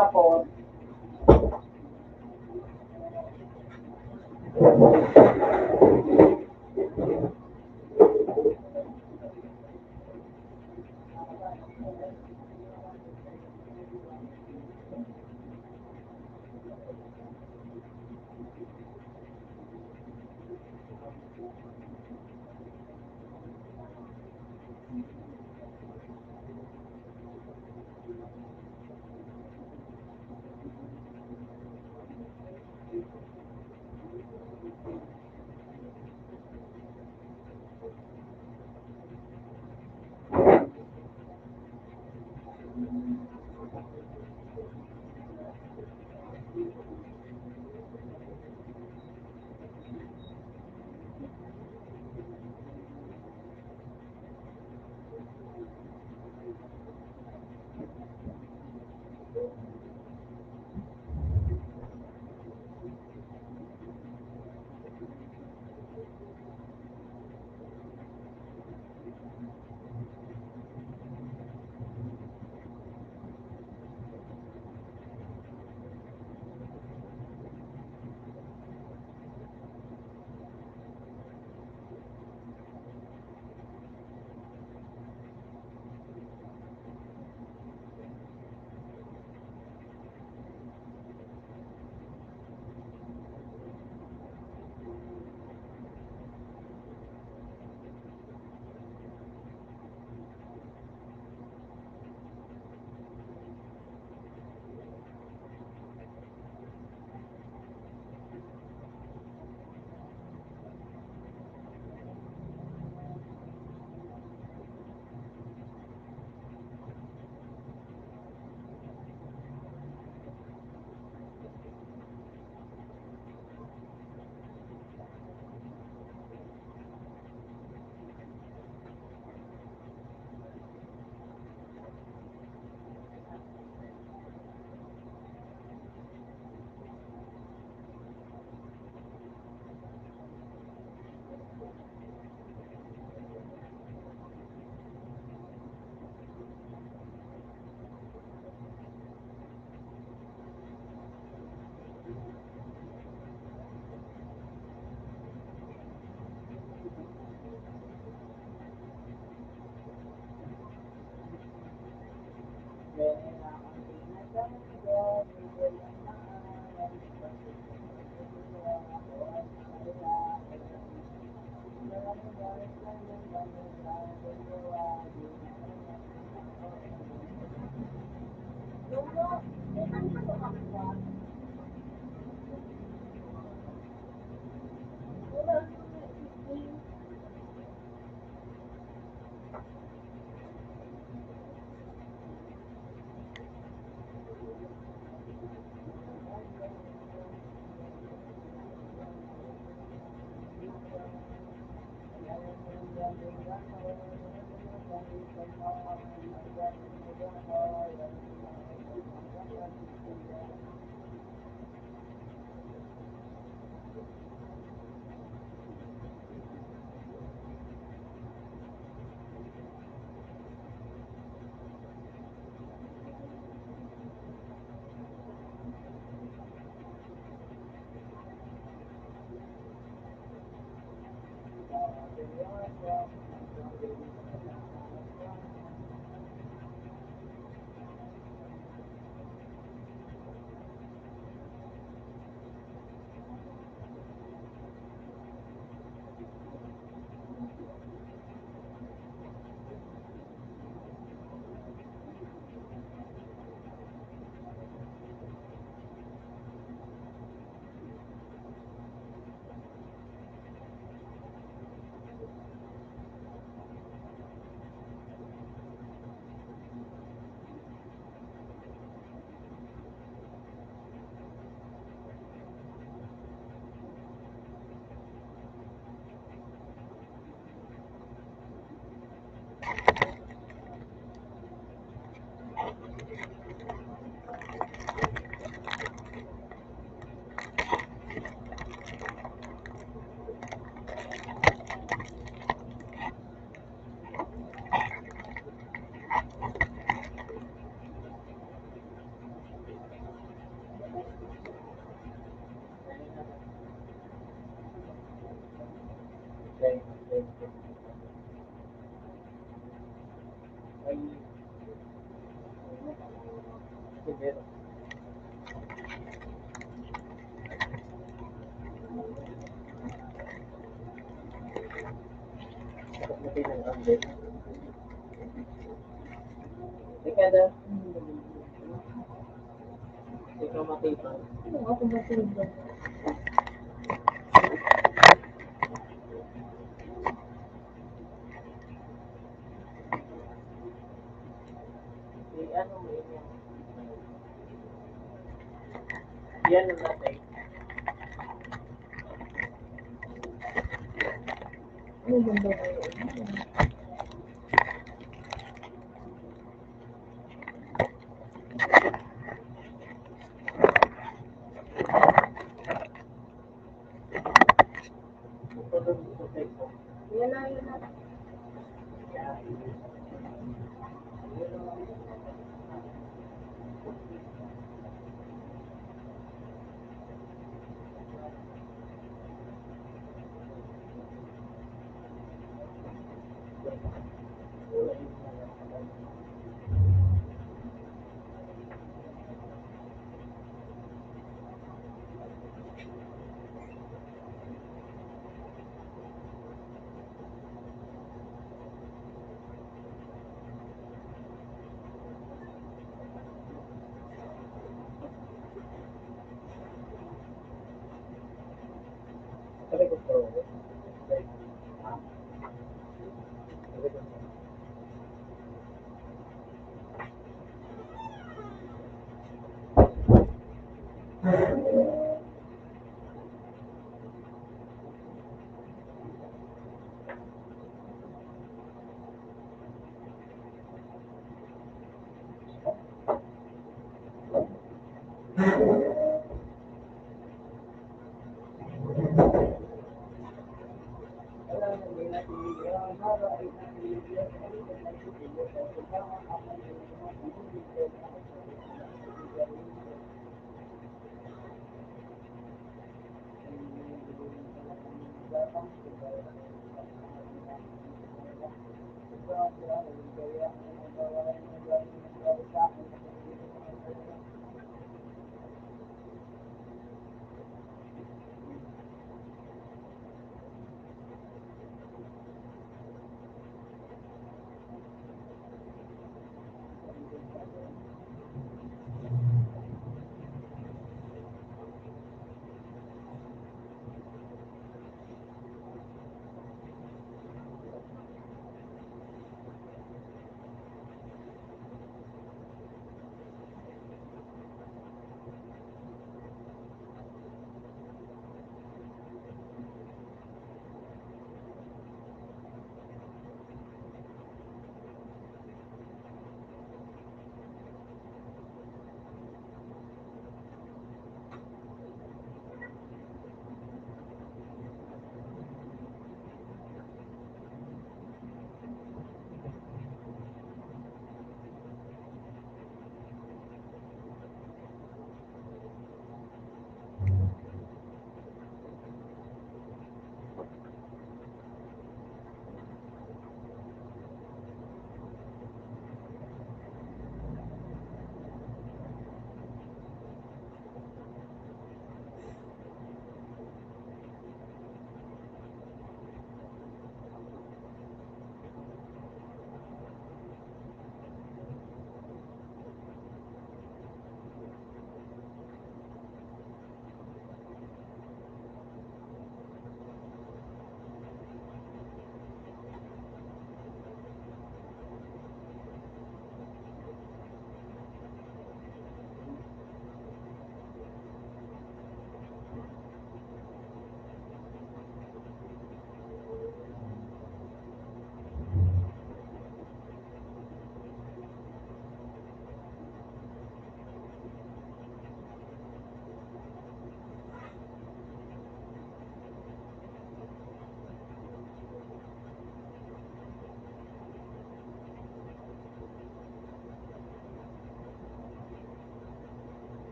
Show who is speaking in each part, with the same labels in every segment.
Speaker 1: support.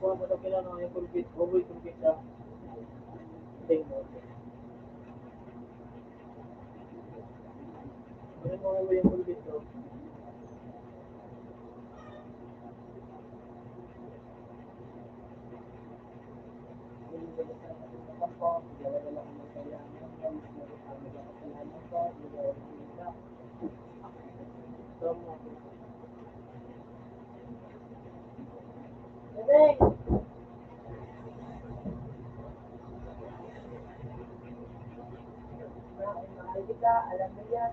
Speaker 1: Ako mo na kinano yung kulbit, buboy kulbit na. Ting mo. Ano mo yung kulbit ko? Alam mo yan,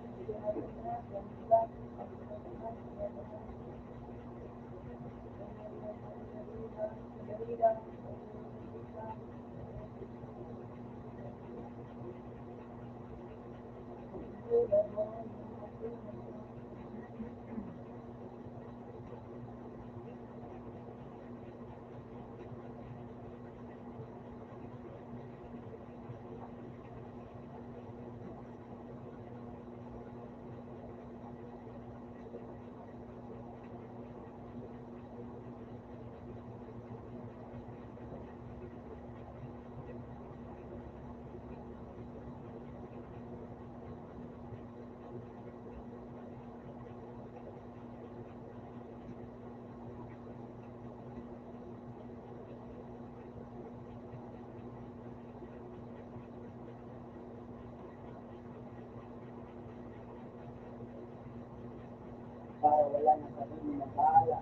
Speaker 1: para wala na sarili na bahala.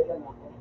Speaker 1: talaga na ako.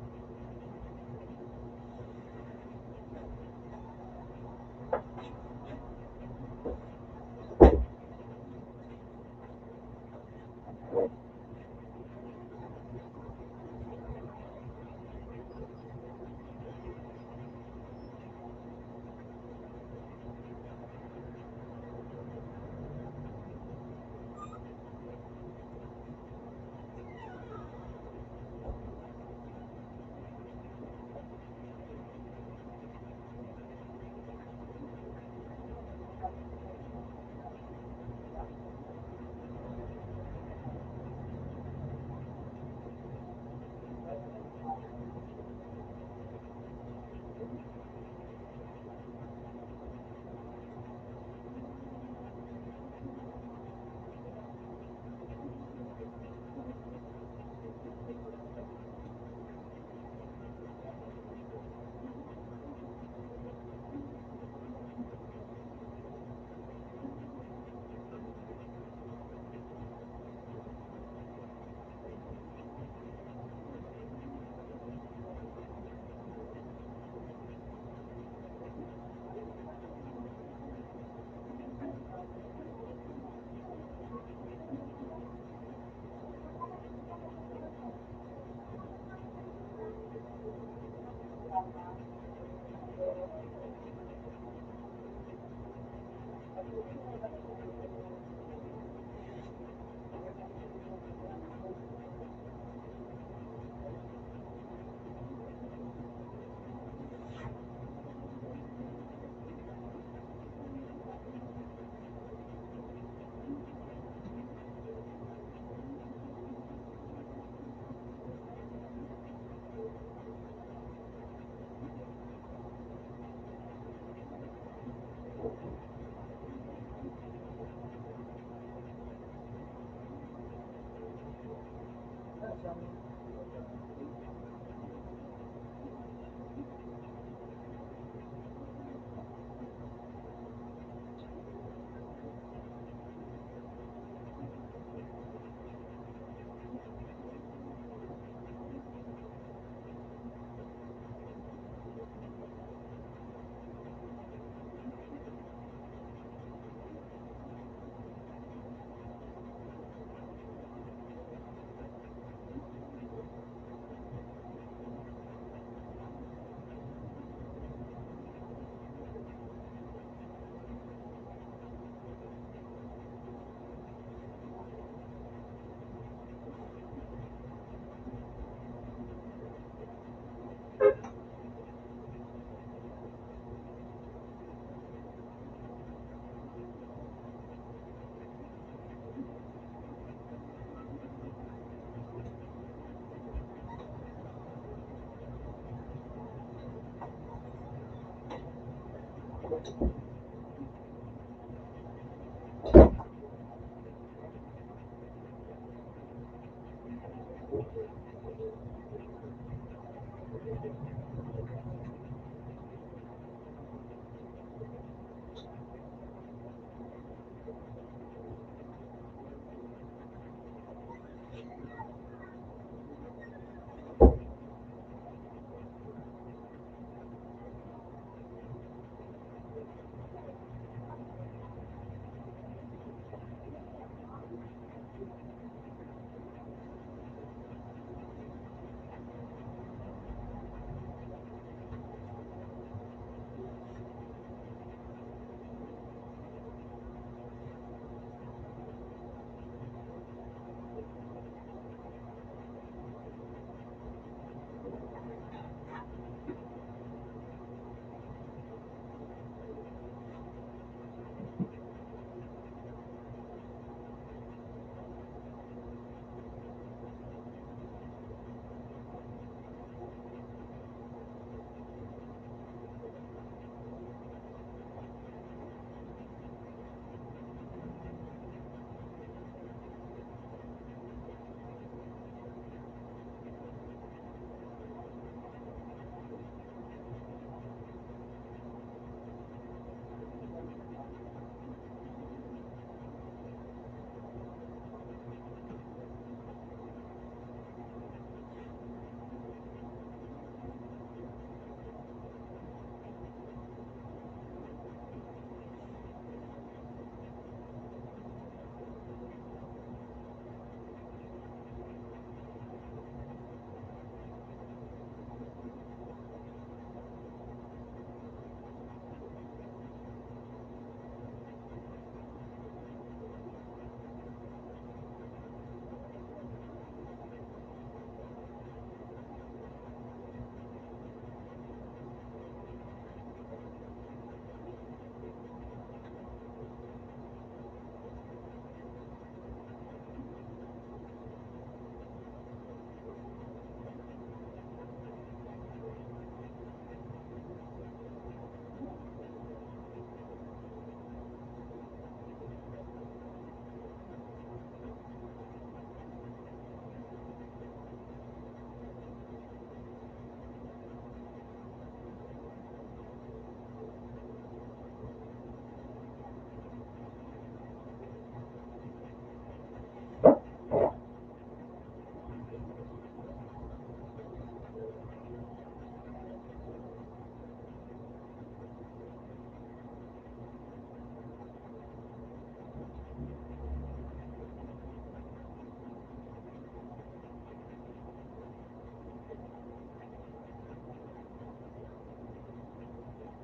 Speaker 1: Siyang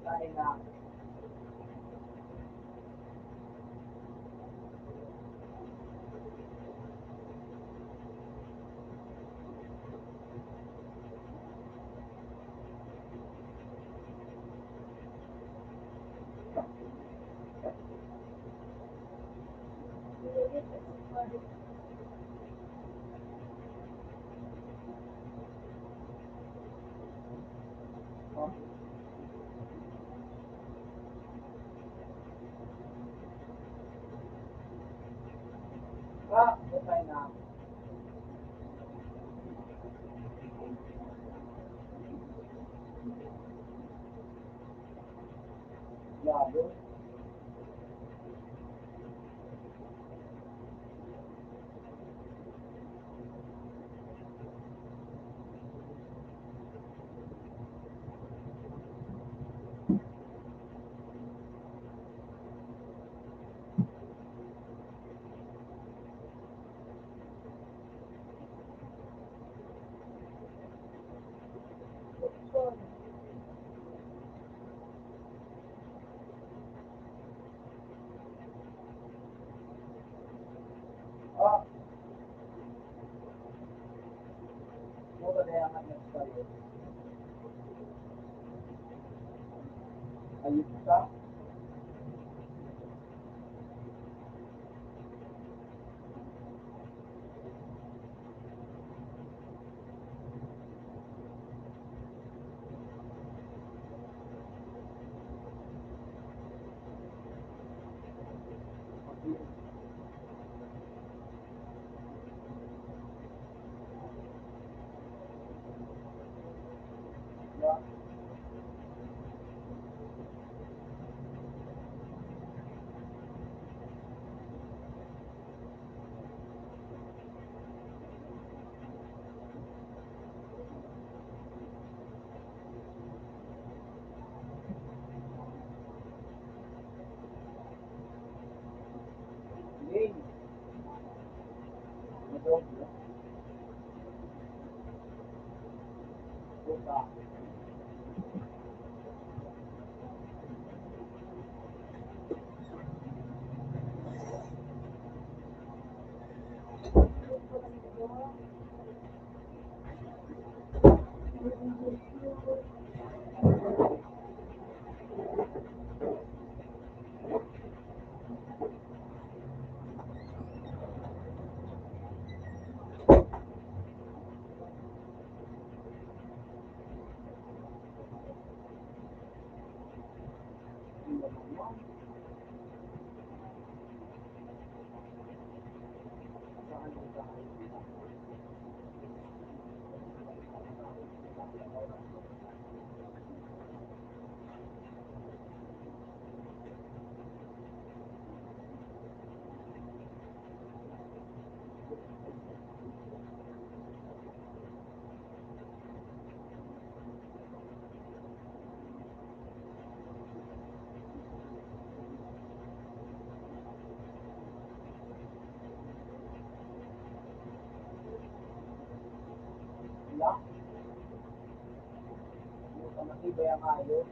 Speaker 1: Kain na. Kain na. Lalo. Ah, mura na yung anak tayo. Ayun ka. Game. Madog. Puta. Wala. Puta, matibay ang ayos.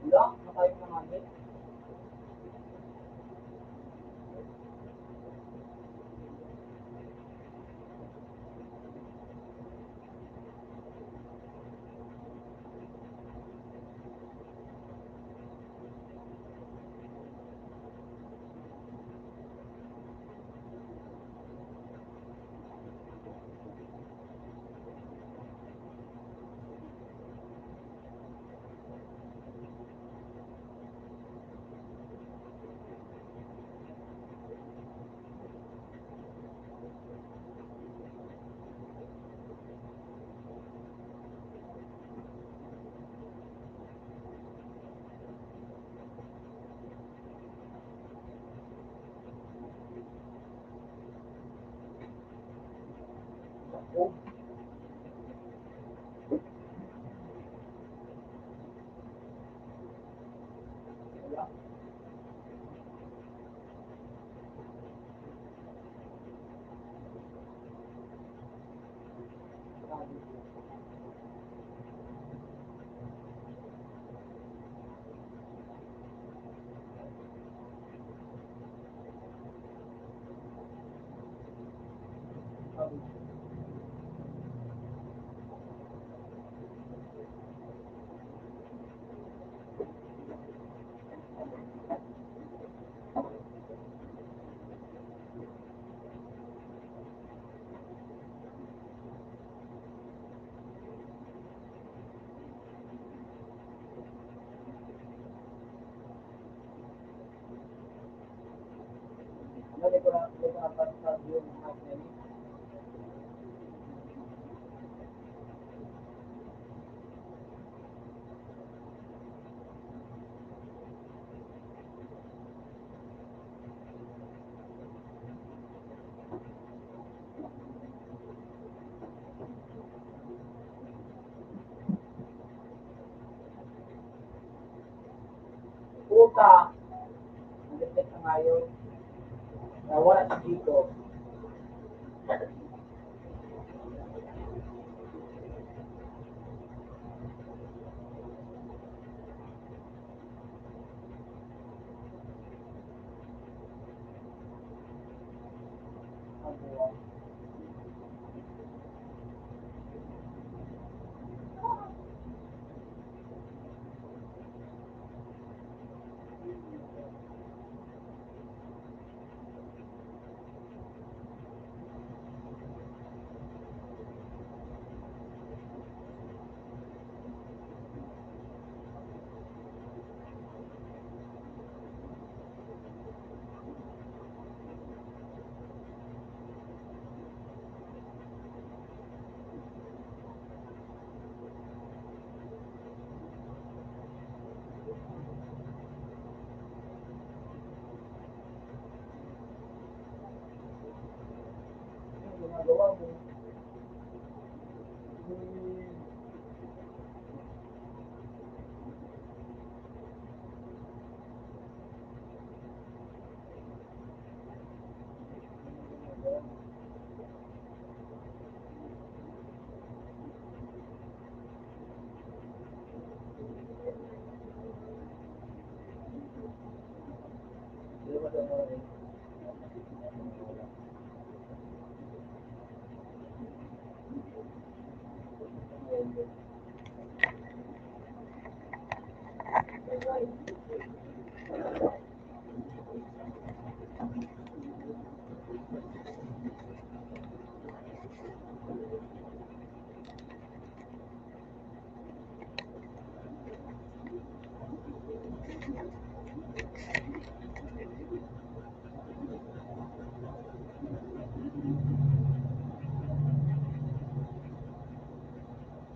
Speaker 1: Wala. Matayog na hangin. Ako. Wala. Hindi ko na parang yung mic na yun. Puta! Nagigit na nga yun. Nawala si Chico. Ang buwan. Ginagawa mo. Hindi mo sa mga rin.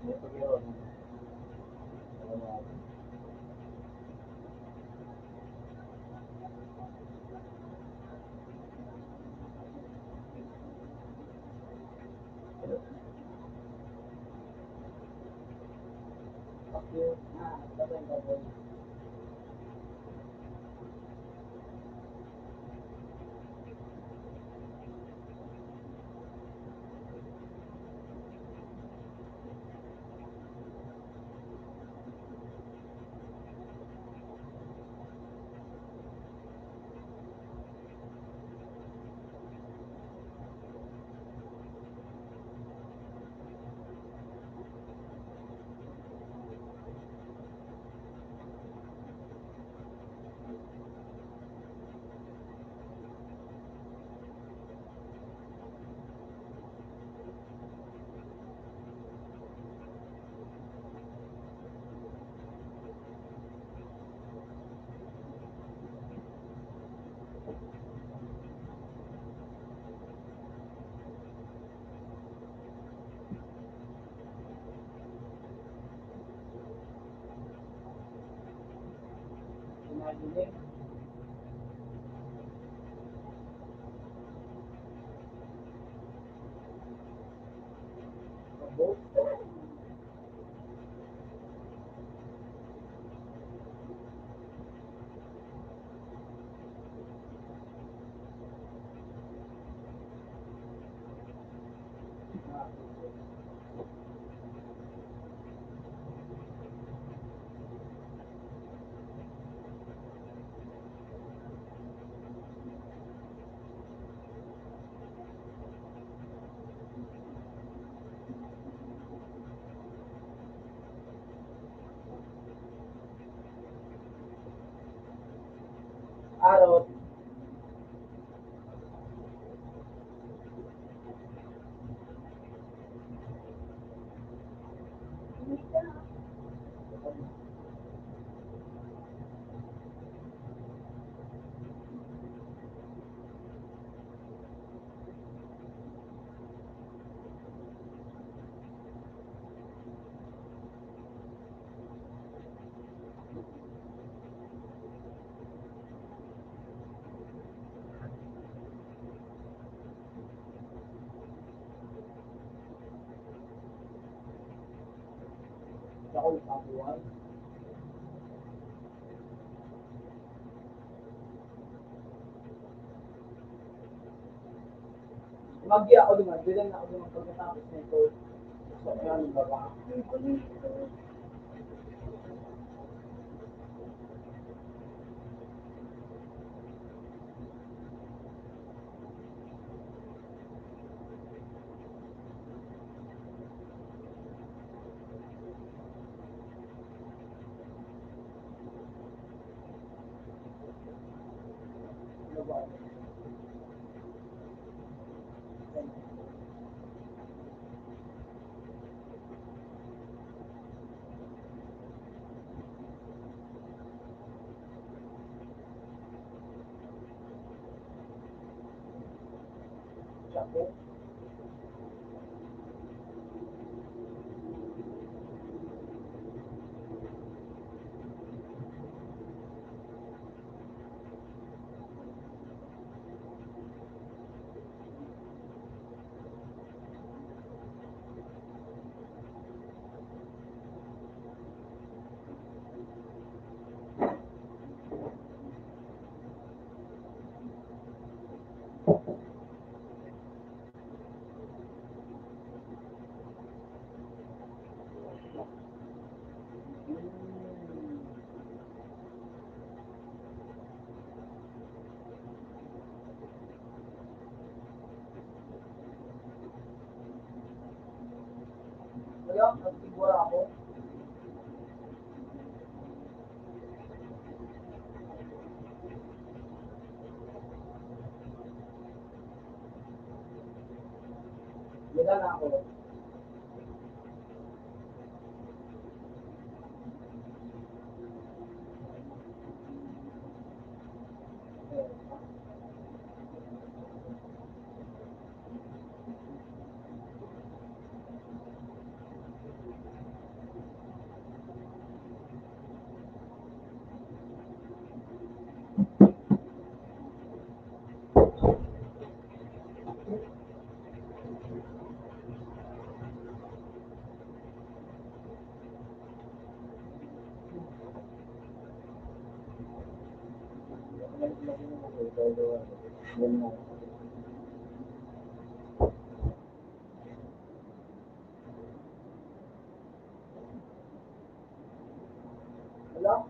Speaker 1: Ito yun. Sabay. Imagine. Both. Arot. Ako nakabuhay. Magi ako naman, bilang na ako naman pagkatapos nito. So, ayan, baba. Baba. Chapo. Kaya, nagsigura ako. Wala na ako. Wala?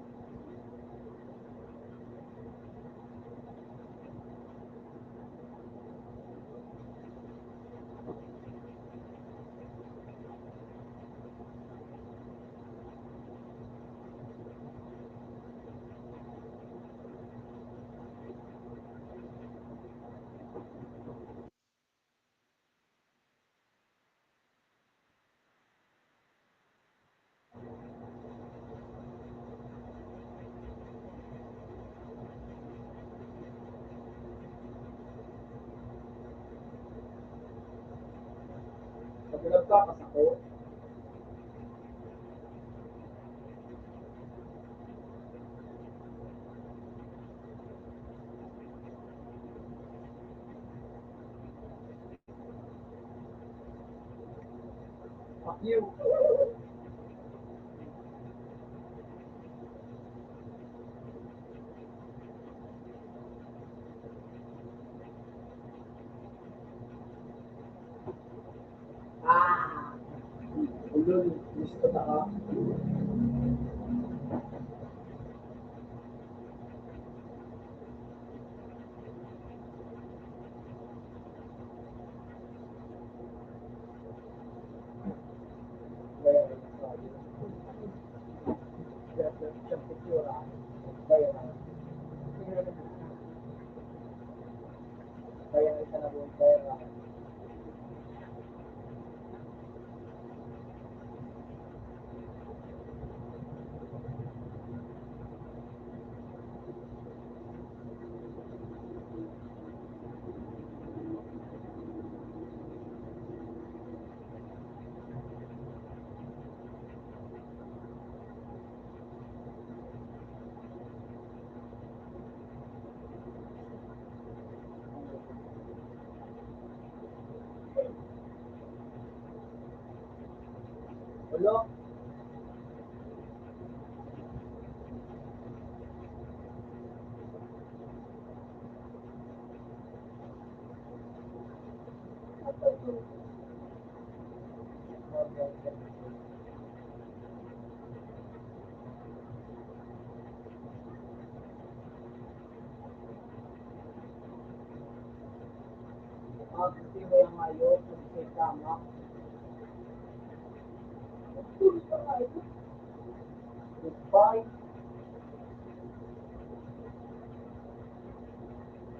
Speaker 1: Pag nagkakas ako, fuck you. Ah! Ulol, gusto na ka. Kaya, sabi. Kaya, picture, ah. Kaya, Kaya may isa na buong pera. Ulo, hindi mo yung ayos, hindi tama. Goodbye.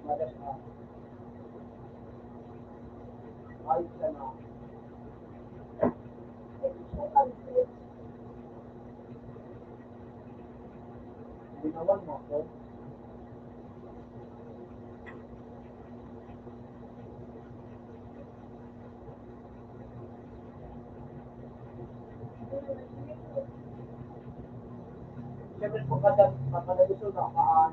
Speaker 1: Madas na. Ayos ka na. Ginawan mo ako. Siyempre kung kakalagusto na kaan.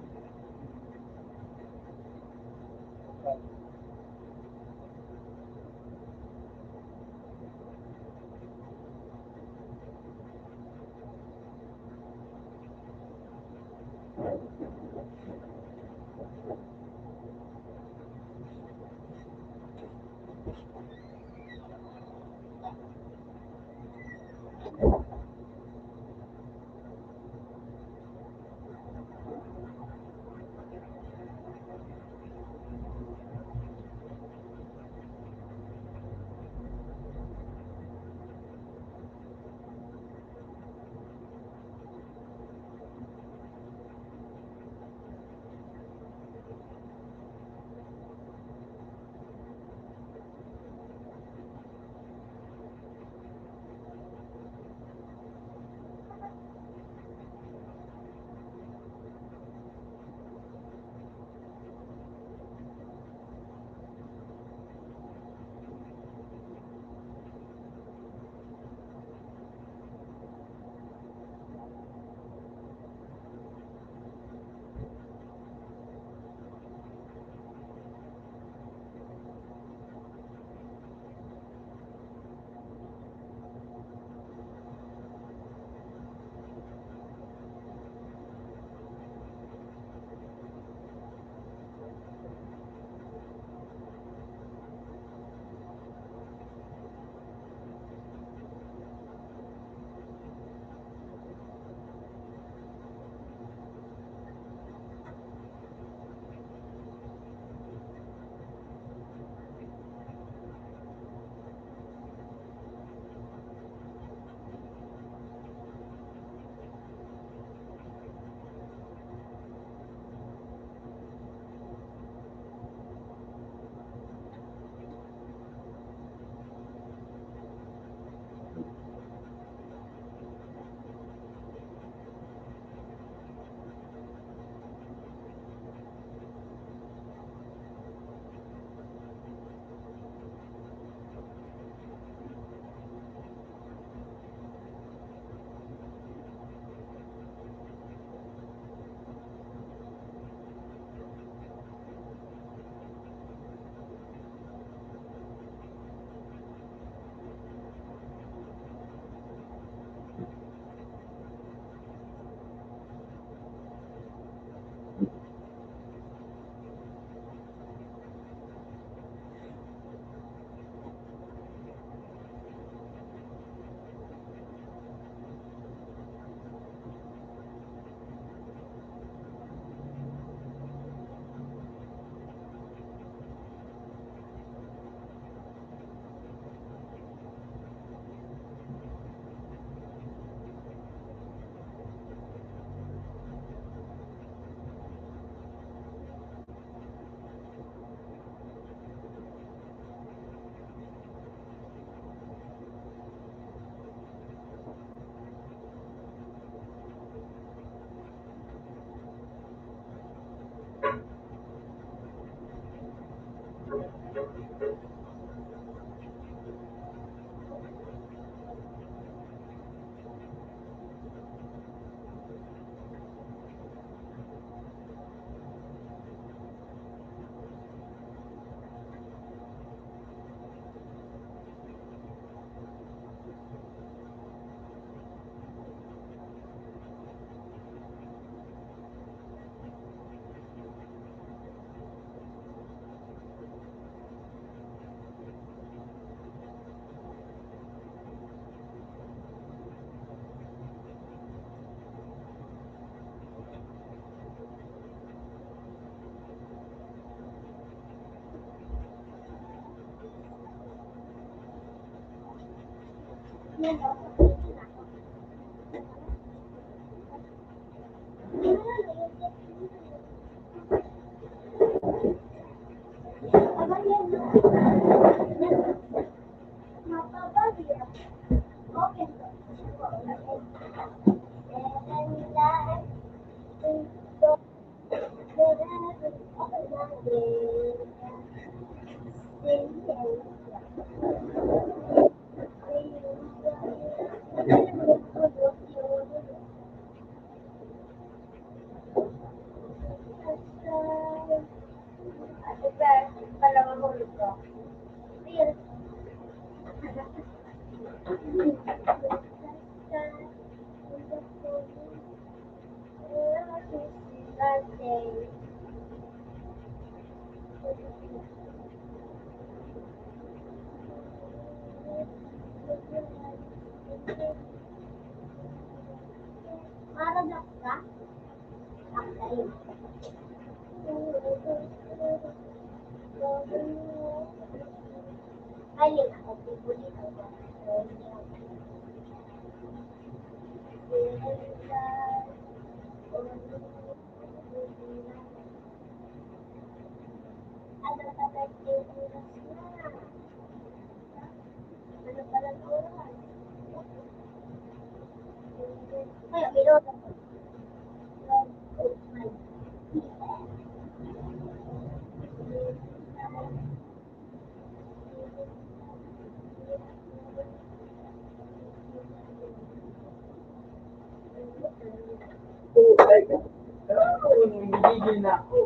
Speaker 1: Nagigil na ako.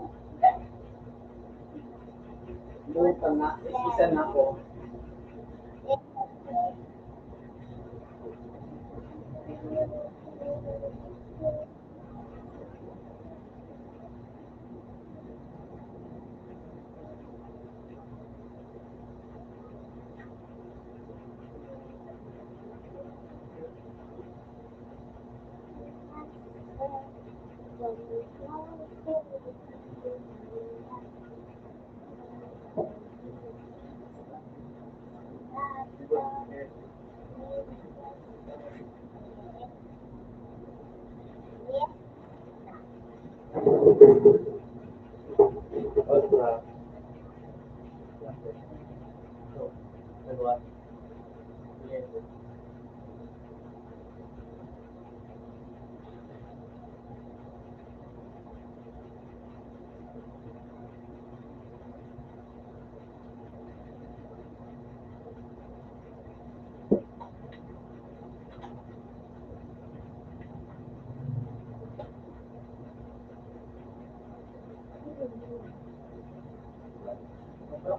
Speaker 1: Luta na, isa na ako.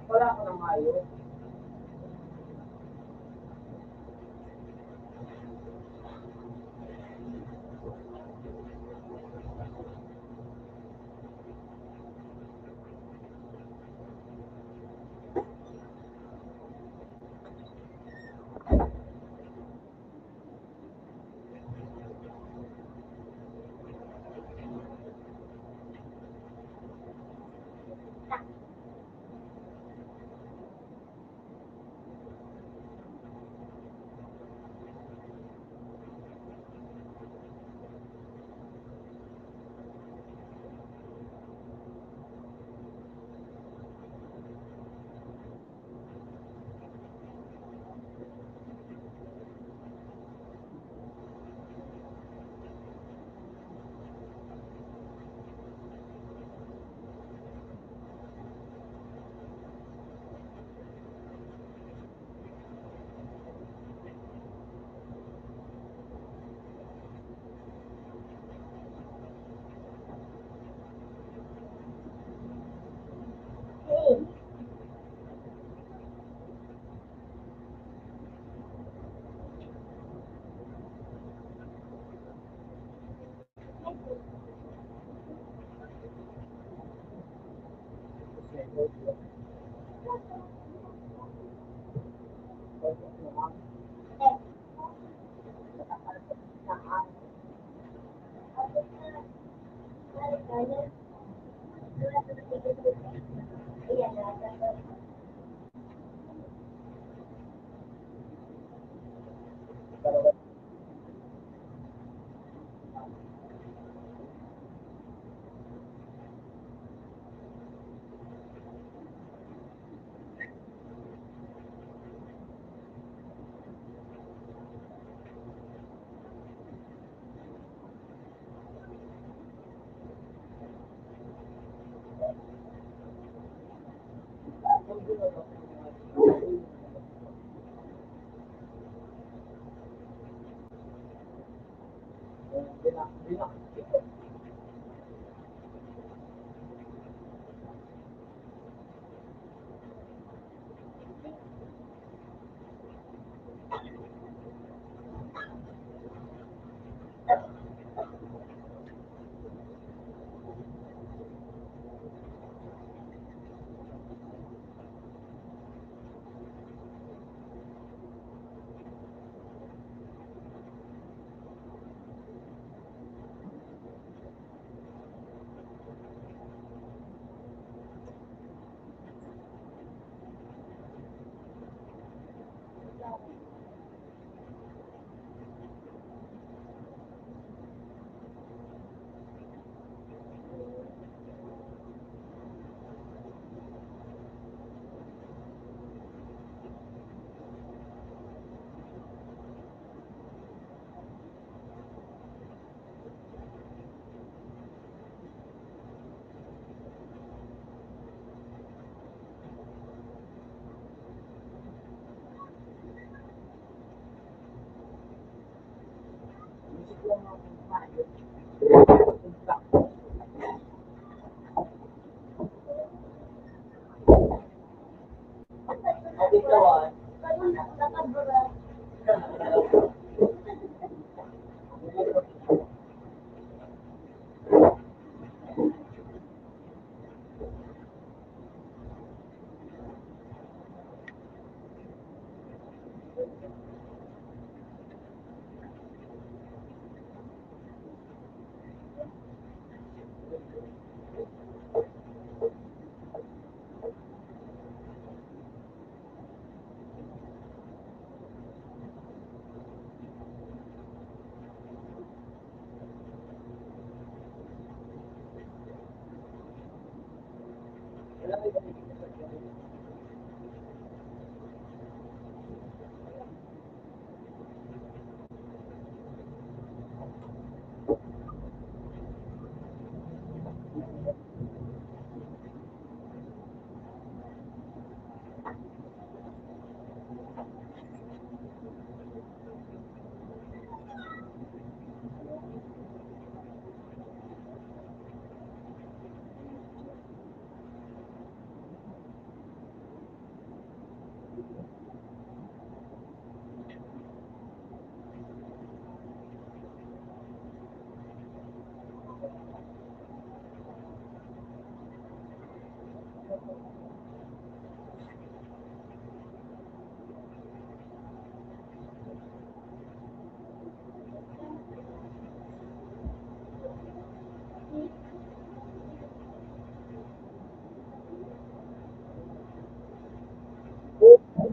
Speaker 1: Wala ako ng mayo.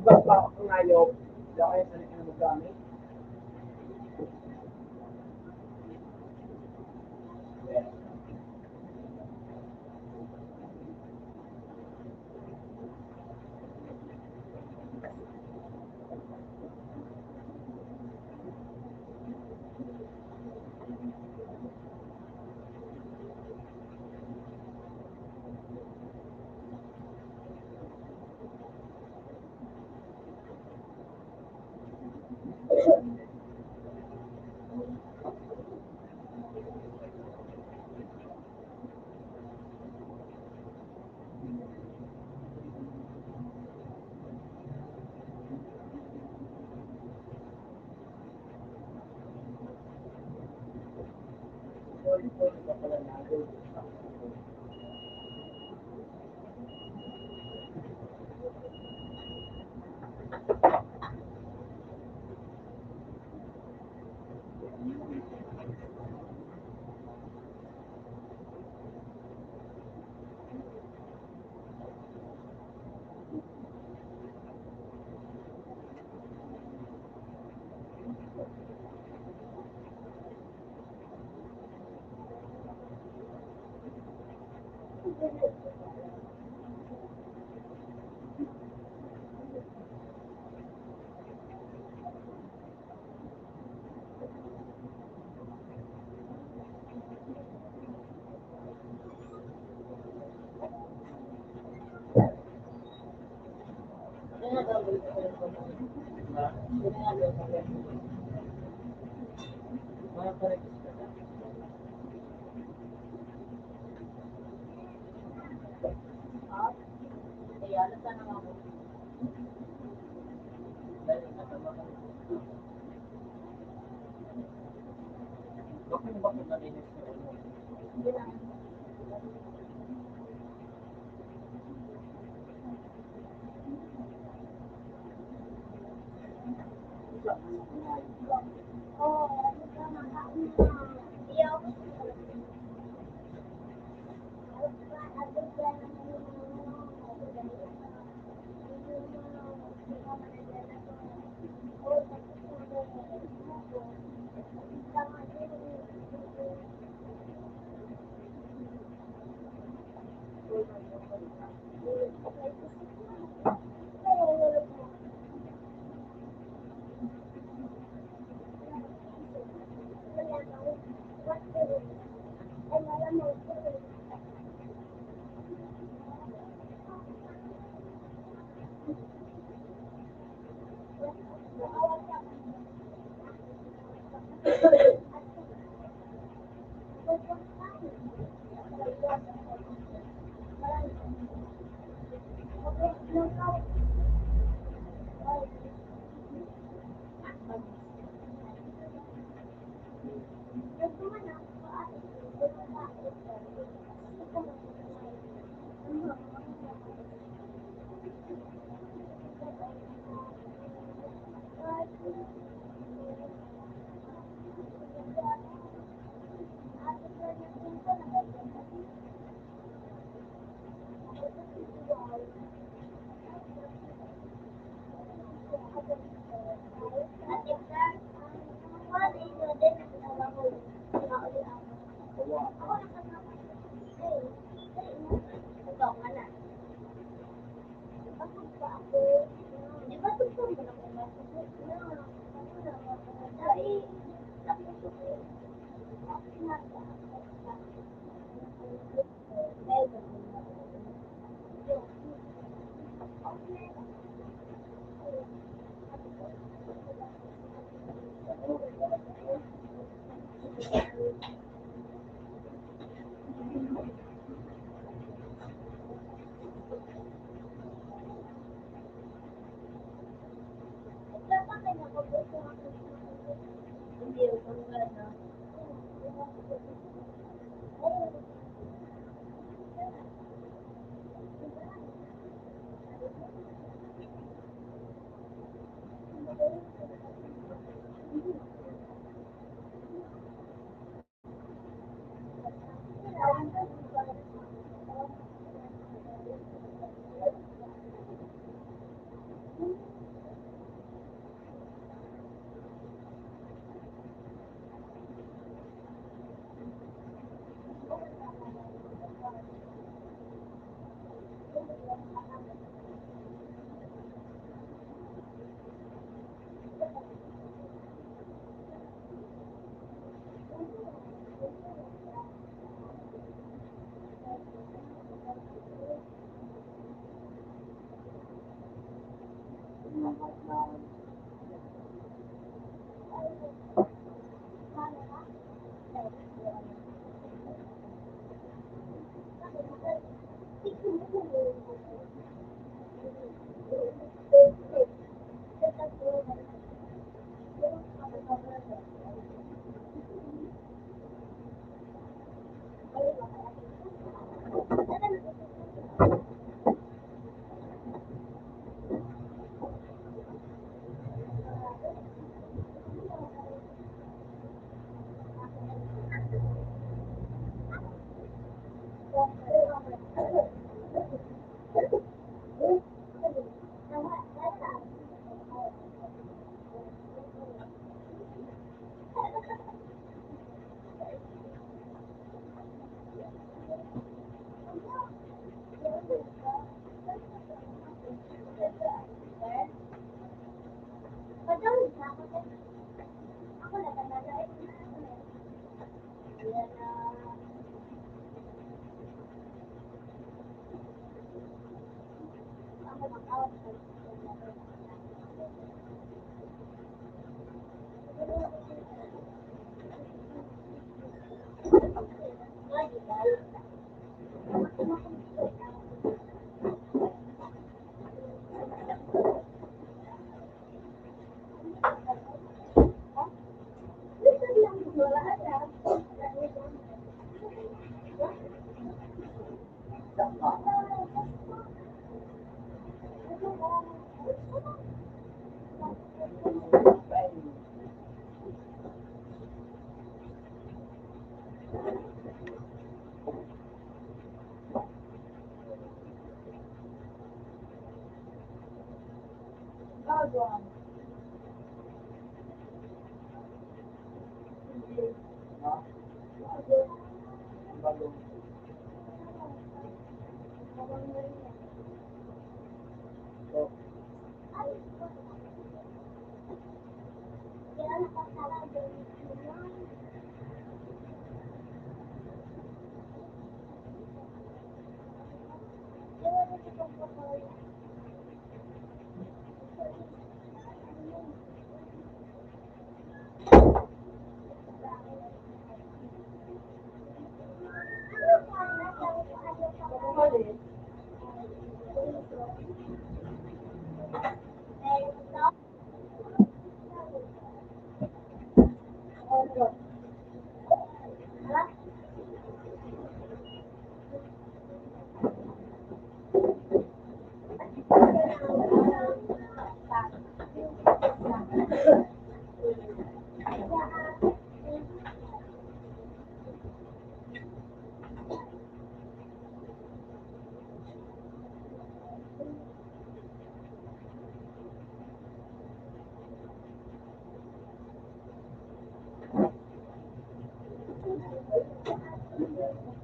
Speaker 1: Iba pa ako ngayon, dahil sa nagkamit.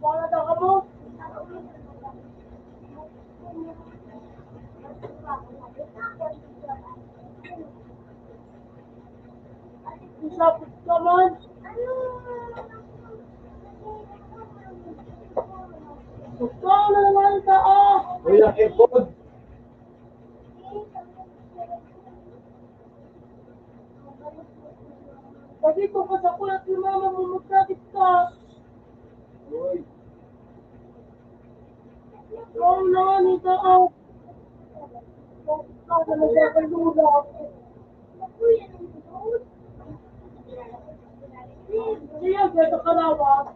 Speaker 1: Wala daw ka mo? Isapit ka man. Gusto na naman ka
Speaker 2: Wala aircon.
Speaker 1: Kasi kung sa kulat ni mama mo magkakit ka.
Speaker 2: Uy.
Speaker 1: Wala naman ito Ako na siya kay Lula. Siya, gaya kalawa.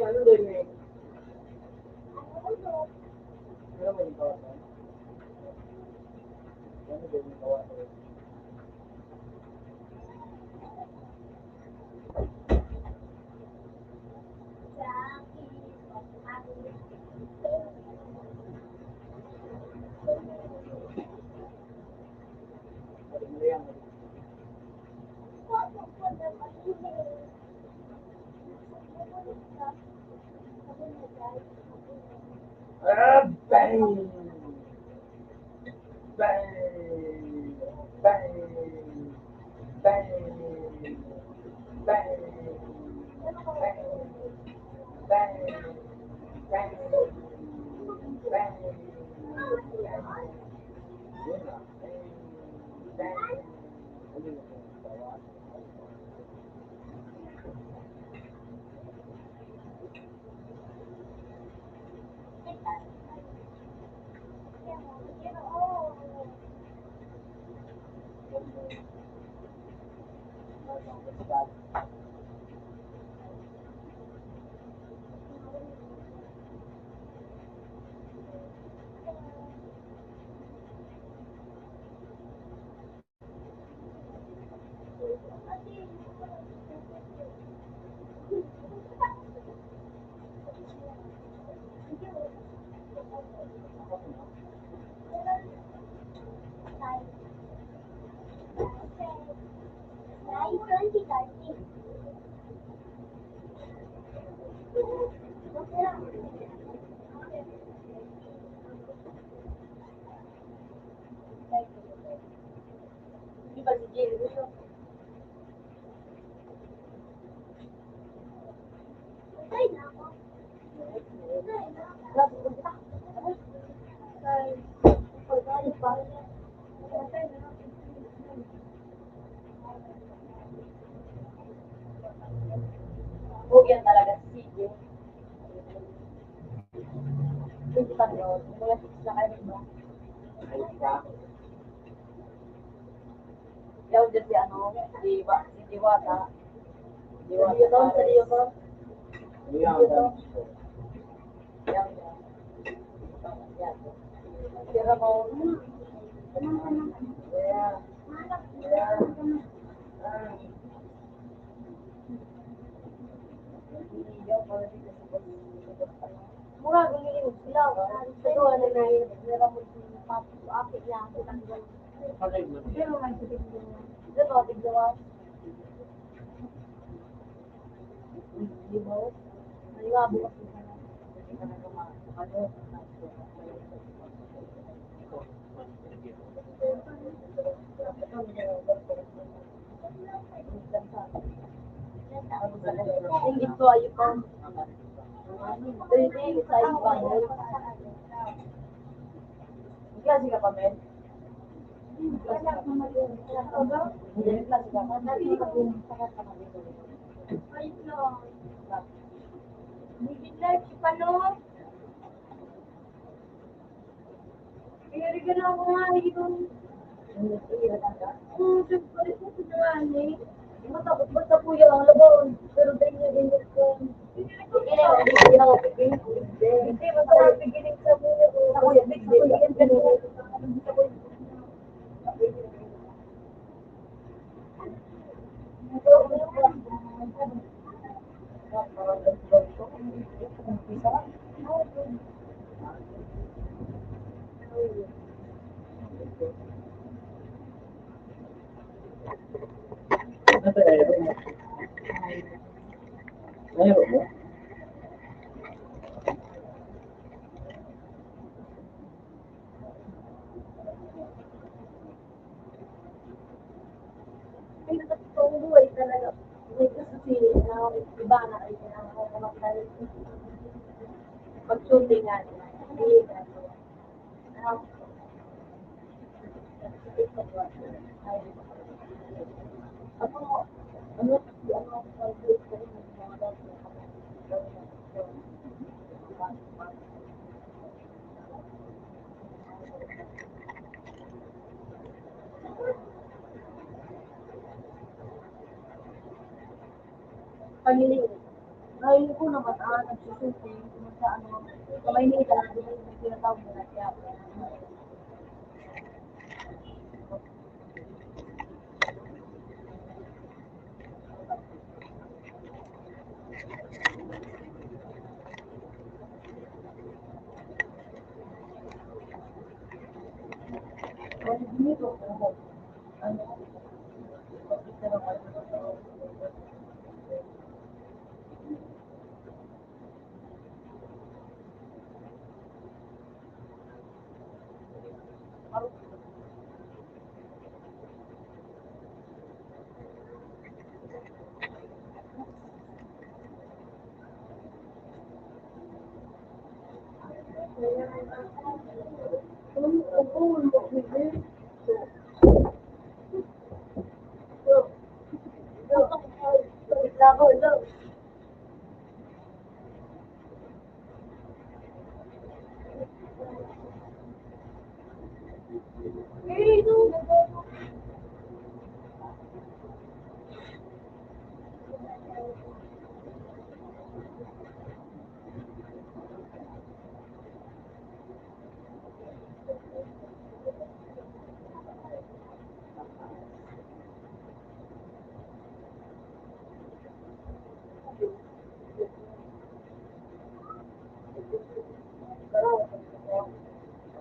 Speaker 1: Ano gawin mo? Ano mo yung gawa? Ano gawin mo gawa? Ah, bang! Bang! Bang! Bang! Bang! Bang! Bang! Bang! Bang! Yun na. Bang! Ano yun? Gawa? Huwag yan talaga si CJ. Hindi pa yun. Mga tips na kayo mo. Ayos ka. Yaw dyan si ano, si Diwata. Diwata. Sa Rio ko. Yan. Yan. Si Ramon. Yeah. Yeah. Mura, gumiling sila. Sa doon na nahirap mo yung apit niya. Pero may sitig din. Dito, tigdawas. Di ba? Naliwabo ka sila. Hindi ka na ano. Ingit ko ayun pa. Hindi, sa ayun pa. Klase ka pa, men? Klase ka pa. Hindi, klase ka pa. Hindi ka po. Ayun lang. Hindi like, paano? Kaya rin ka na ako nga yun. Siyempre ko sinungaling. Matakot ba sa puya ang labaw? Pero dahil niya din ko. Hindi na ako pigiling. Hindi, masarap pigiling sa puya ko. Ako yung pigiling. Ngayon mo? Ay, nakatong buhay talaga. May kasi na iba na ay ako kumakal. Pag-shooting nga. Hindi, ano, ako, ano, ano, pag-iling. Ngayon ko naman, nagsusuting, sa ano, sa Maynila, may tinatawag nila kaya. Kasi dito, ano,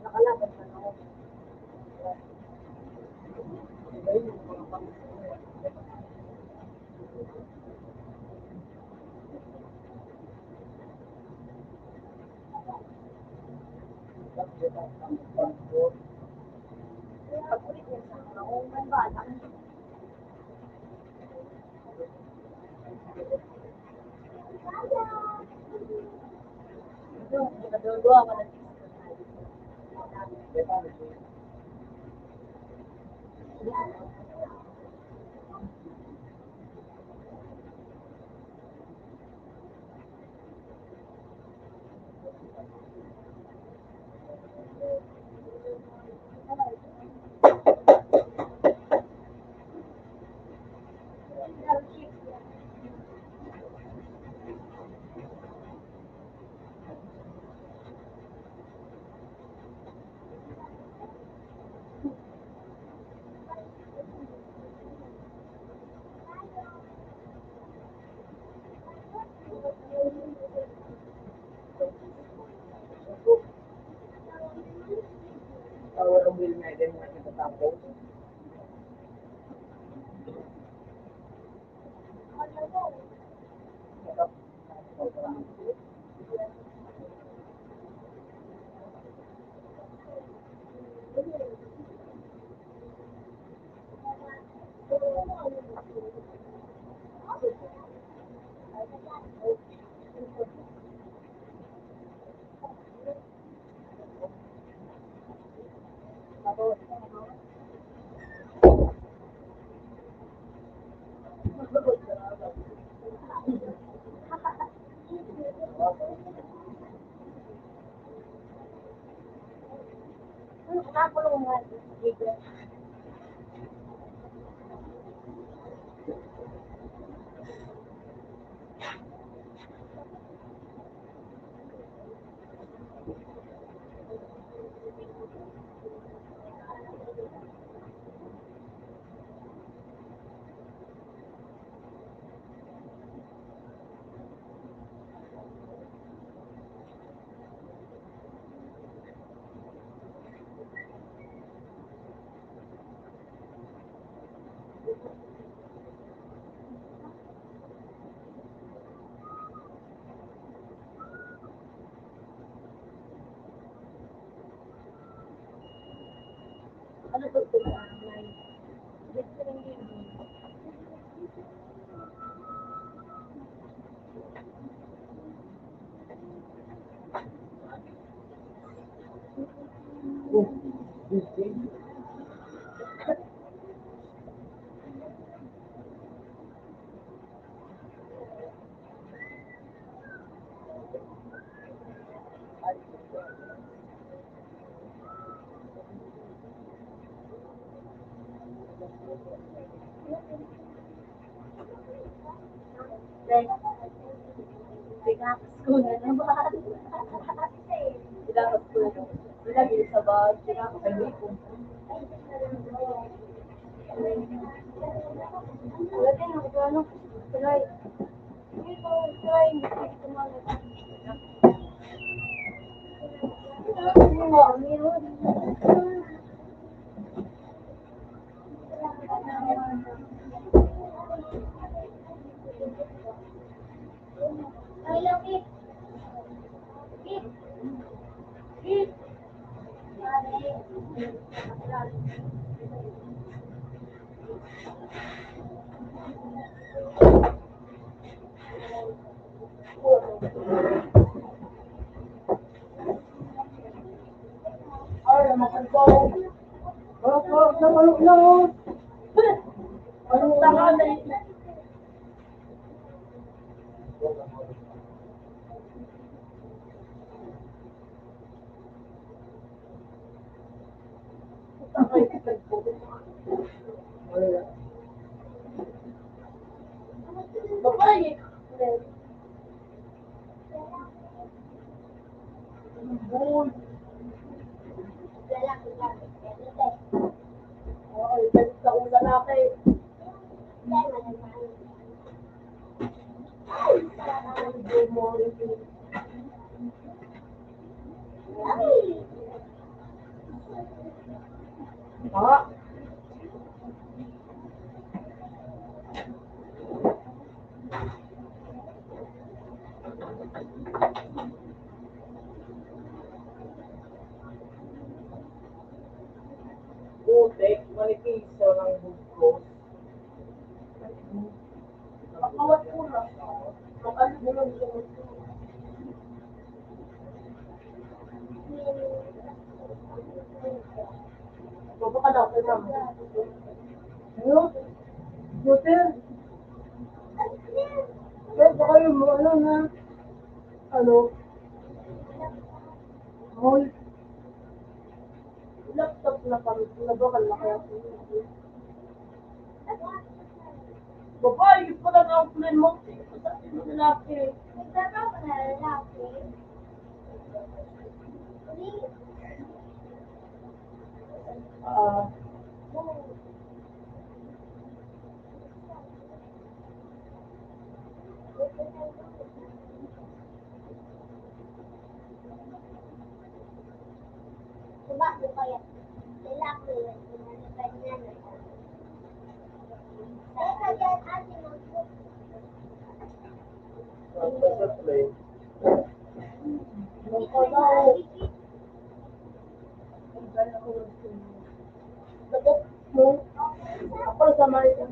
Speaker 1: nakalaban pa ako. Pag-ulit niya sa ako, may bala. Nagdodua ako ng
Speaker 2: Power of will na din mga natatapos. Nakulong nga. Ano to sila?
Speaker 1: Relax ko na naman. Relax ko na. Lagi sa bag. Relax ko. Lagi na ko ano. Try. Try. Hindi ko malas. Babae. Ay, balik sa ulo lalaki. Ah,
Speaker 2: Putek, manipiso ng bugkos.
Speaker 1: makawat mo na. Makas mo lang siya. Baba ka daw, kaya mo. Ano? Hotel? Pero baka yung mga ano na, ano, mall. Laptop na kami, nabakan na kaya ko. Babae, yun pala na ang plan mo. Sabi mo lalaki. Ah,
Speaker 2: Sa play.
Speaker 1: Dapat mo, ako sa Marita.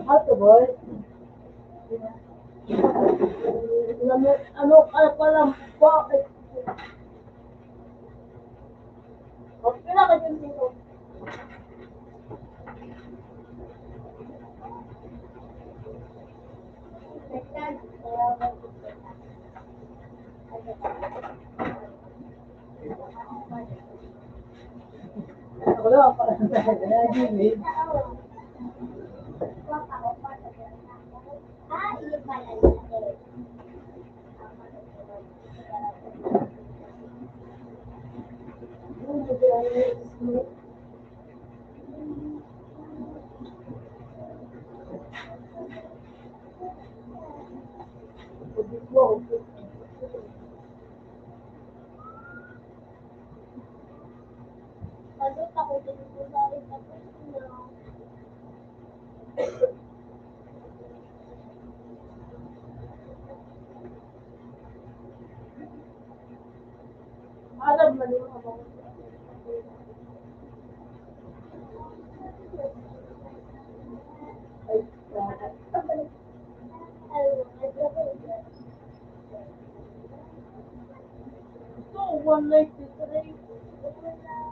Speaker 1: Ato boy. Ano pala, bakit? Okay na ka dyan dito. Wala pa. Nagimig. Alam na nila ako. So, 193.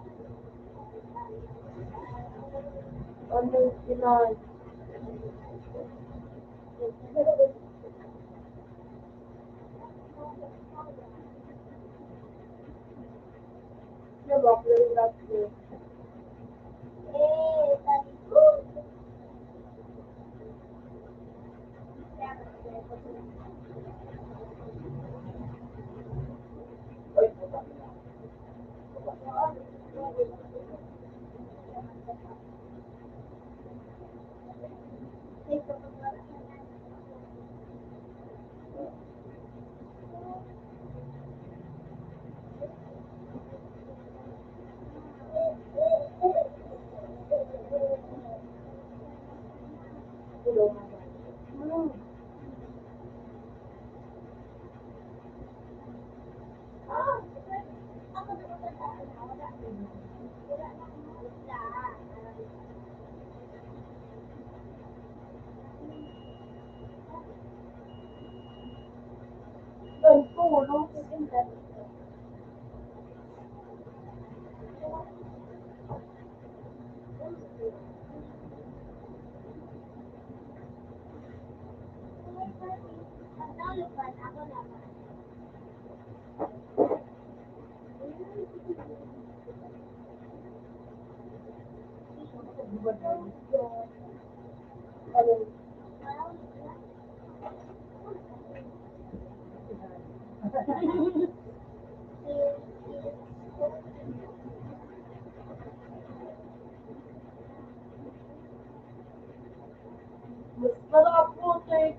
Speaker 1: Ano sila? Diba, play last year.
Speaker 2: Ay, puta.
Speaker 1: Ay, tulong. Mas malaki po, sir.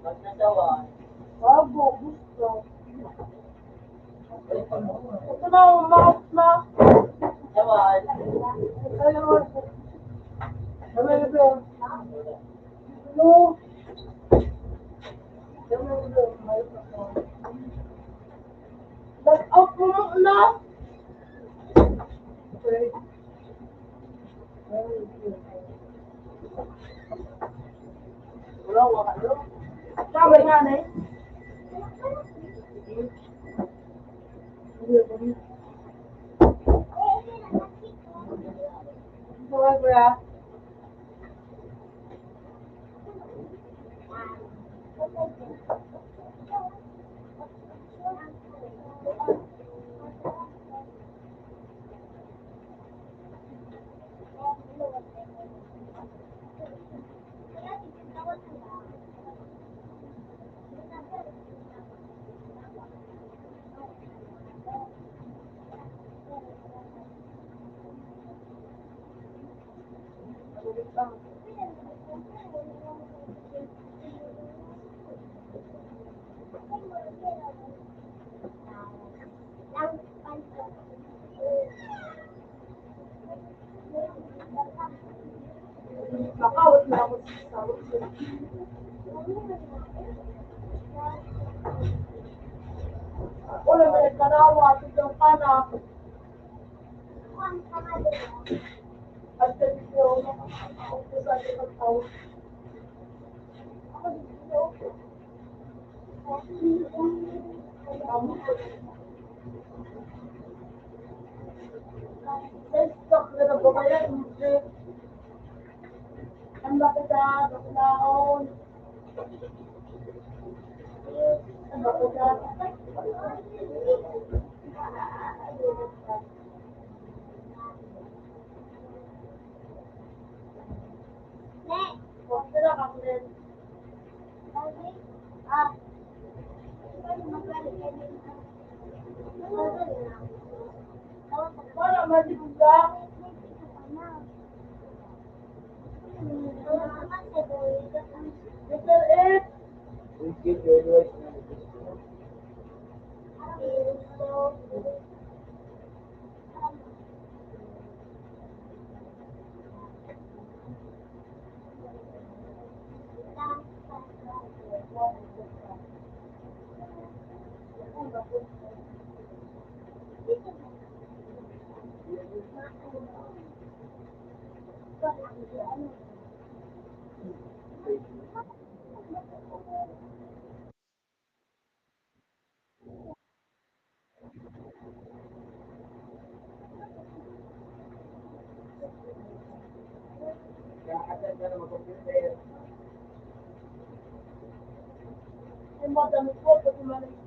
Speaker 2: Pag nasawa,
Speaker 1: Bago, gusto.
Speaker 2: ay, pag
Speaker 1: Ito na, mouse na.
Speaker 2: nasawa,
Speaker 1: Ayun. Ayun, ayun. No. Back up mo na. Okay.
Speaker 2: wala, wala, wala.
Speaker 1: Sabi nga na eh. Sabi ko ya. Nakawat na ako sa sawat. Wala na nagkarawa. Tignan ka na. At sa video, ako sa ating magtawag. Stock na na ba kaya? Ang laki sa baklaon. Ang laki sa... kakaknen. Lagi? Ah. Paano magaling? Magaling na. Wala, maligod ka. Mr. Ed.
Speaker 2: Please give your advice na kaka-attend ka na mag-computer.
Speaker 1: Ay, madami po, pati malamig.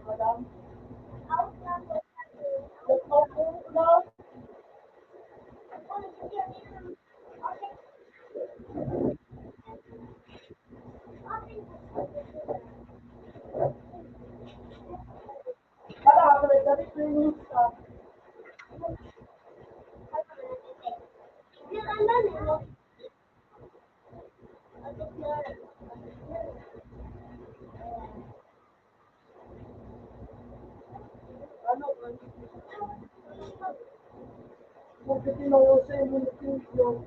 Speaker 1: Madam. Porque senão eu sei muito que eu estou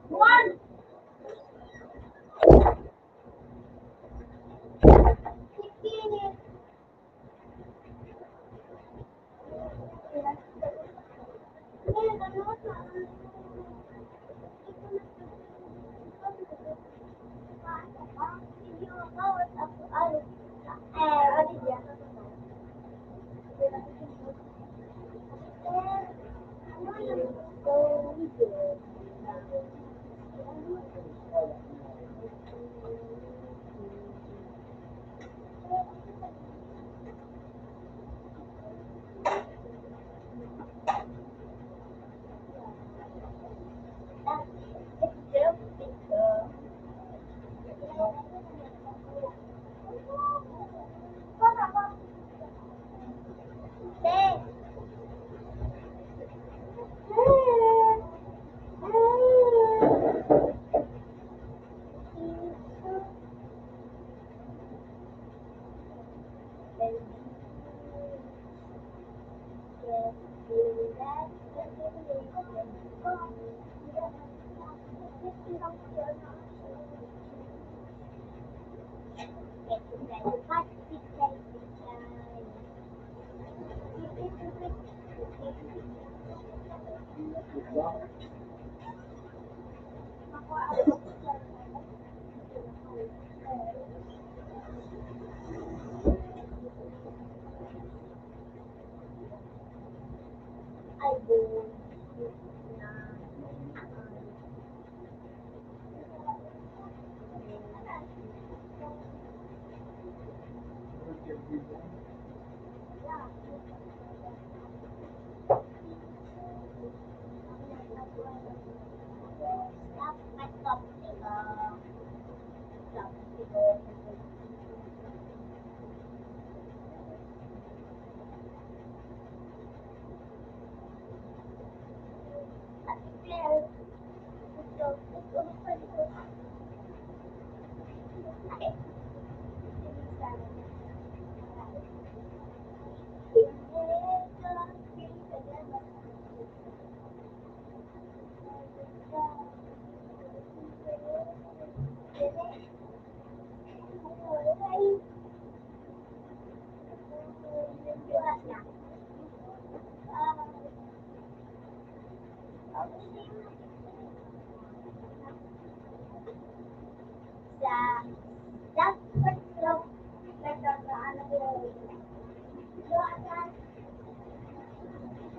Speaker 1: One!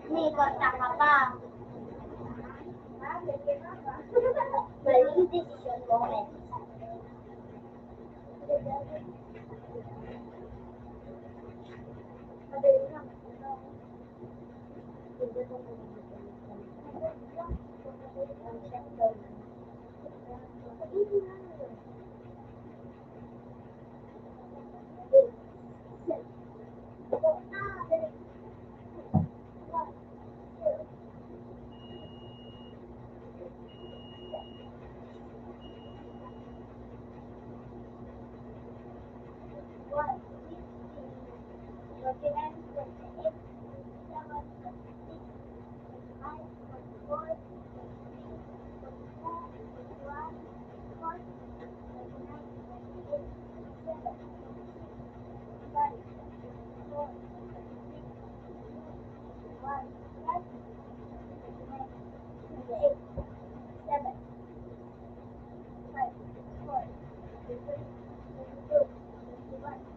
Speaker 1: May kontak ka pa. Maling decision moment.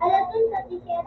Speaker 1: Alam mo sa teacher,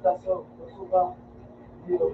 Speaker 2: Kaso, kaso ba? Dito.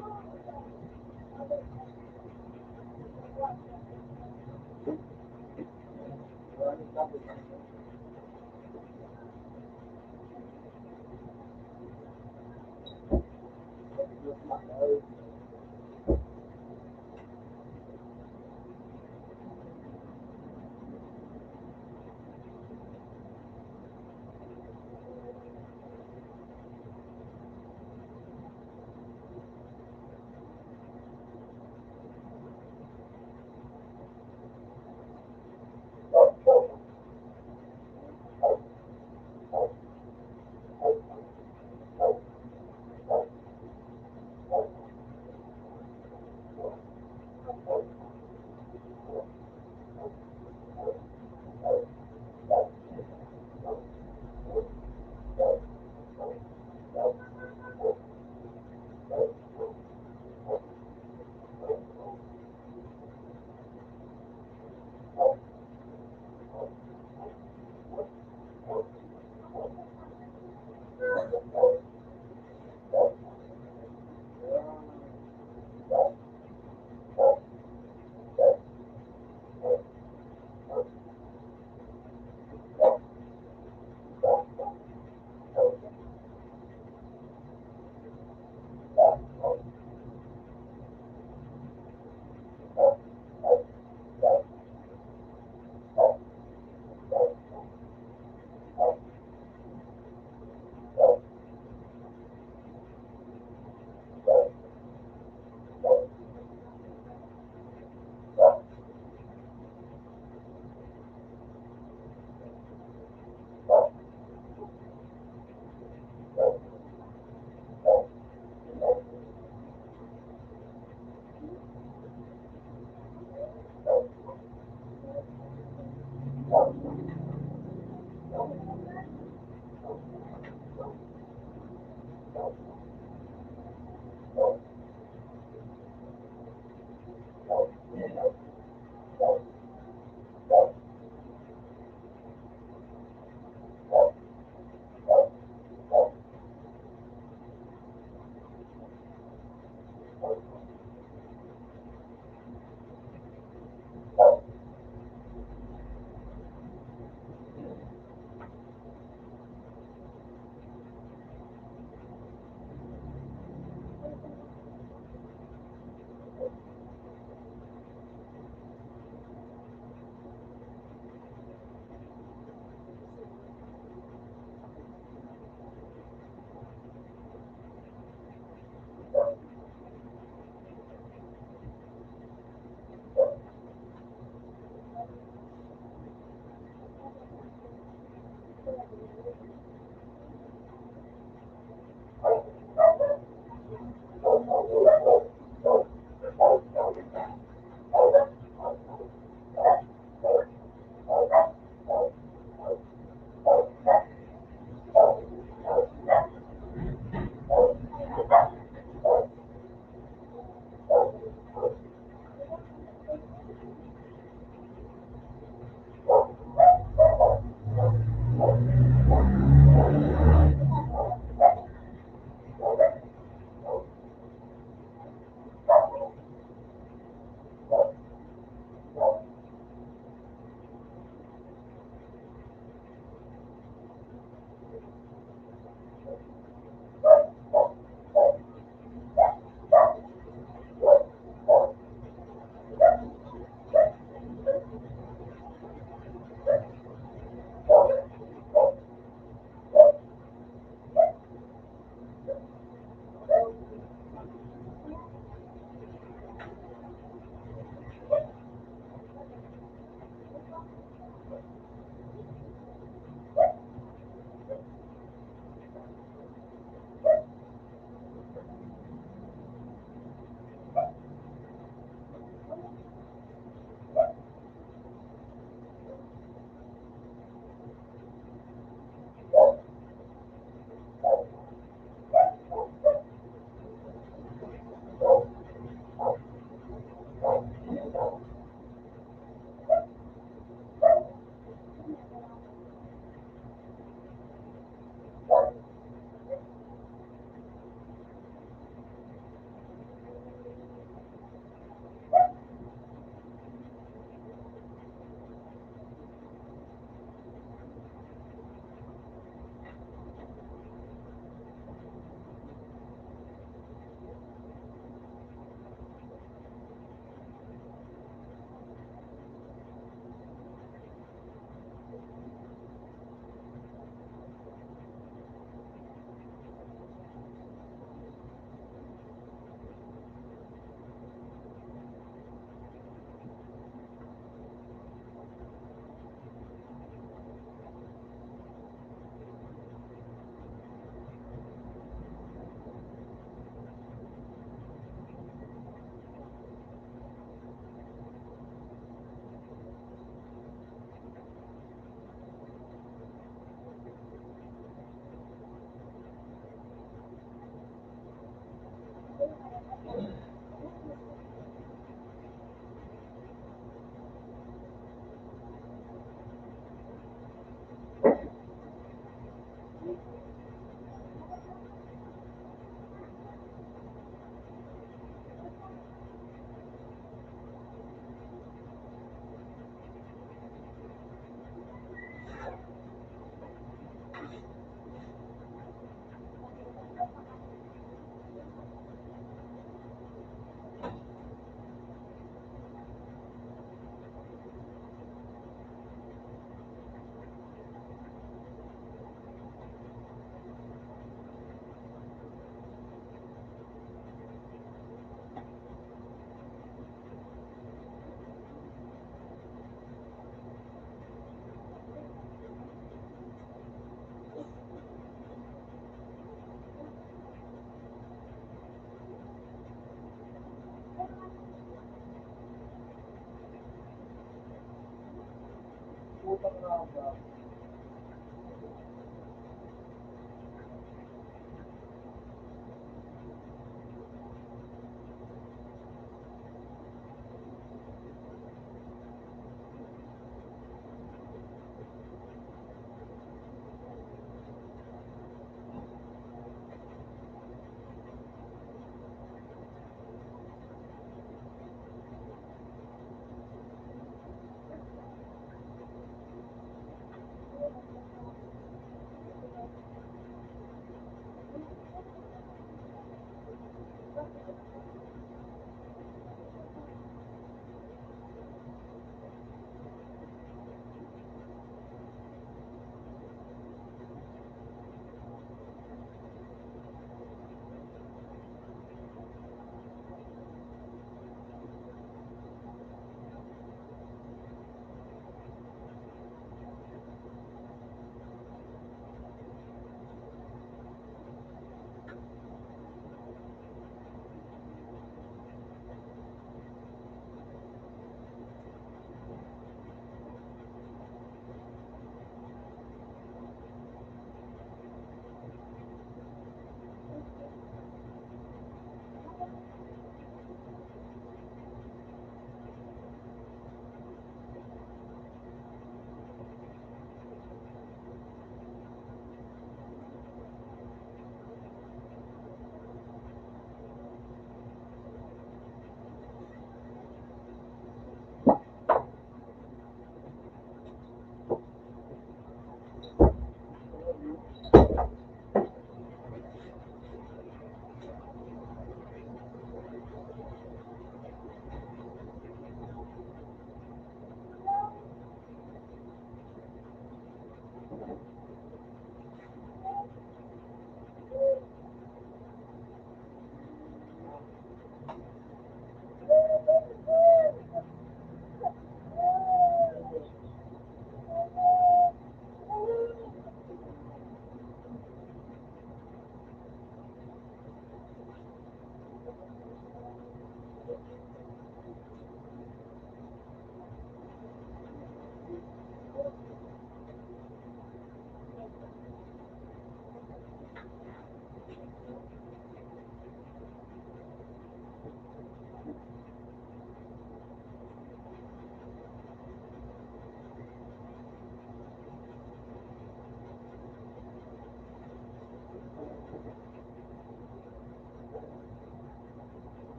Speaker 2: utang nga ba?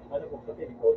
Speaker 3: Ano po, pati ikaw?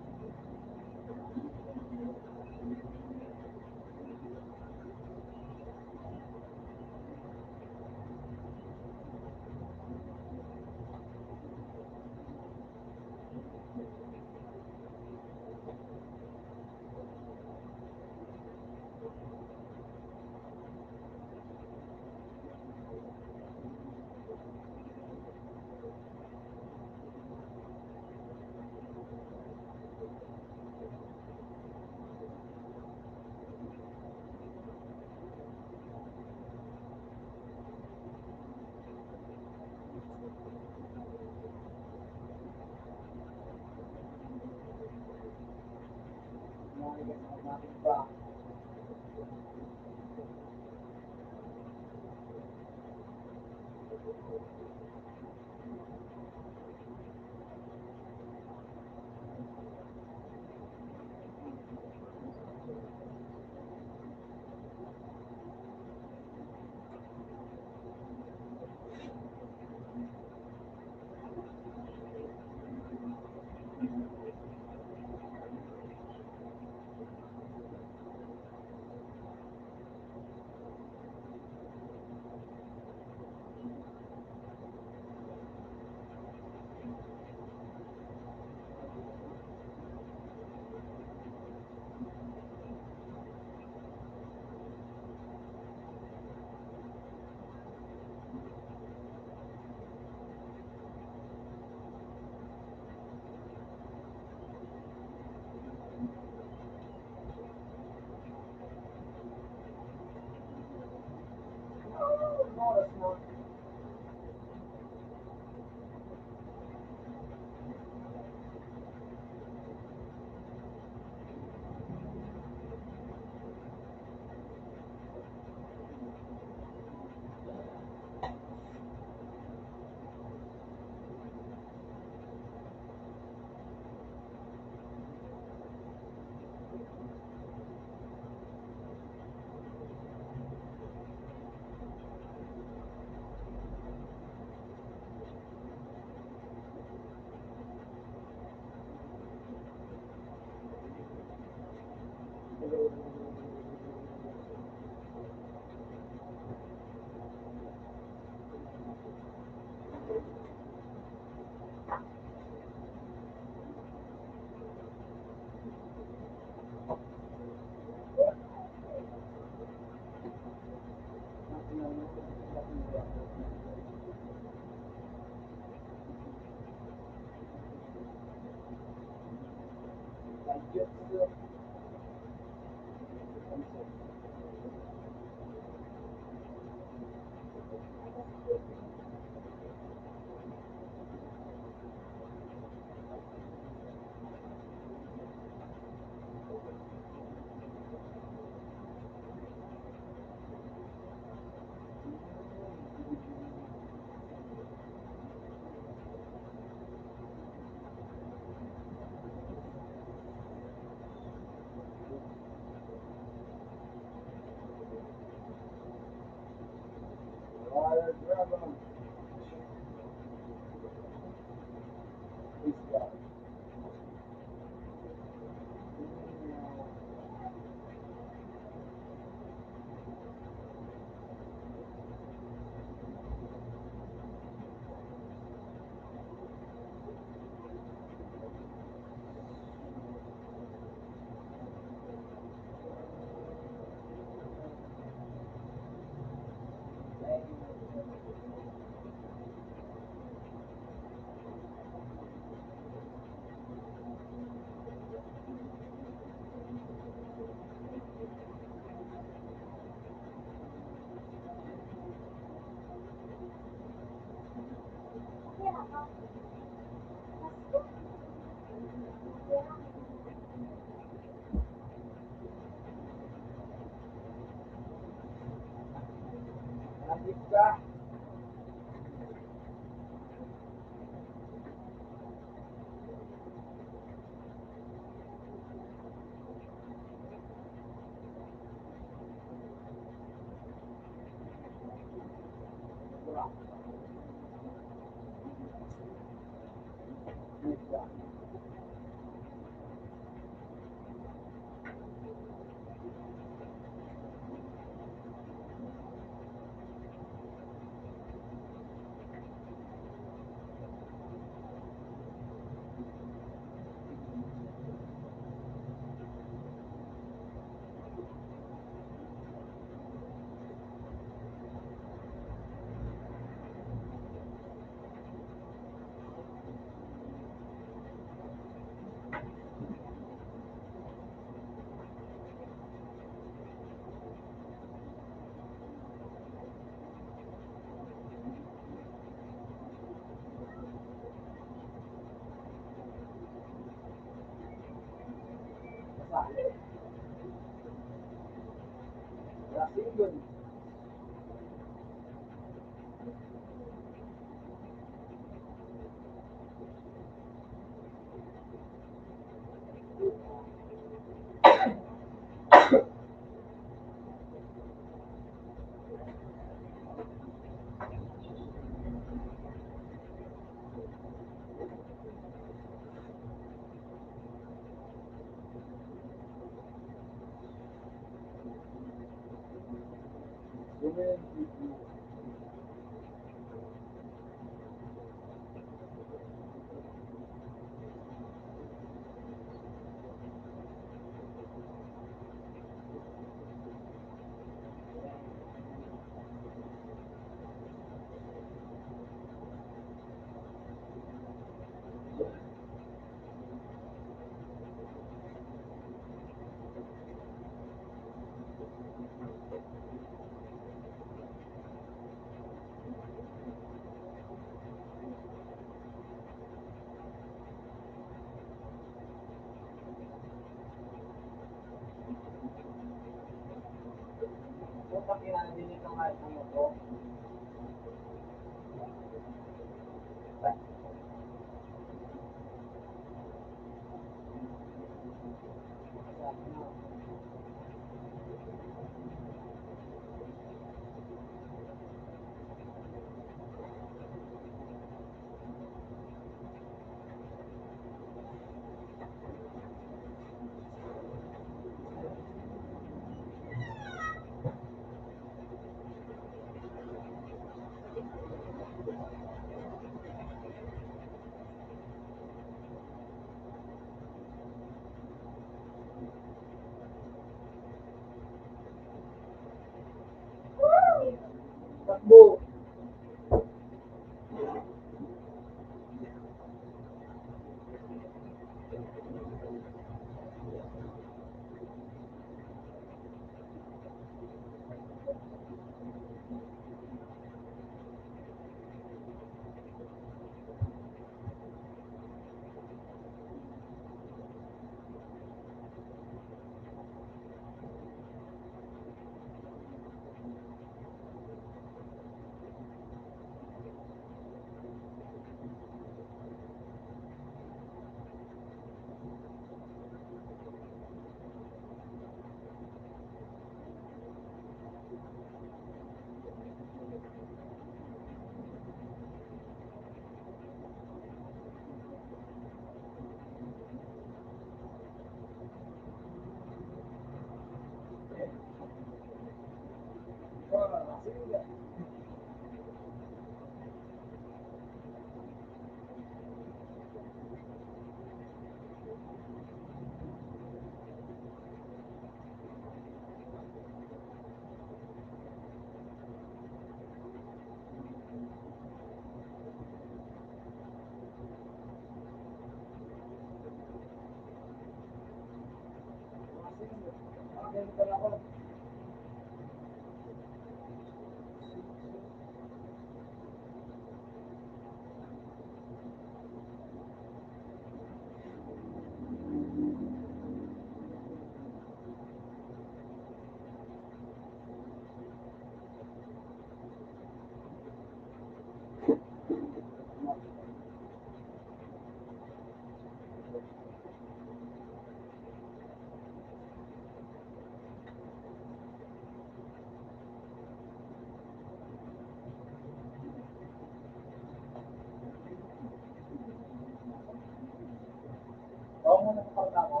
Speaker 2: Oo muna sa parta mo.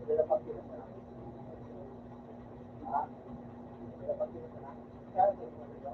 Speaker 2: Dila pa sila na. Ha? Dila pa sila na. Kaya mo mo dito.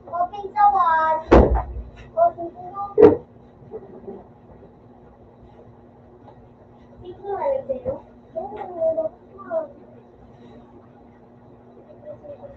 Speaker 1: Open sa one. Open sa two. Ito na lang sa'yo. Oo, dapat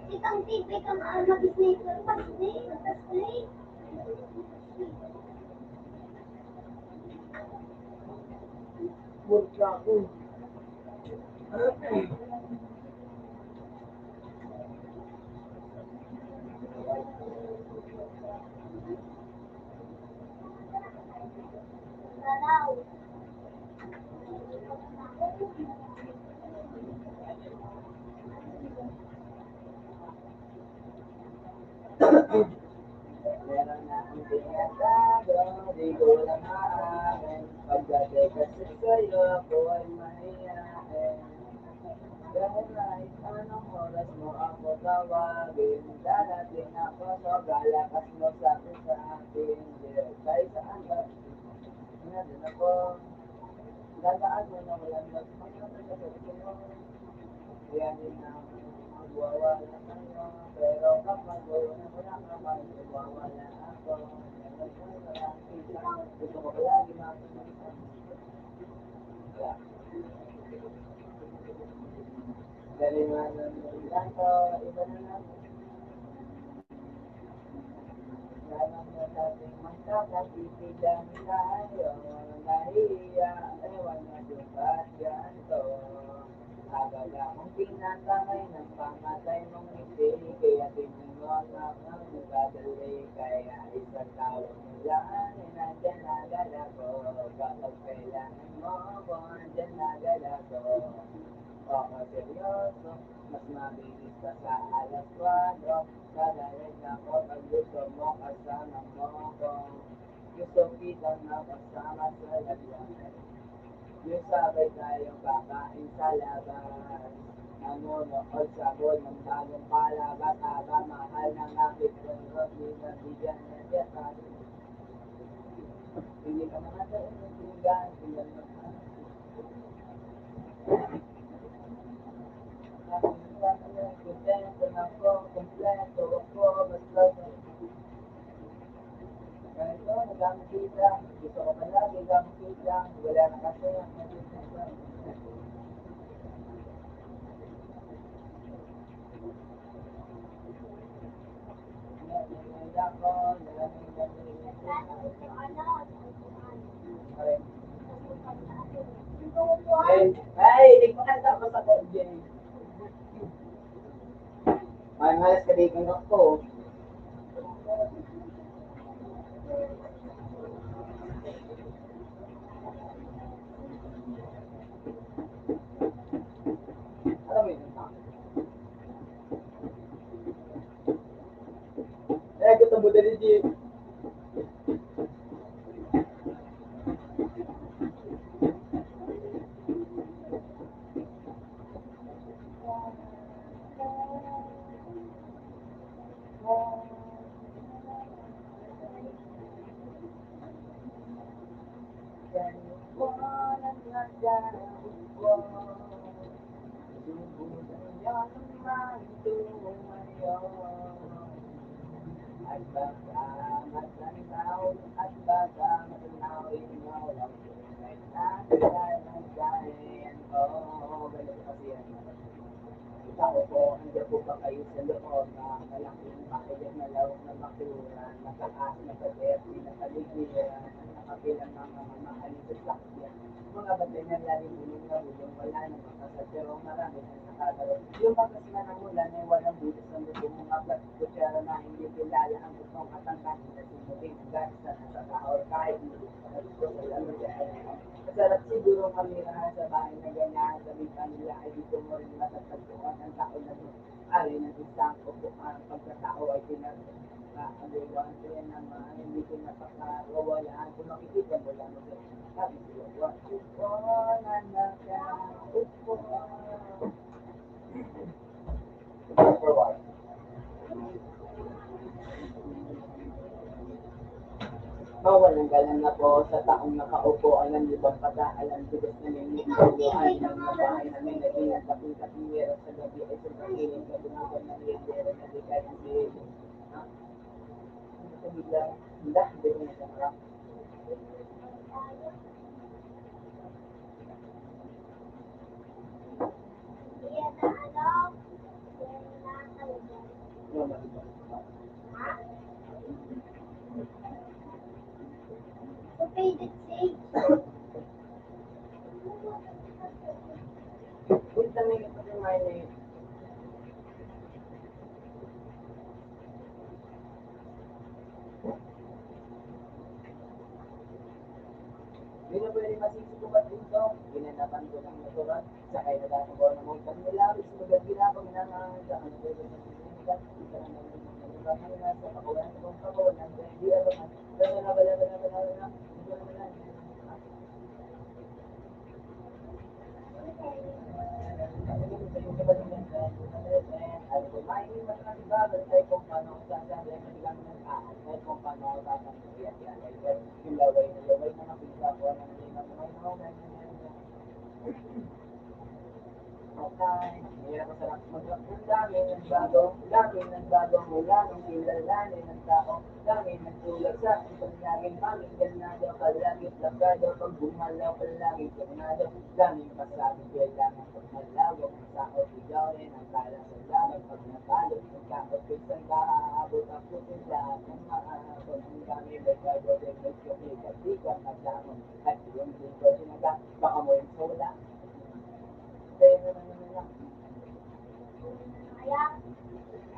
Speaker 1: Ikang TV kang mag-sneaker pa,
Speaker 2: Murka ako. Meron na akong tinatago, di ko lang aamin. Pagdating kasi sa'yo, ako ay mahihain. Dahil kahit anong oras mo ako tawagin, darating ako, sobrang lakas mo sabi sa akin. Yeah, kahit saan ka, nandun ako. Dadaan mo na walang nagpapagod sa sa'yo. Kaya din na magwawala sa'yo. Pero kapag wala ka man, magwawala ako. Meron ko na lang kita. Gusto ko palagi makikita. Kaya, dali man ang lang to, iba na lang. Sana mo dating magkakatipigan tayo. Nahiya, ewan na kung ba't ganito. Agad akong pinatangay ng pamatay mong ngiti. Kaya tingin mo na ang nagdadali. Kaya isang tawag mo lang, nandyan agad ako. Kapag kailangan mo ako, nandyan agad ako. Oo, seryoso, mas mabilis ka sa alas 4. Kadalag ako pag gusto mo kasama mo ko. Gusto kitang nakasama sa lagyan. Yung sabay tayong kakain sa labas. Nanonood sa buwan ng bagong palabas. Habang mahal ng aking pero di na bigyan ng yatas. Hindi ka naman sa initigan. Sila naman. Kontento na ako, kompleto ako, basta ganito, nagamit kita. Gusto ko palagi gamit kita. Wala na kasi ang nagkita. Nalamig ako, ay, ipakanta ko sa Jay. May malas kadikan ako. Alam mo yun? Eh, gusto mo din Jay. At baka matanaw, at baka matanaw rin mo ang tunay na kailangan. Oo, ganun kasi yan. Tao po, nandiyan po ba kayo sa loob na malaking bahayan na lawak na bakuran, nakataas na pader, pinakaligiran, nakapilang mga mamahalin sa sakyan. Mga batay na lari bulong na bulong, wala na makasal, pero marami na nakagaro. Yung bagas na ng ulan ay walang bulos ng lubong, mga plastic kutsara na hindi kilala ang gustong katangkahin na sinubing gas na nasa kahor, kahit hindi sa lalo sa masarap siguro kamirahan sa bahay na ganyan, sabihin pa nila ay dito mo rin matatagpuan ang tao na ari ng isang ang pagkatao ay pinag-aagawan ko yan naman, hindi ko napakawawalaan. Kung makikita mo lang mo sabi sila, upo na naka, upo. For what? Mawalang galang na po sa taong nakaupo ang ibang pataalan tugas na nililibuan ng nabahay na may naging at kaping-kapingero sa gabi ay sumakiling kadumugan ng lidero na di kaya hindi. Sa biglang, hindi ko nasamara. Punta na yung pag-remind Hindi na pwede masisikubat dito. Ginanapan ko ng natural. Sakay na dati ko na mong kanilabis. Magag ginapang nangangan sa ano pwede na sisinigat. Isa na naman yung nangyayari na sa kakulan kong kakulan. Hindi abangan. Pero na bala. Ito na lang. Ay kung maingin man ang bagay ay kung paano ang sasabi ay maligang ng tao ay kung paano ang tatangkiyan yan ay yung laway na nakita ko na nila mo ay okay. Hirap masarap mag-rap ng daming nagbago mula nung kilalanin ng tao, daming nagtulag sa isang laging panging ganado, palaging plakado, pag bumalaw palaging tornado, daming pasabi kailangan pag malawag ang tao, sigaw rin ang kalang sa lamang pag napalot, ang kakot pisang kahaabot ang putin lahat ng maahapon, ang daming nagbago din nagkapikat-pikat at lamang, at yung dito sinaga, baka mo yung sola.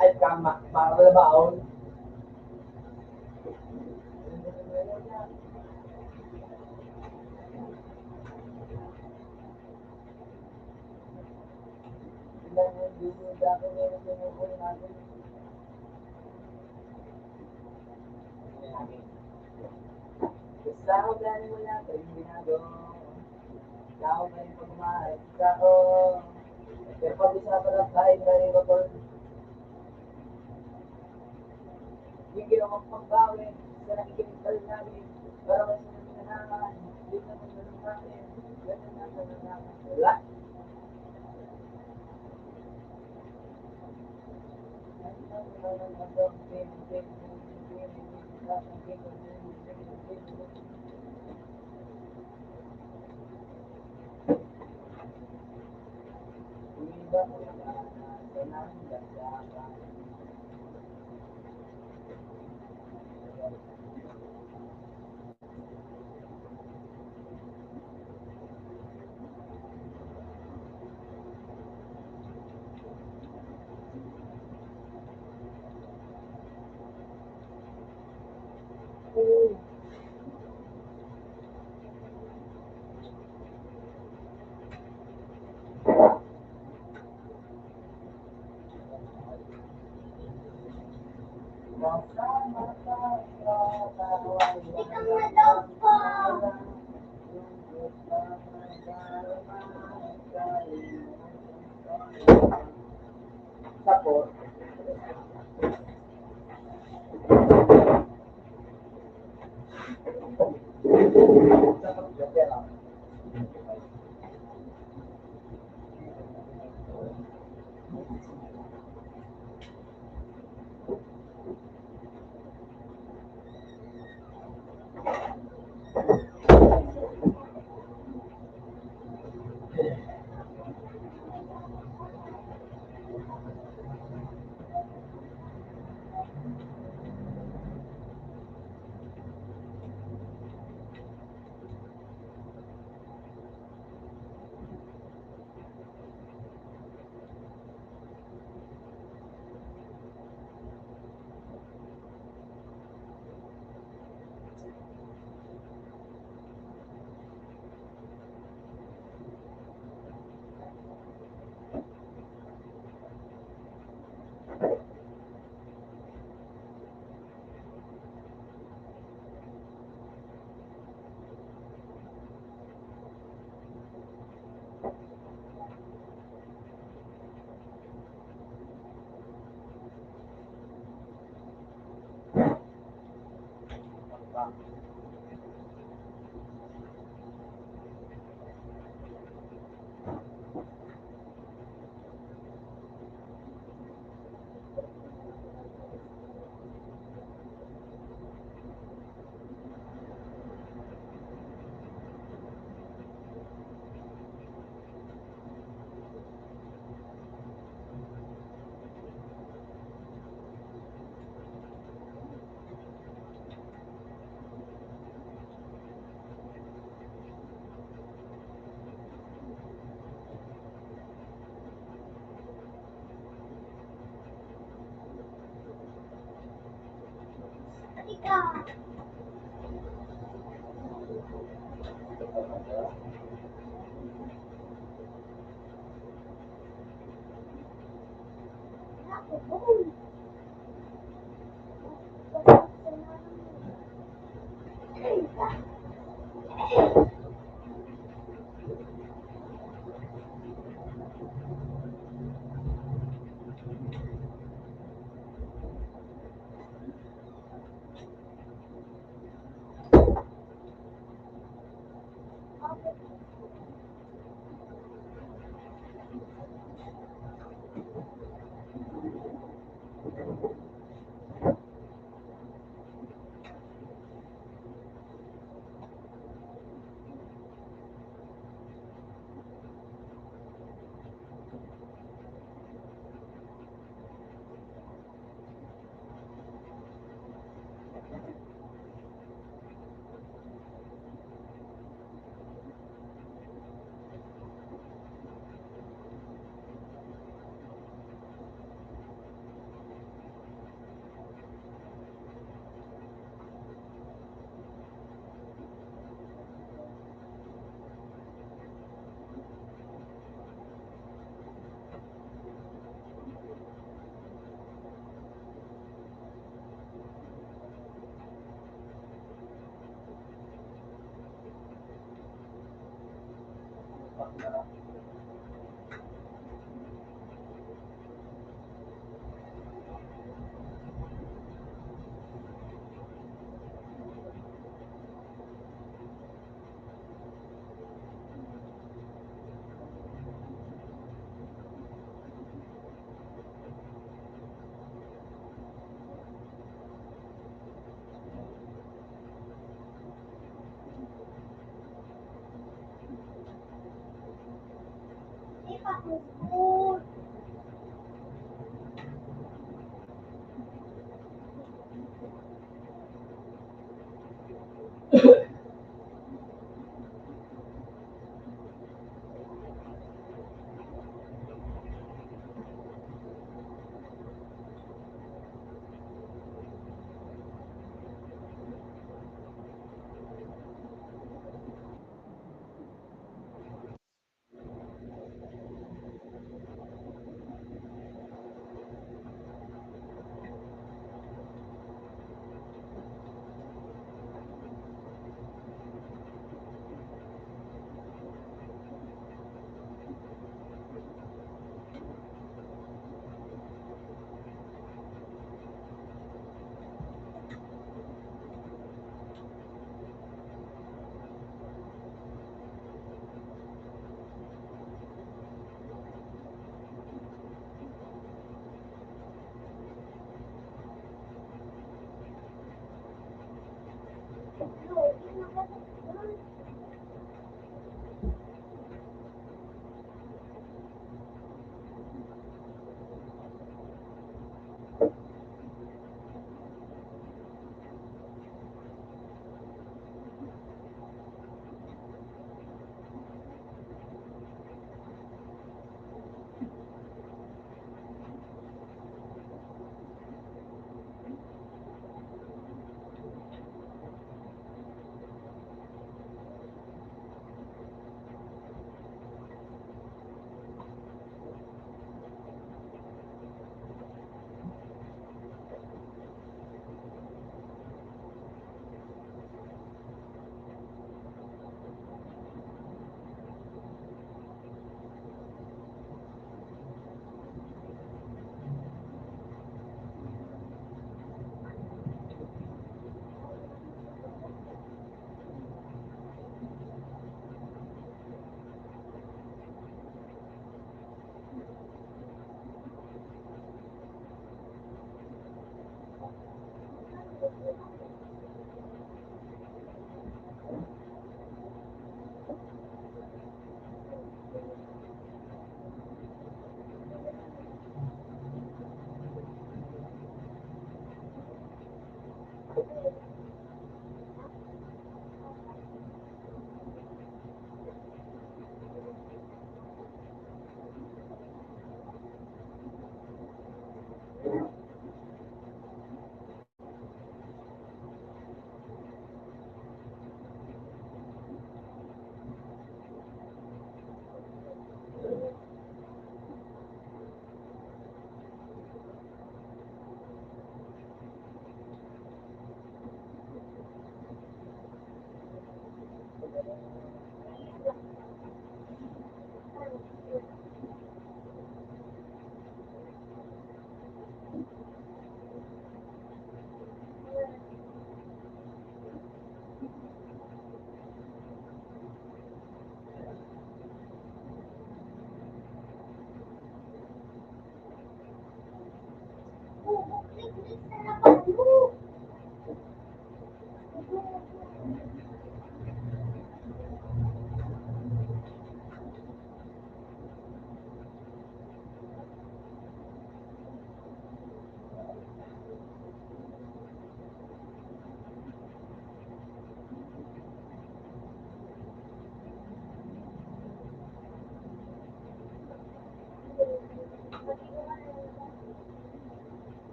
Speaker 2: Ay, kama, para labaon. Basta ako gani mo lang, kayo ginagawa. Tao ngayon pagmahal, tao. Pero pag-usapan ang kahit na rin ako, yung ginawang pagbawi, sa nakikinig namin, para mas nananaman, hindi naman ganun namin, ganun naman. Wala. Tapos,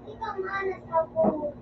Speaker 1: Ikaw manas ako.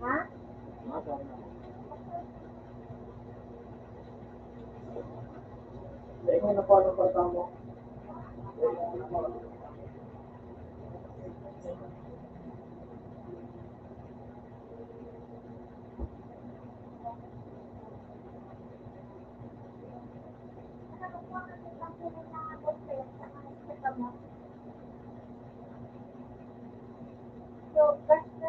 Speaker 1: Ha?
Speaker 2: Masama na. Ikaw na po ang pagkamo.
Speaker 1: So, basta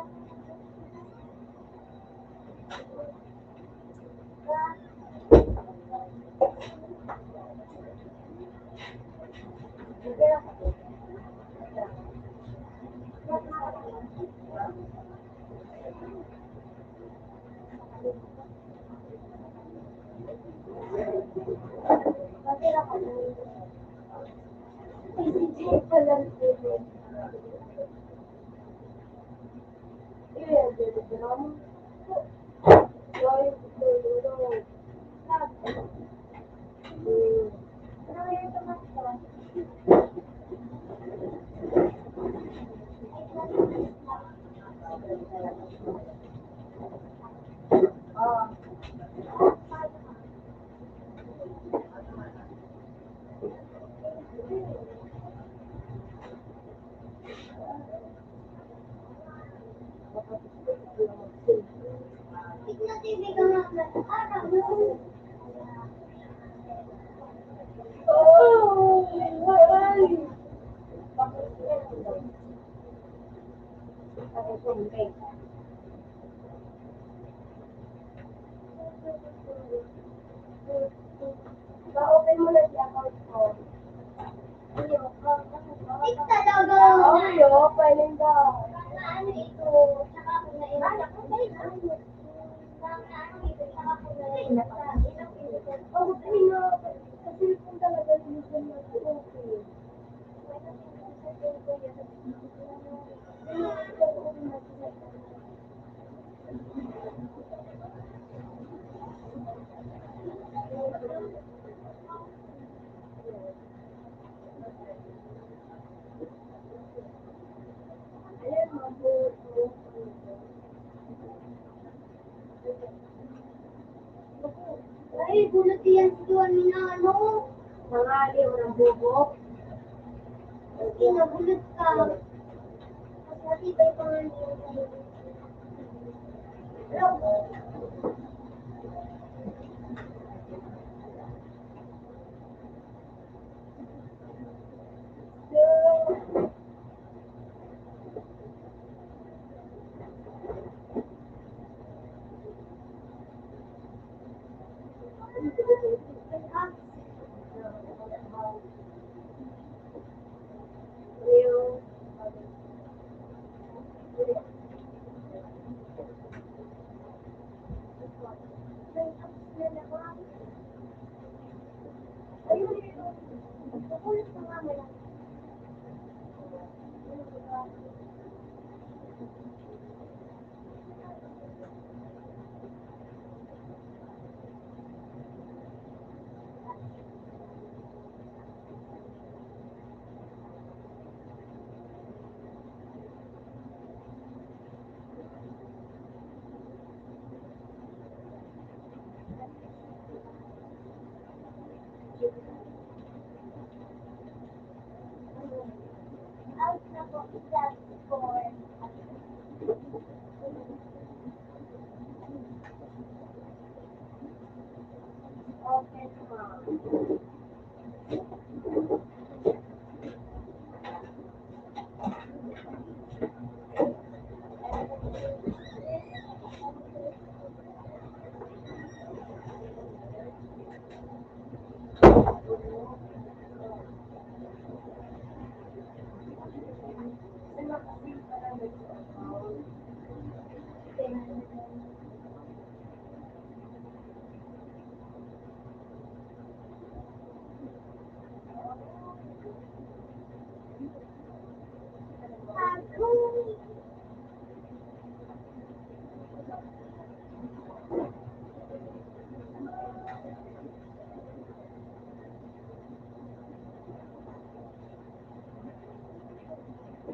Speaker 1: open mo na si account ko. Ayo, paling daw. Ano ito? Saka ako na inak. Oh, sino? Kasi kung talaga nilipon mo ito, okay. Ay, gulat yan si Juan Minano. Nangali, walang bubok. Hindi, nagulat ka. Mas matibay pa nga niya. Hello?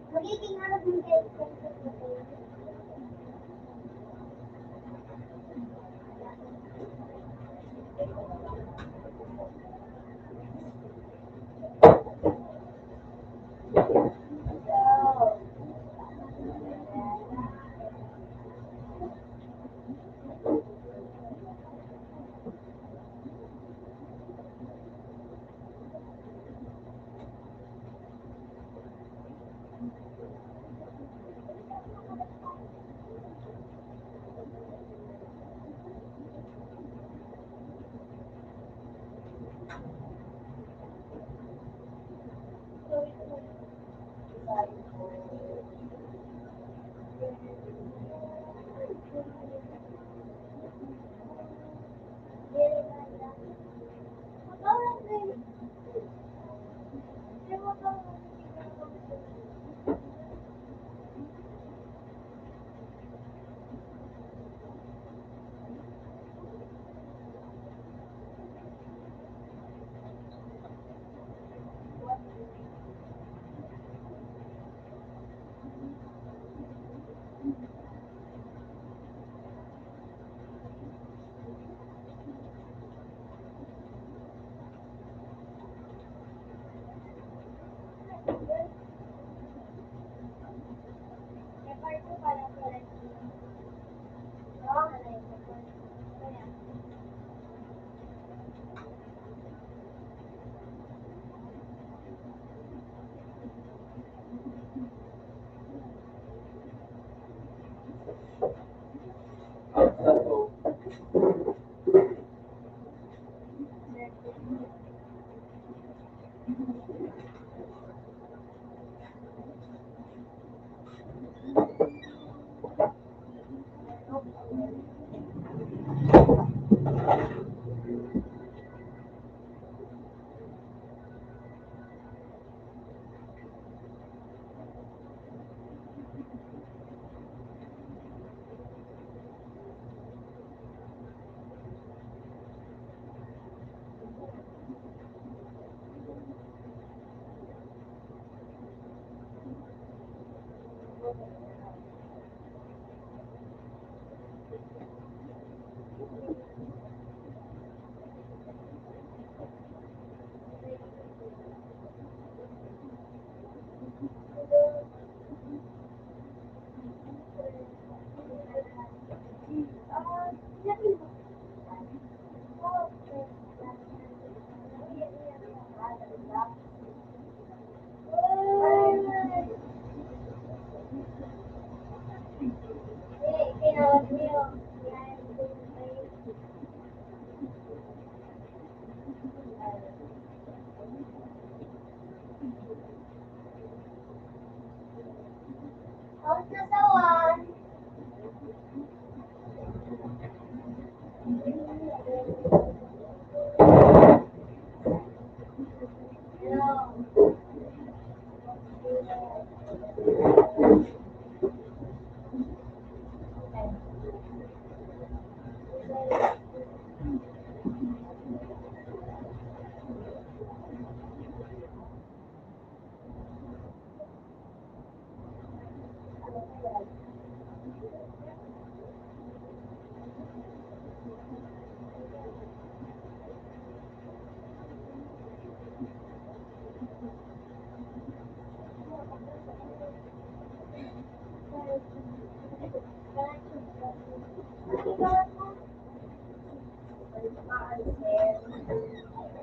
Speaker 1: Magiging harap ng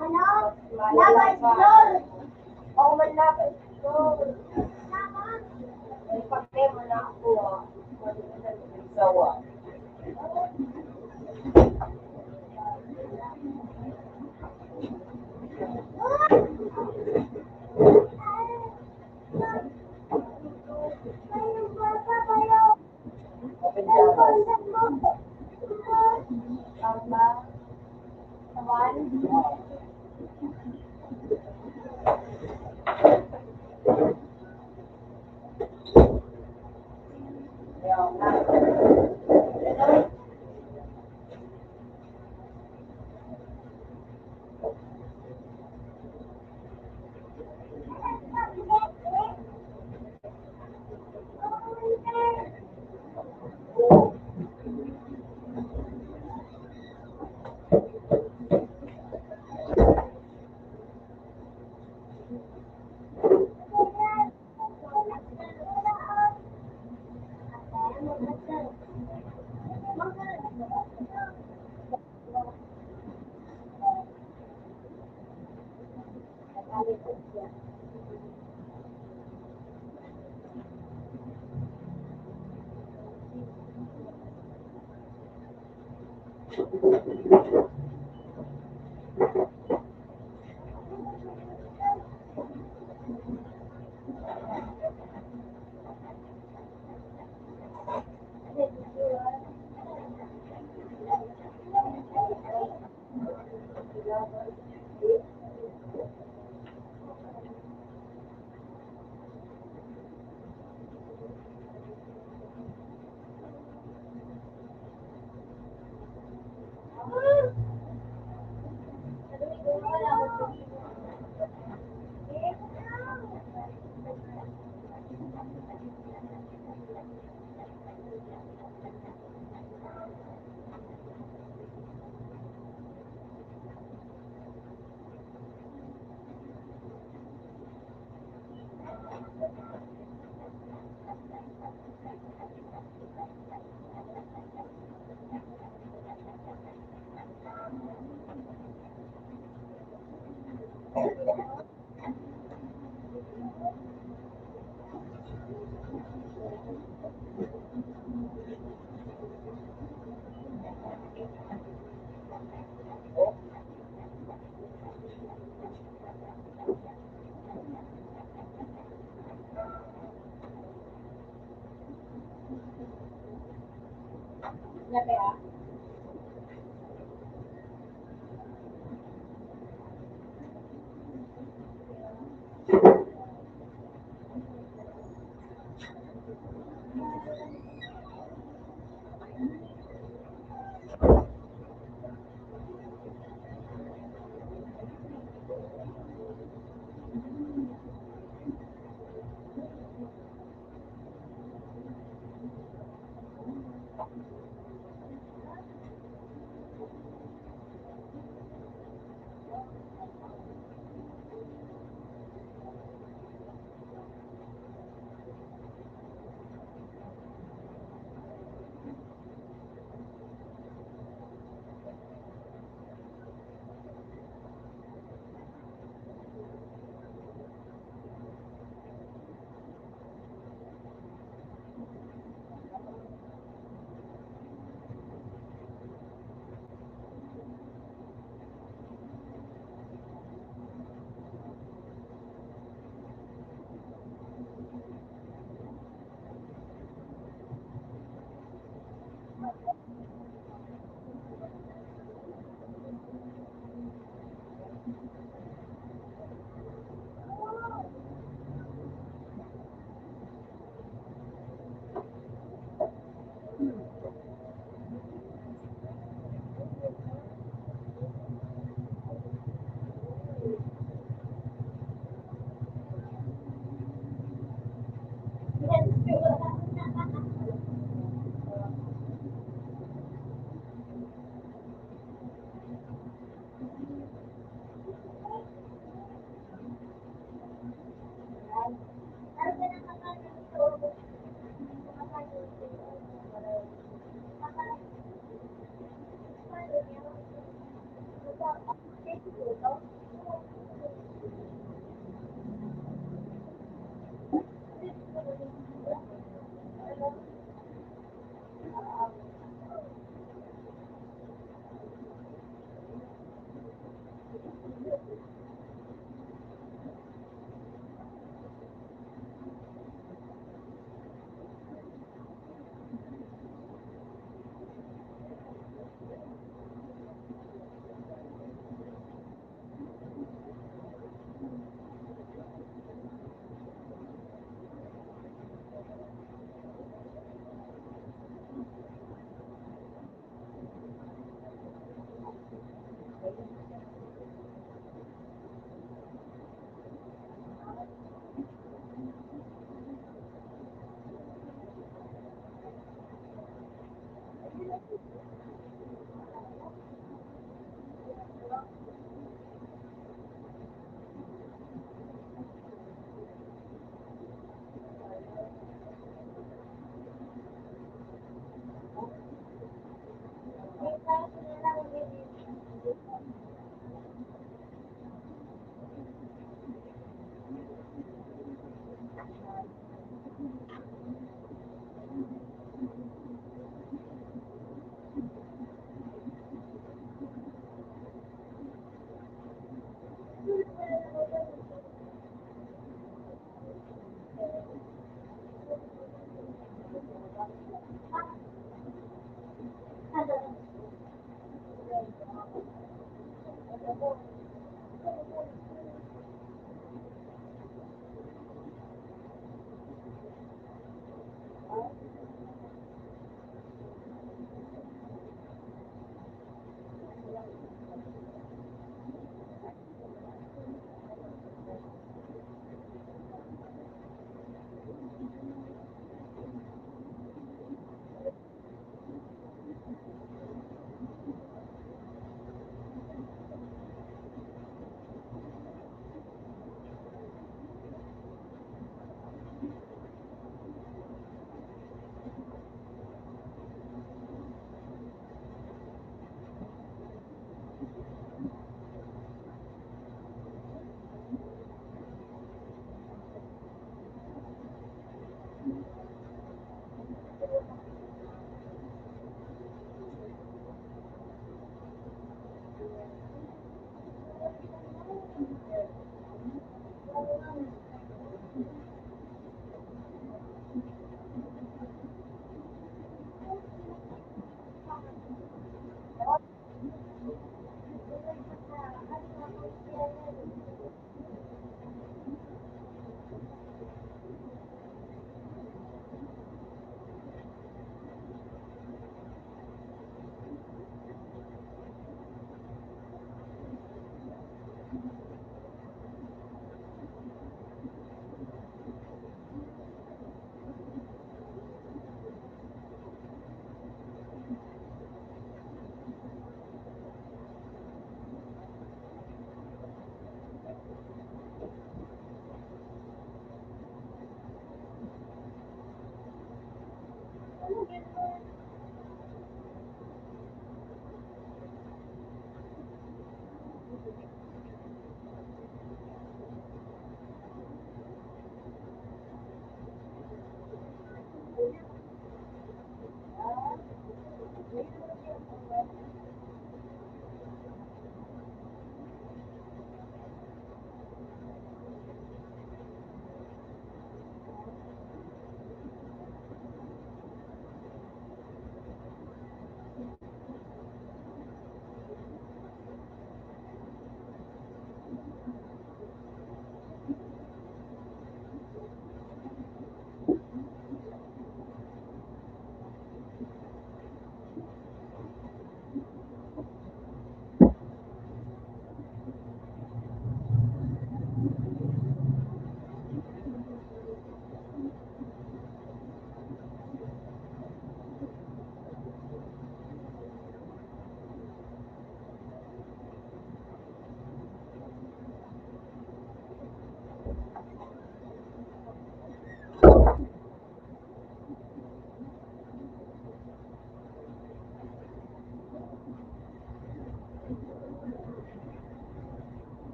Speaker 1: Ano? Laban Flor! Ako man laban Flor. May pake mo na ako.
Speaker 2: Sawa. Open channel.
Speaker 1: Tama. Tawan.
Speaker 2: Ayaw na.
Speaker 1: Nape ah?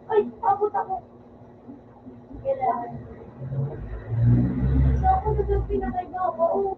Speaker 1: Ay, abot ako. Kailangan. So, ako na yung pinakaiba ako.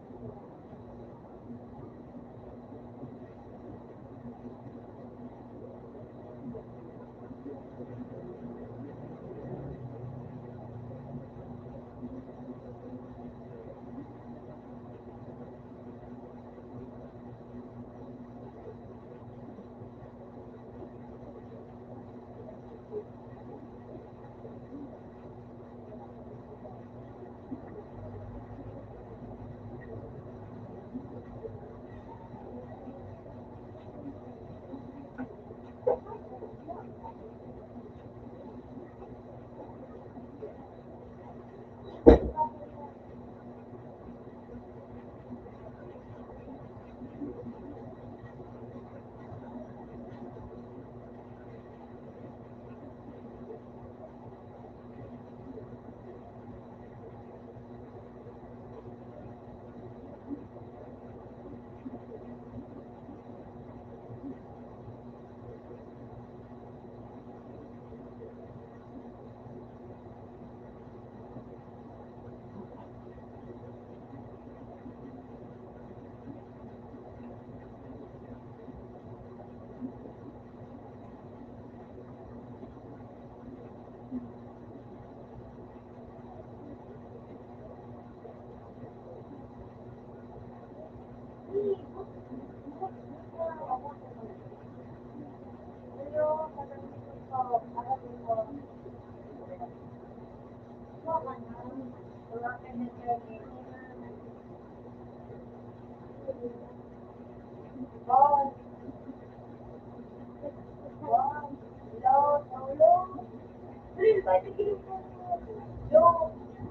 Speaker 1: Yo,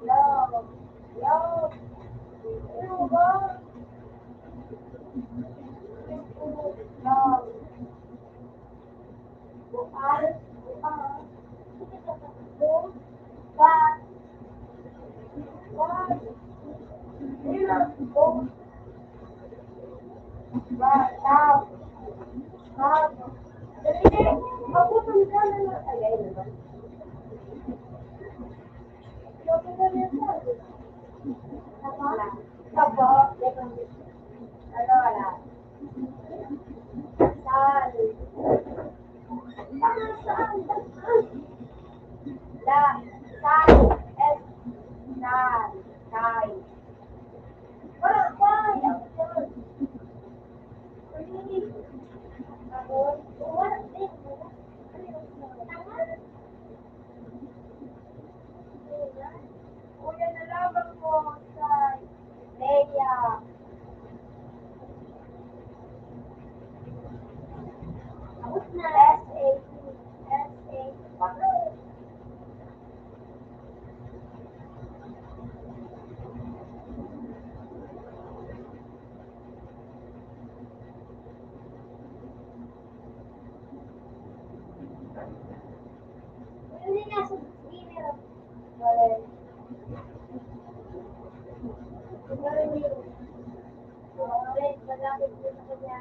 Speaker 1: love, love. Ano ba? Love. Bual, bual. Bu, ba, ba. Ayun, bu, ba, love, love. Dali, ako tanda na. Ay, ay, naman. Love na rin sabi. Tapa? Tapa. Ano, wala. Sal. Tama, saan? La, sal, es, sal, sal. Wala pa, yan, sal. Hindi. Ako, wala din. Tama. Kuya, nalaban mo sa Leia. Tapos na. S-A-T. S-A-T. Hindi nga sa email. Wala. Wala yun. Wala. Malapit mo sa kanya.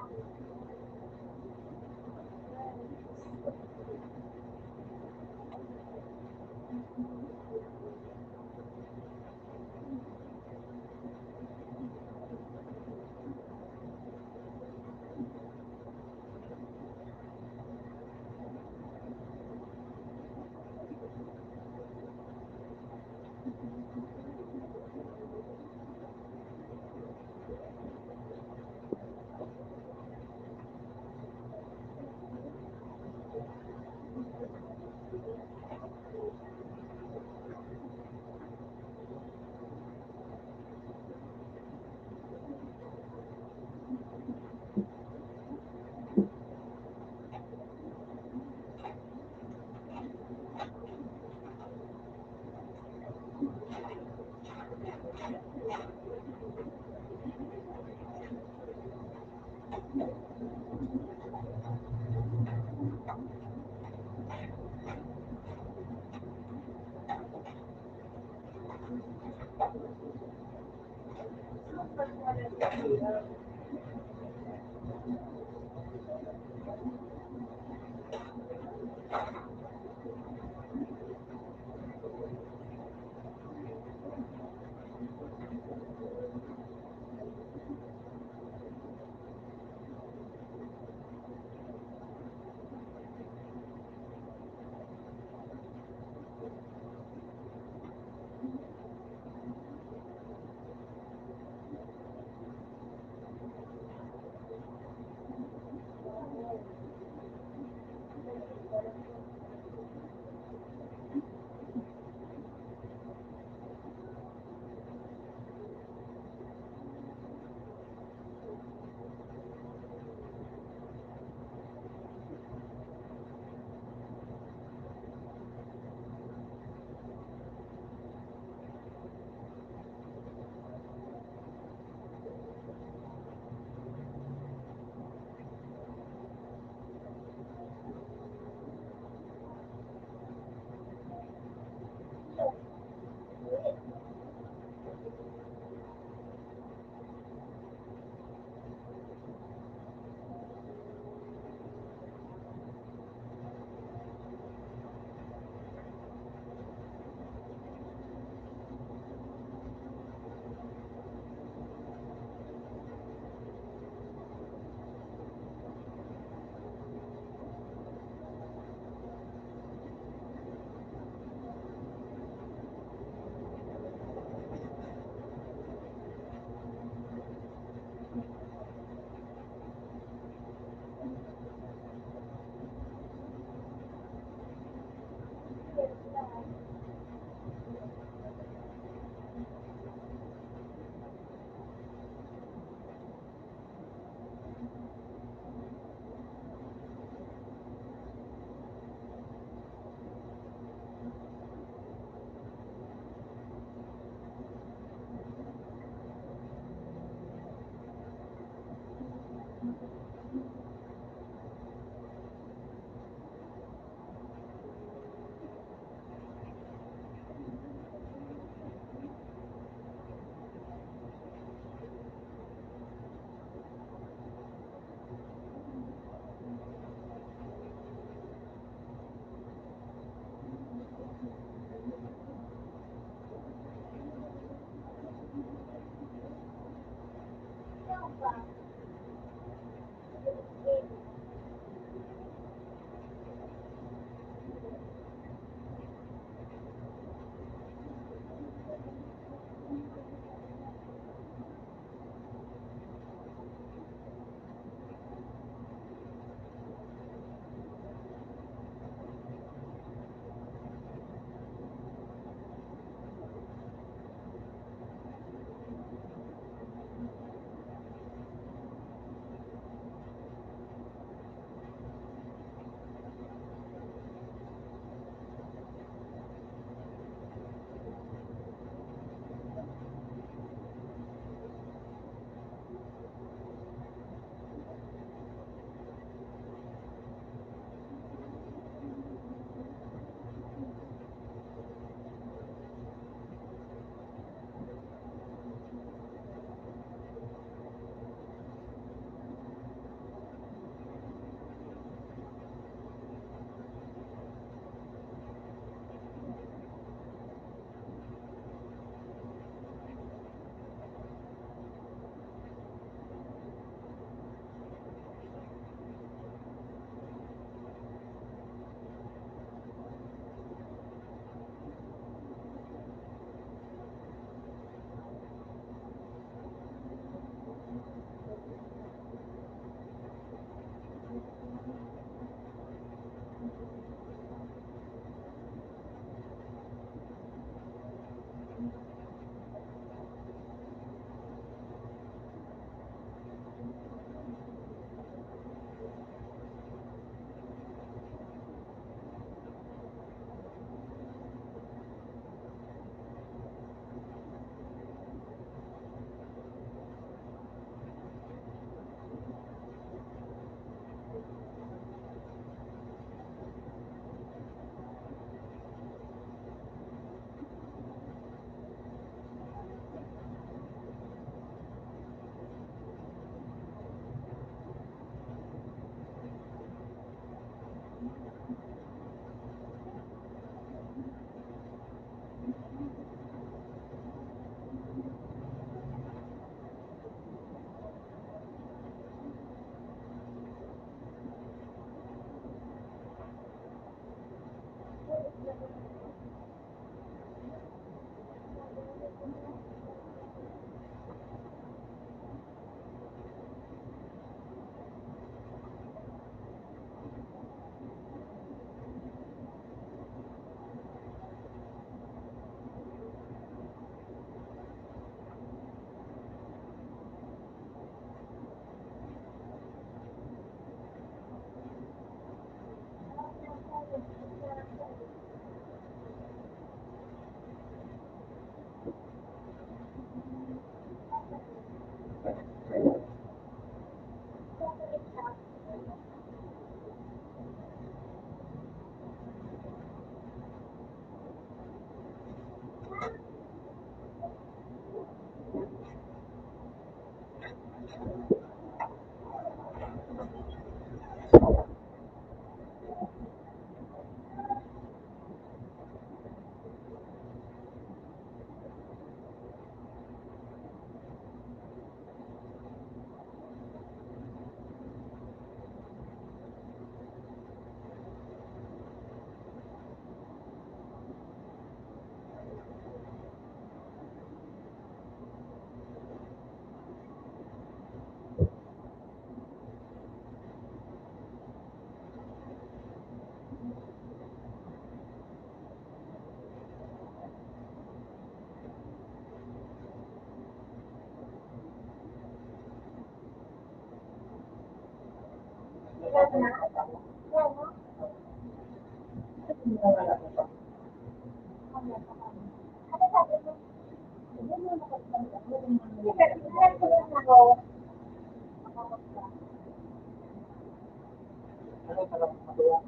Speaker 2: Ano sarap matuwa?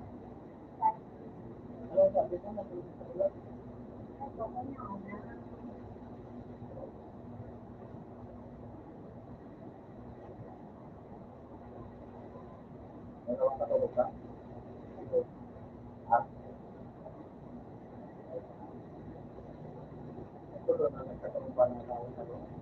Speaker 2: Ano sabi mo natulog sa ulo? Ano matulog ka? Ha? Tulog na nagkatulog pa ng tao sa loob.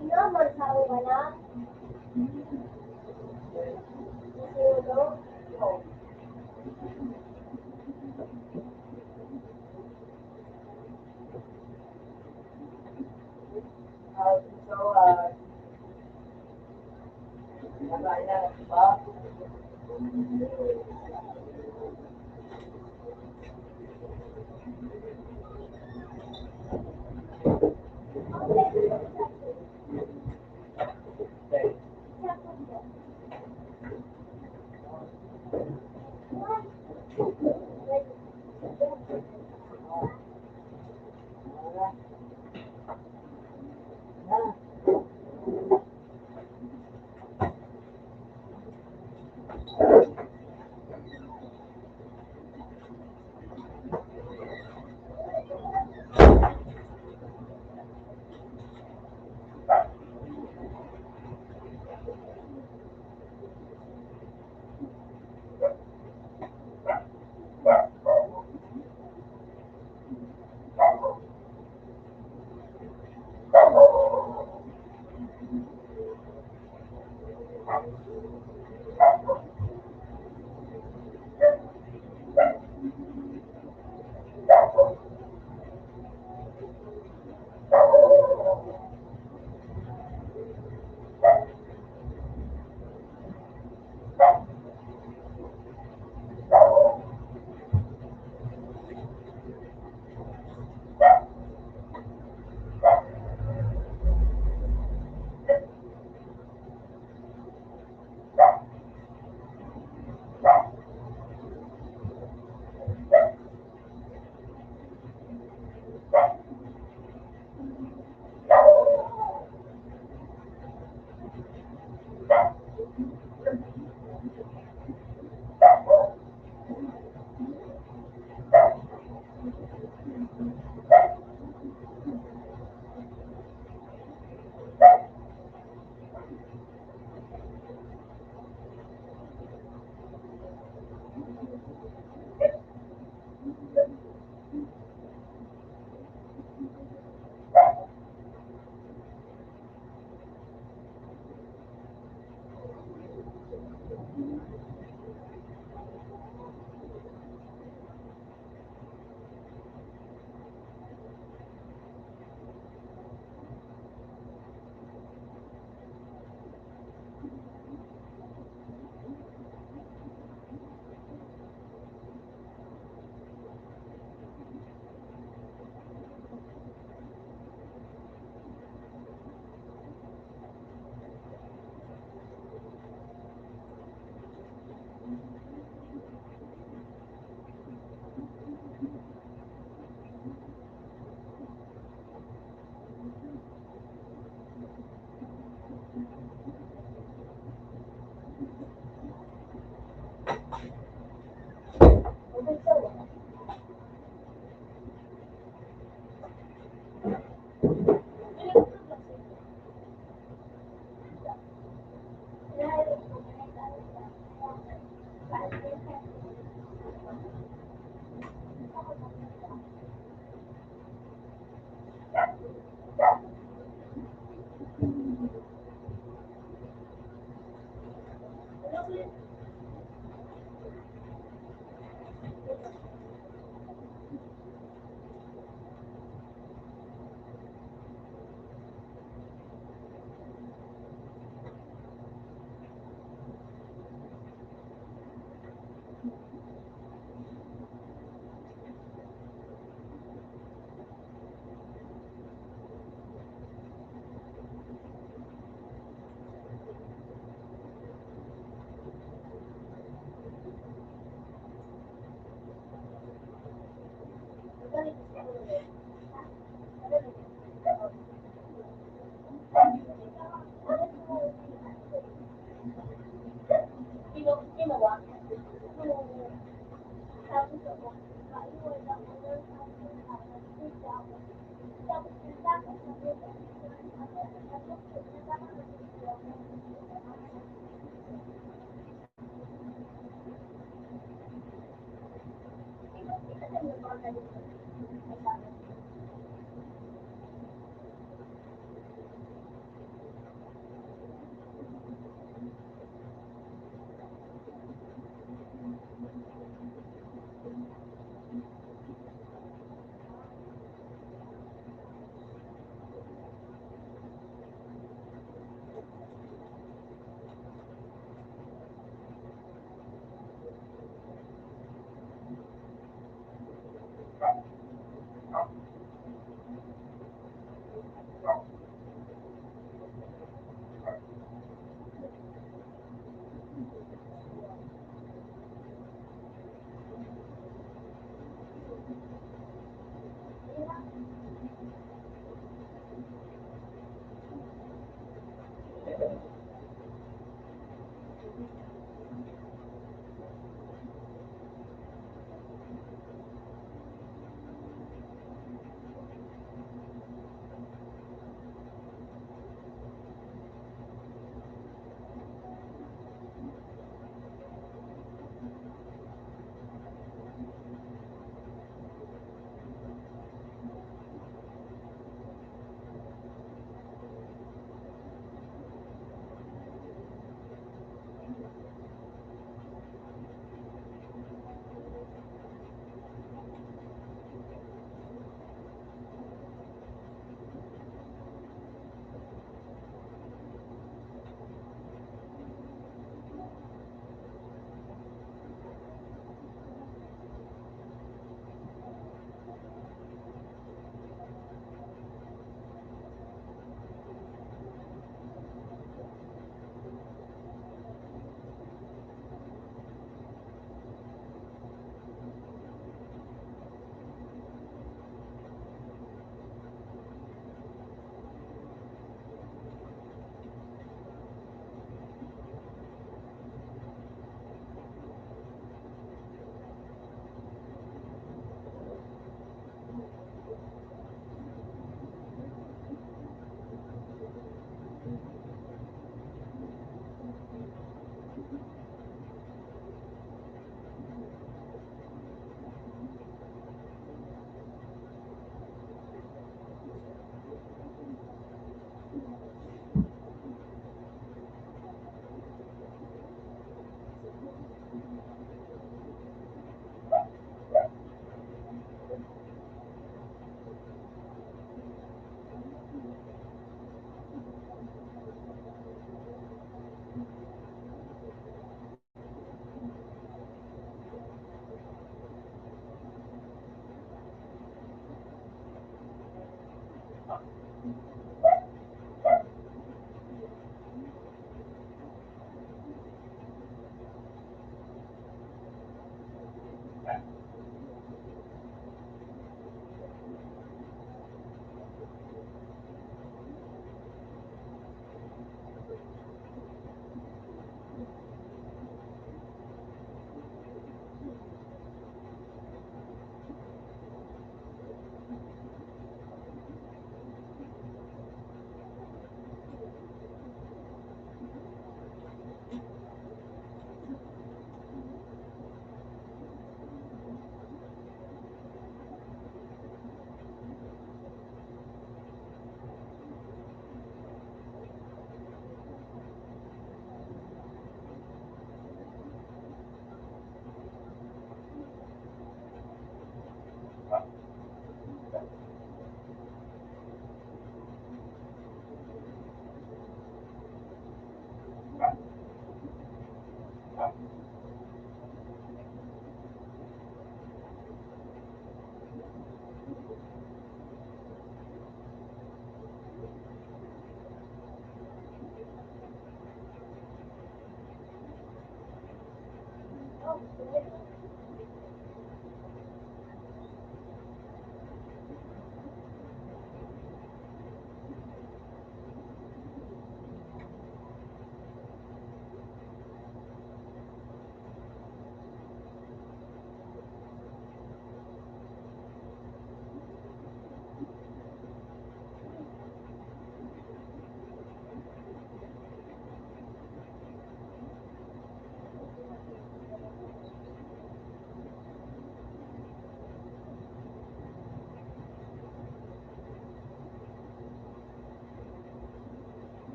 Speaker 1: Ino, magsabi ka na? Natulog?
Speaker 2: Nagaya, ba?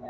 Speaker 1: Ay,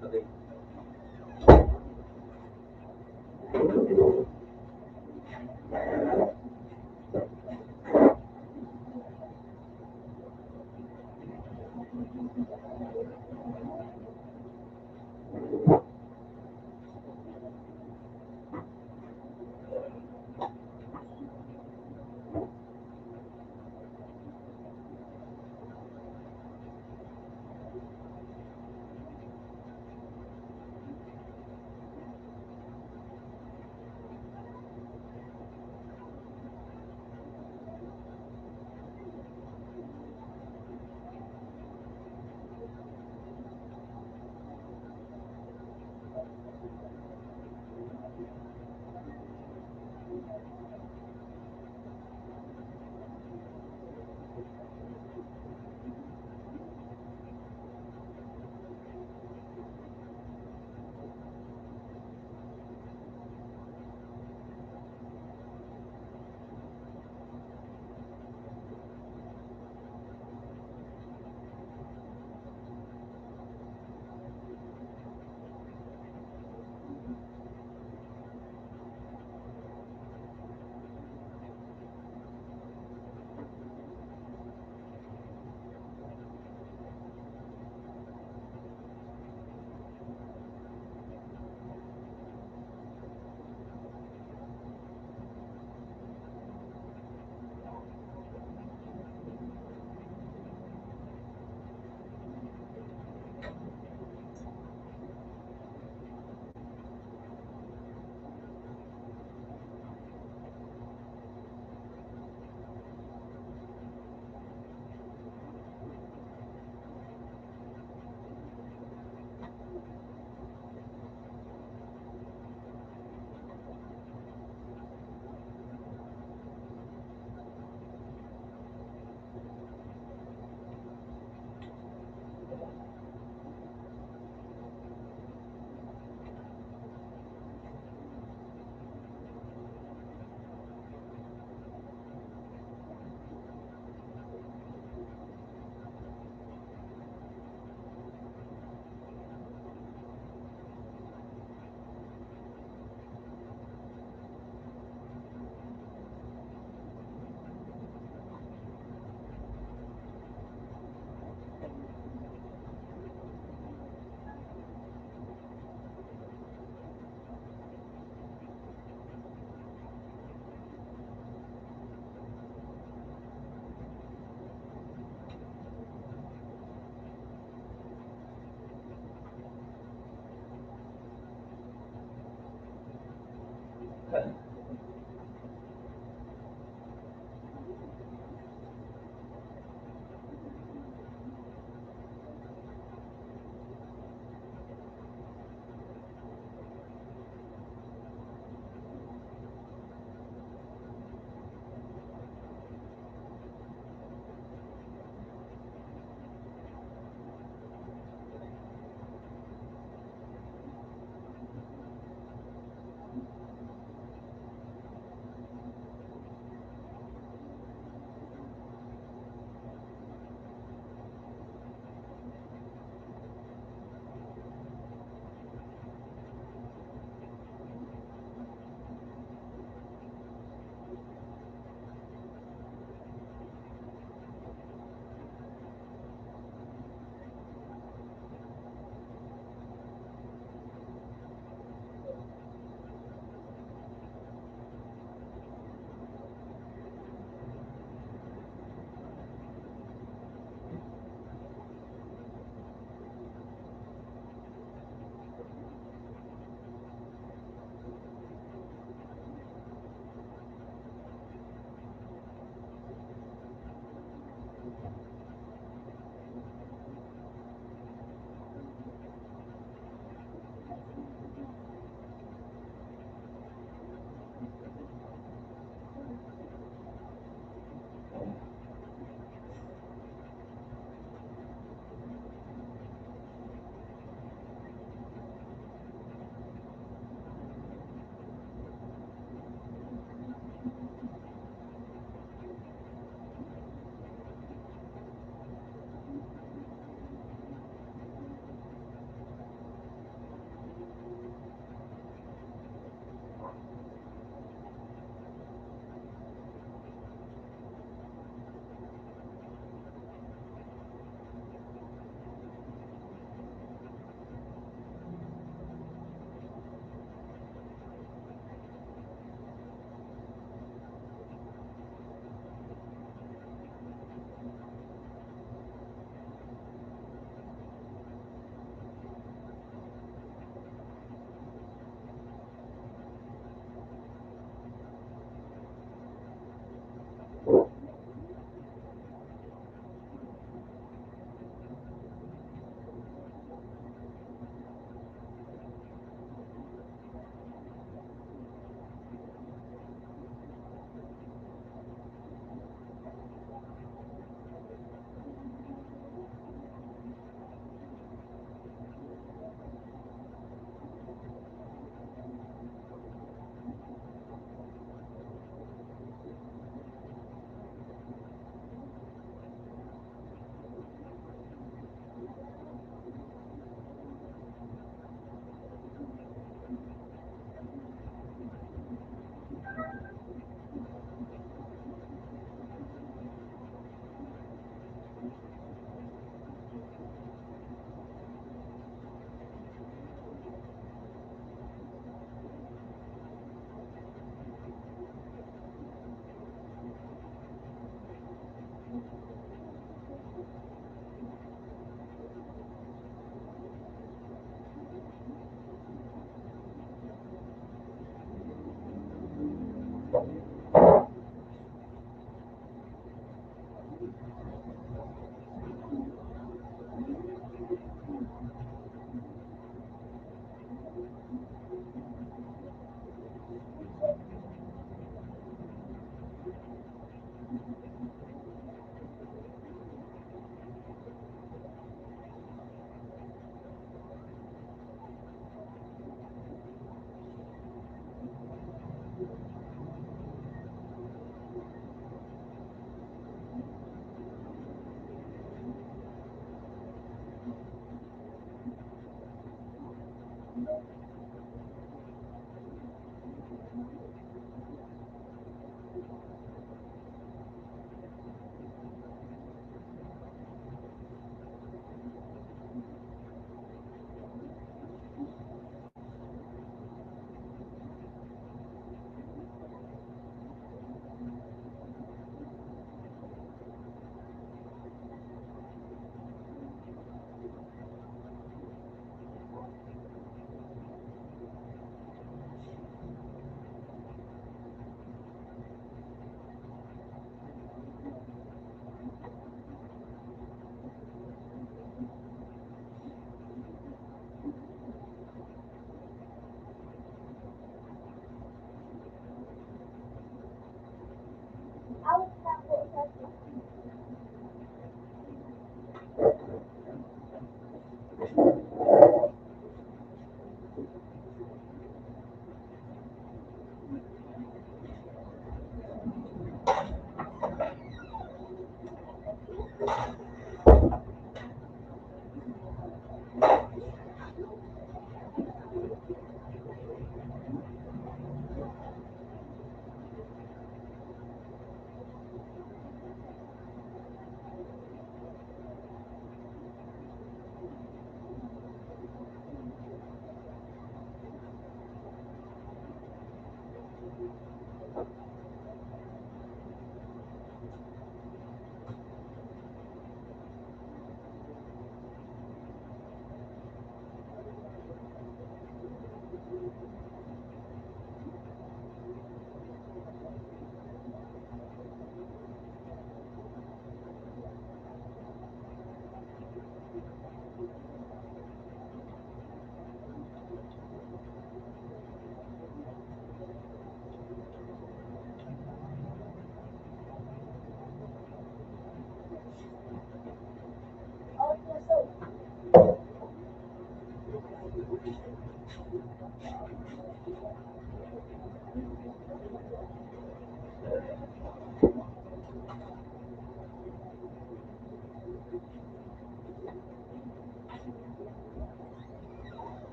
Speaker 3: natuloy.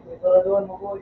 Speaker 2: Siguraduhan mo, boy.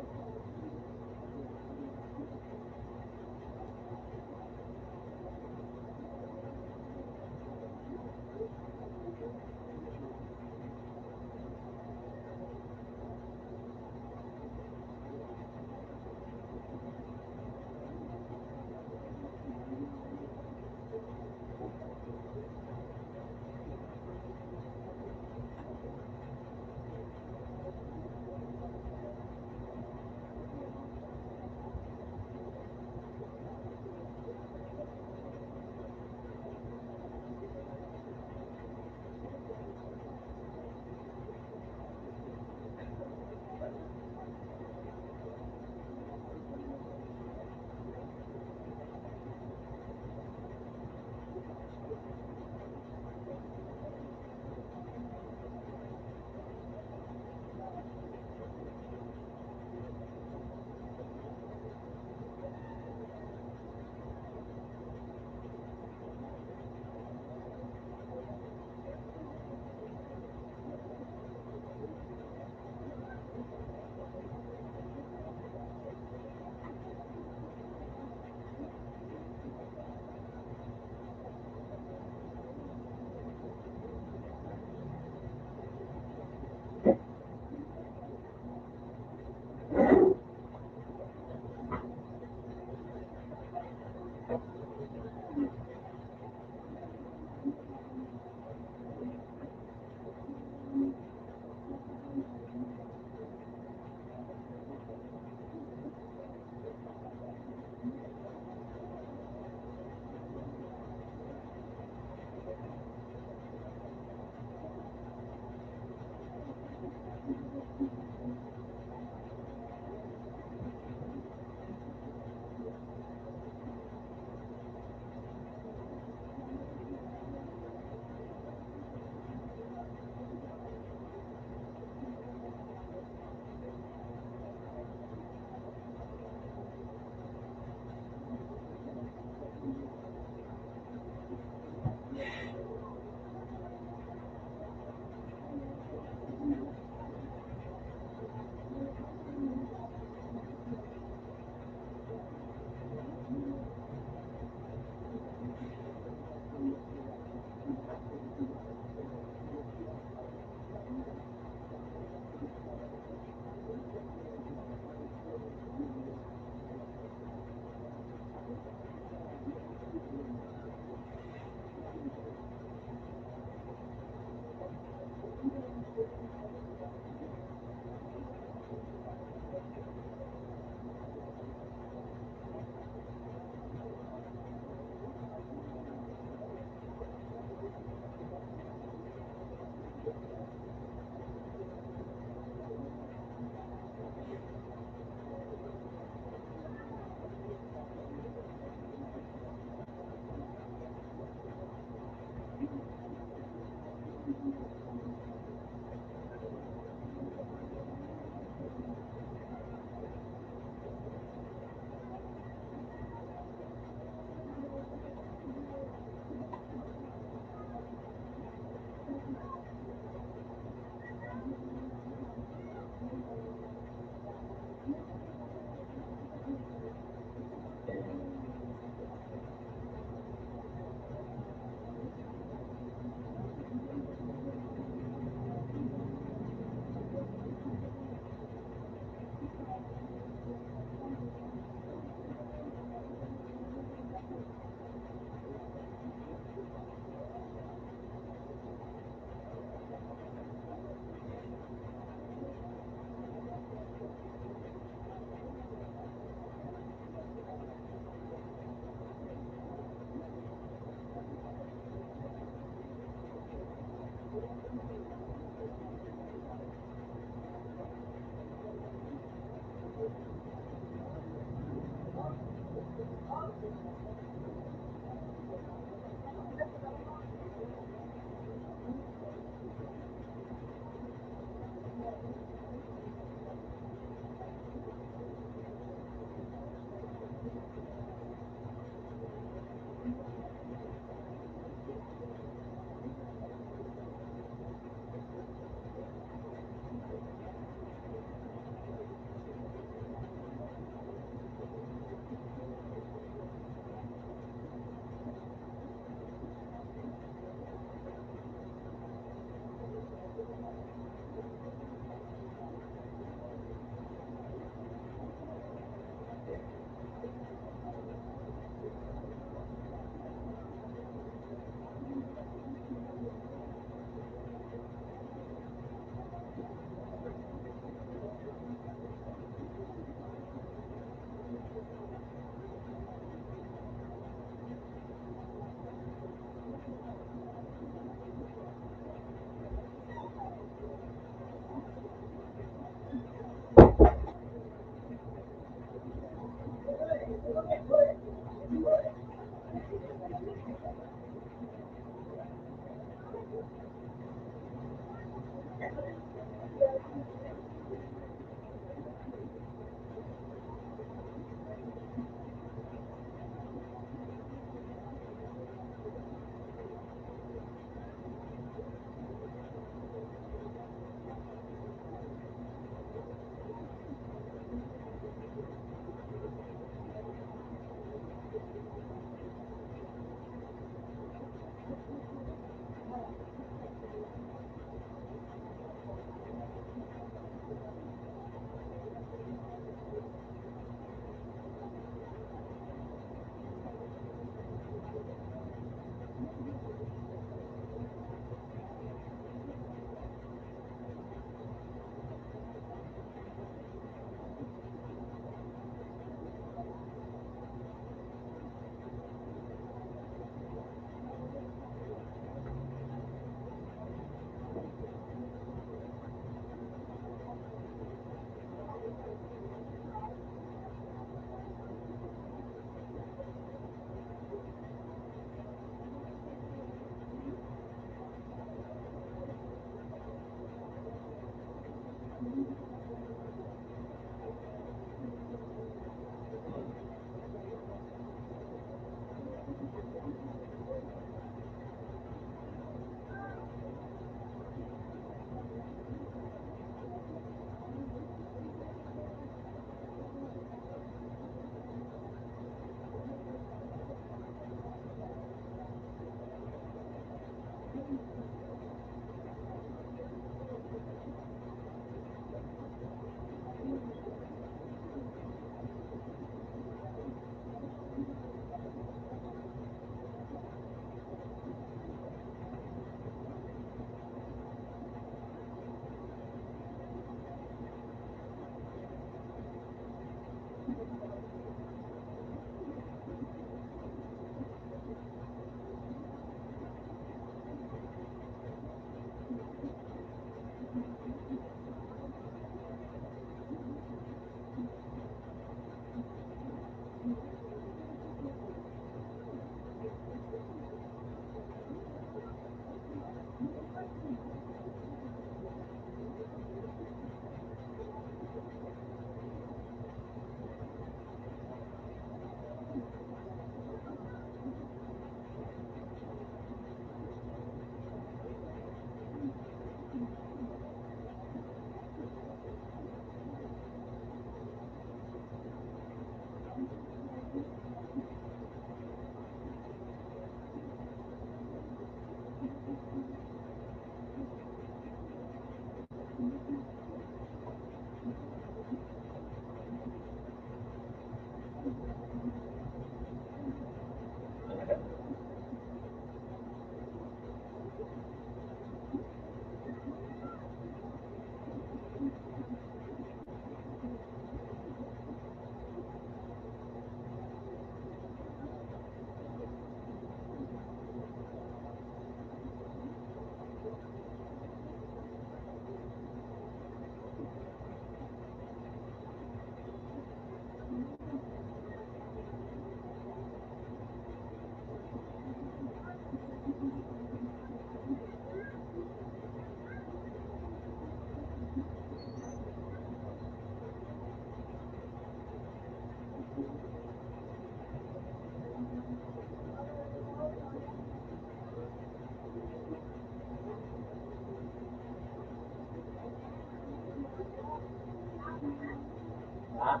Speaker 2: Ha?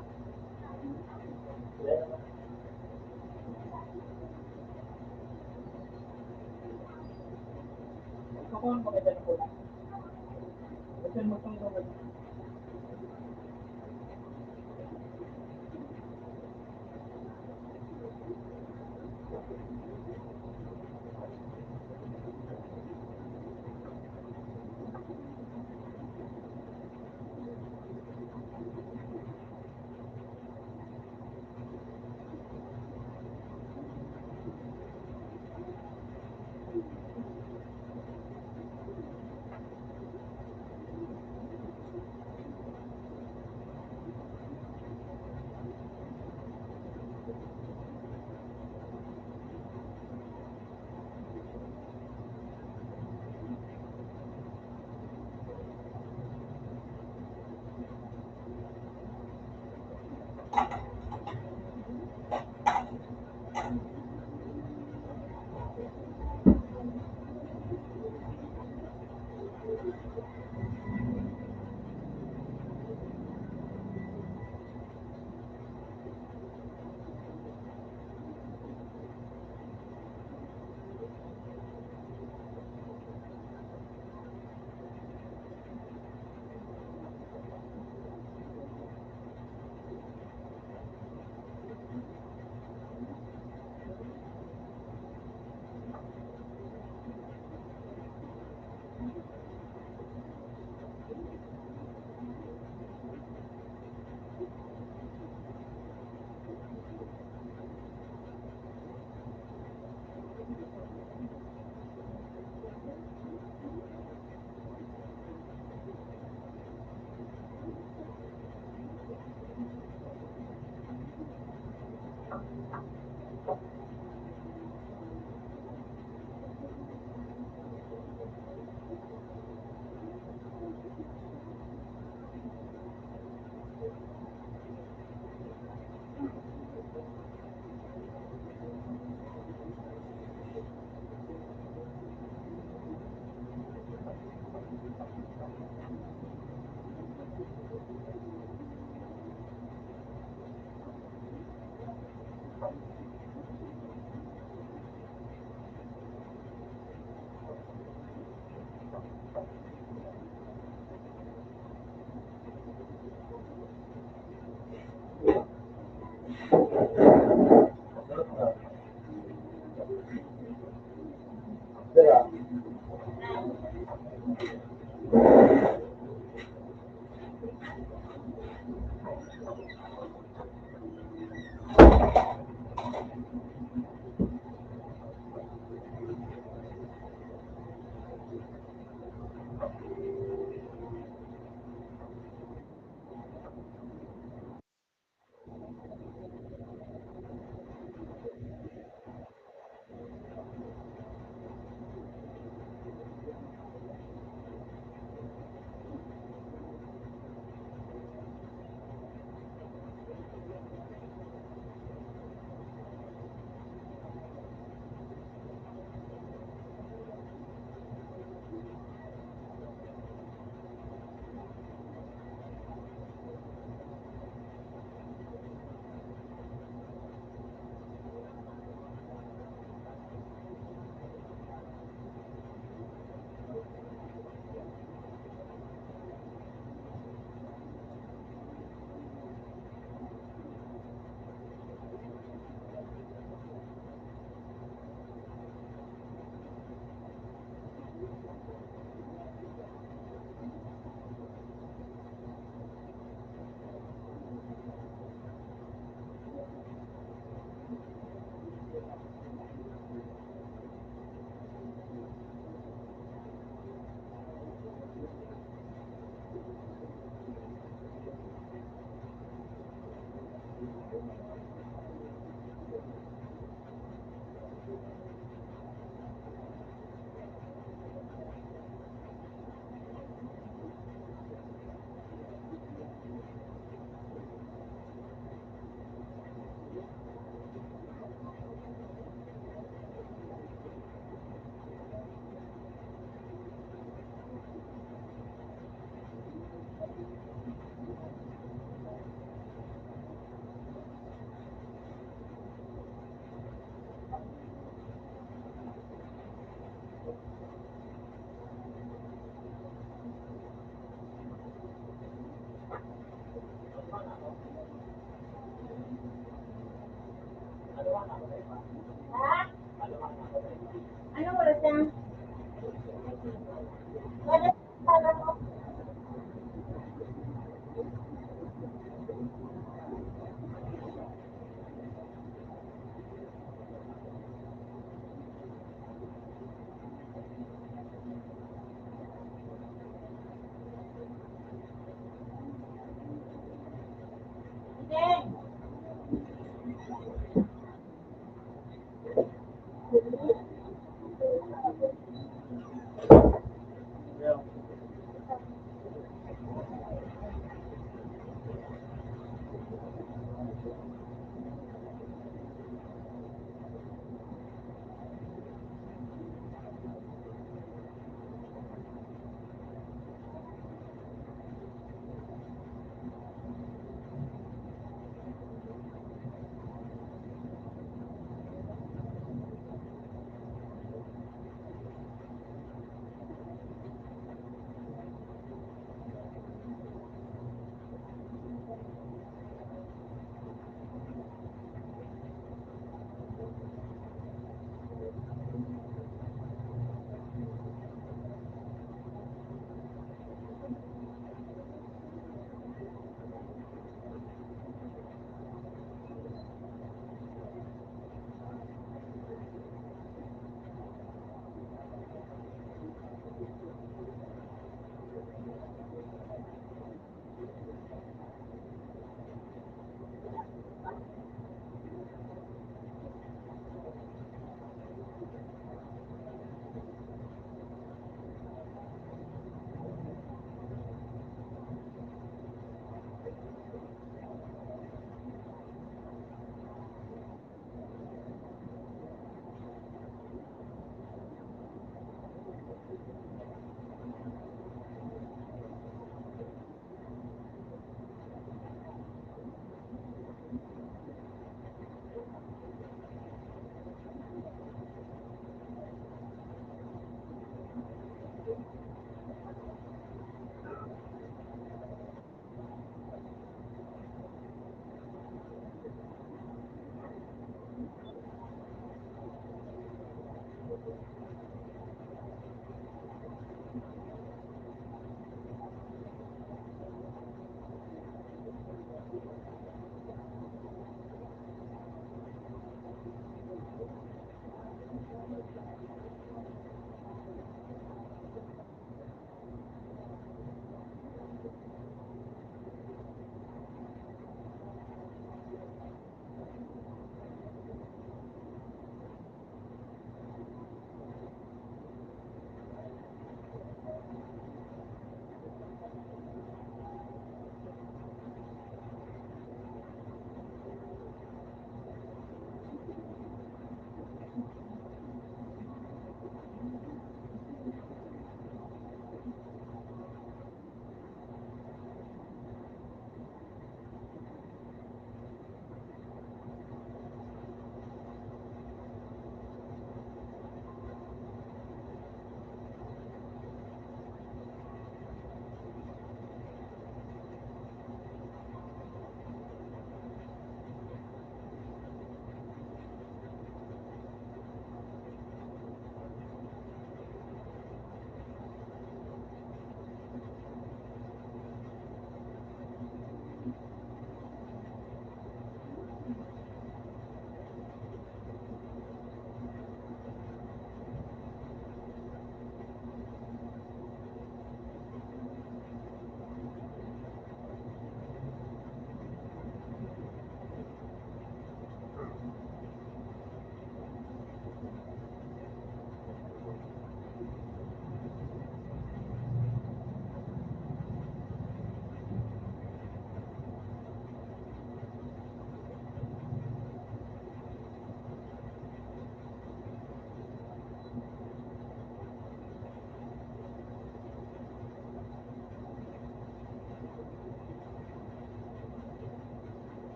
Speaker 2: Ito ko ang maganda na pula. Ito mo itong gawin.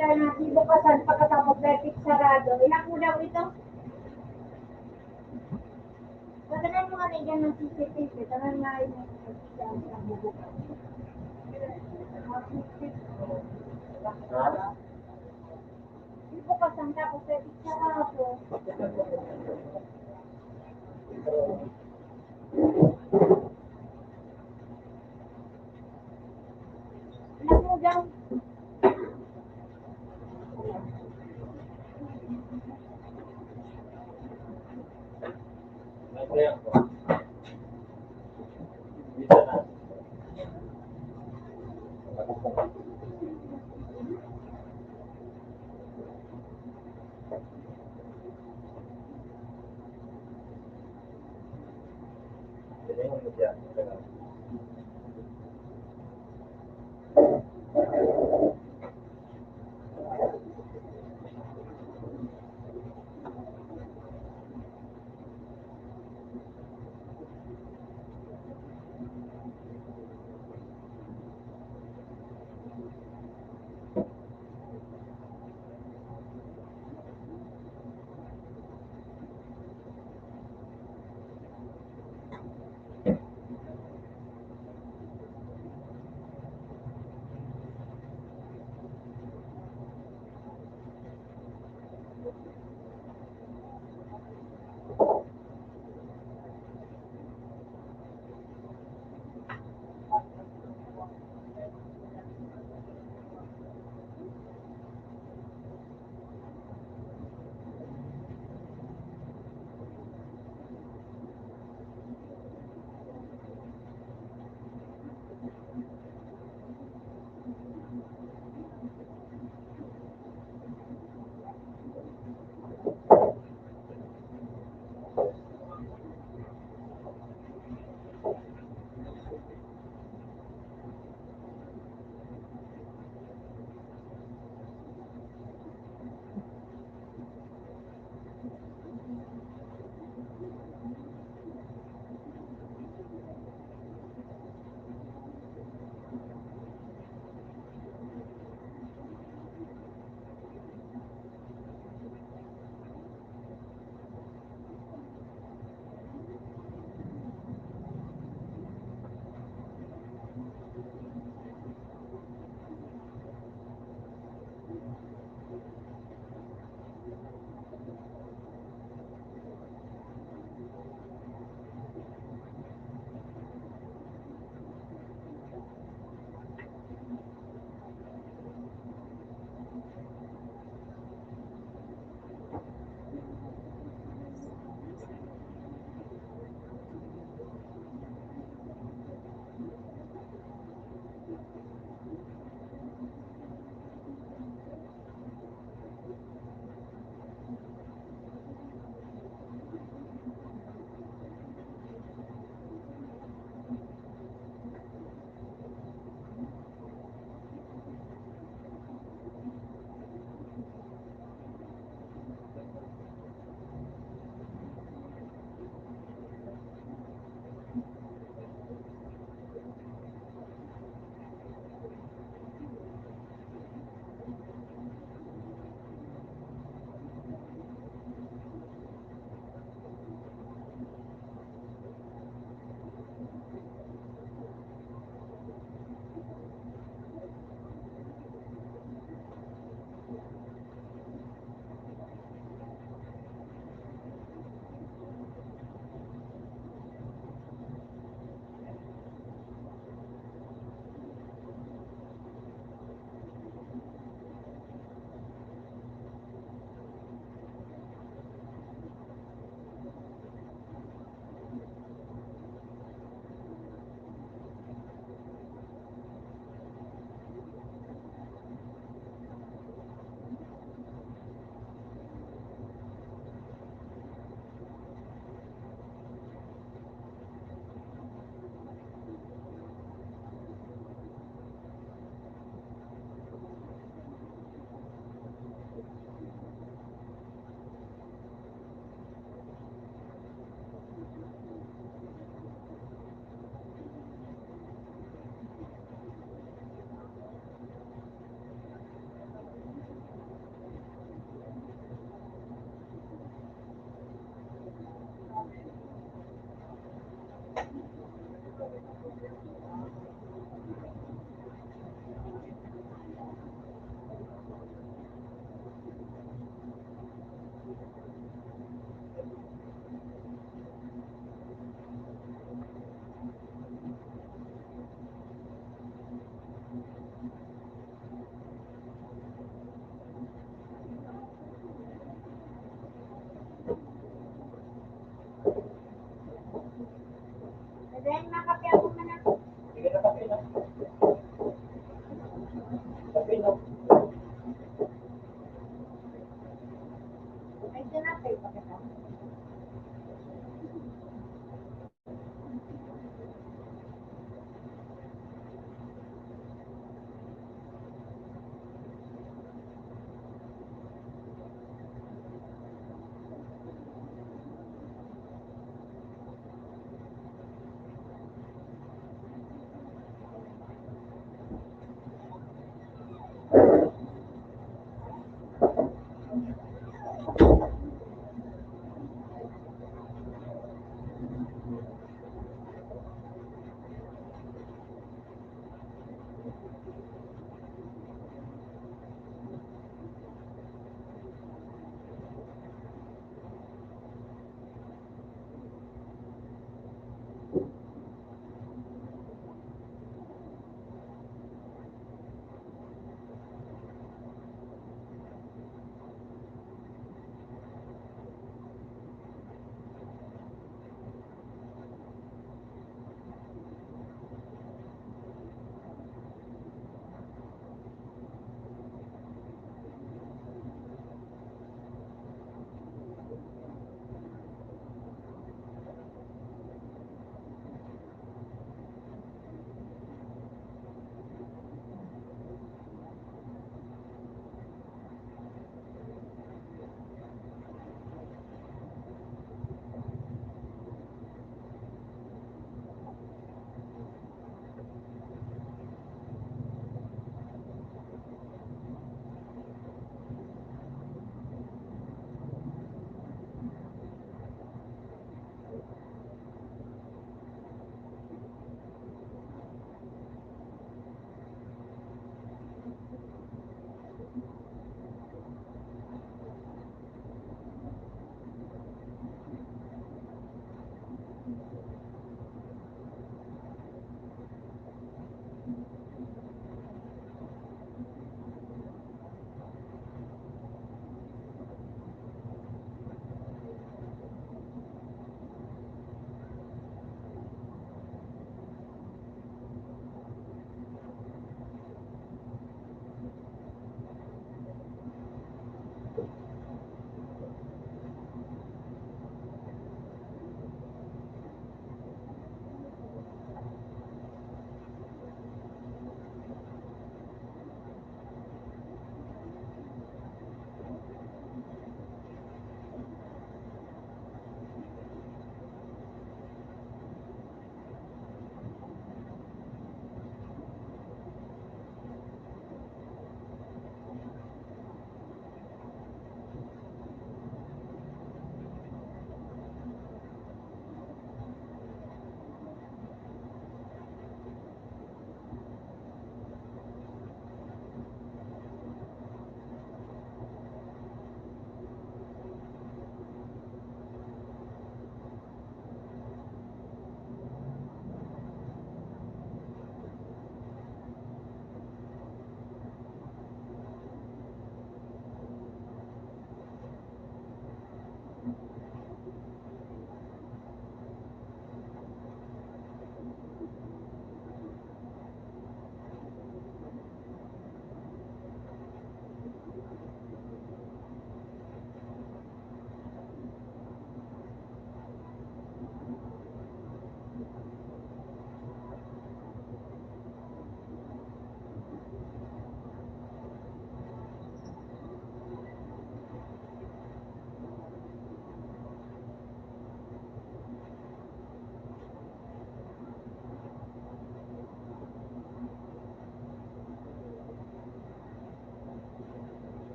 Speaker 1: ka na bukasan pagkatapos vertic sarado. Ilang daw ito? Patanan mo nga na dyan ng CCTV. Tanan nga yun ang bubukas. Bukasan tapos vertic sarado. Ilang mo daw? Tinapay pa kita.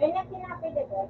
Speaker 1: Yun yung sinapili doon.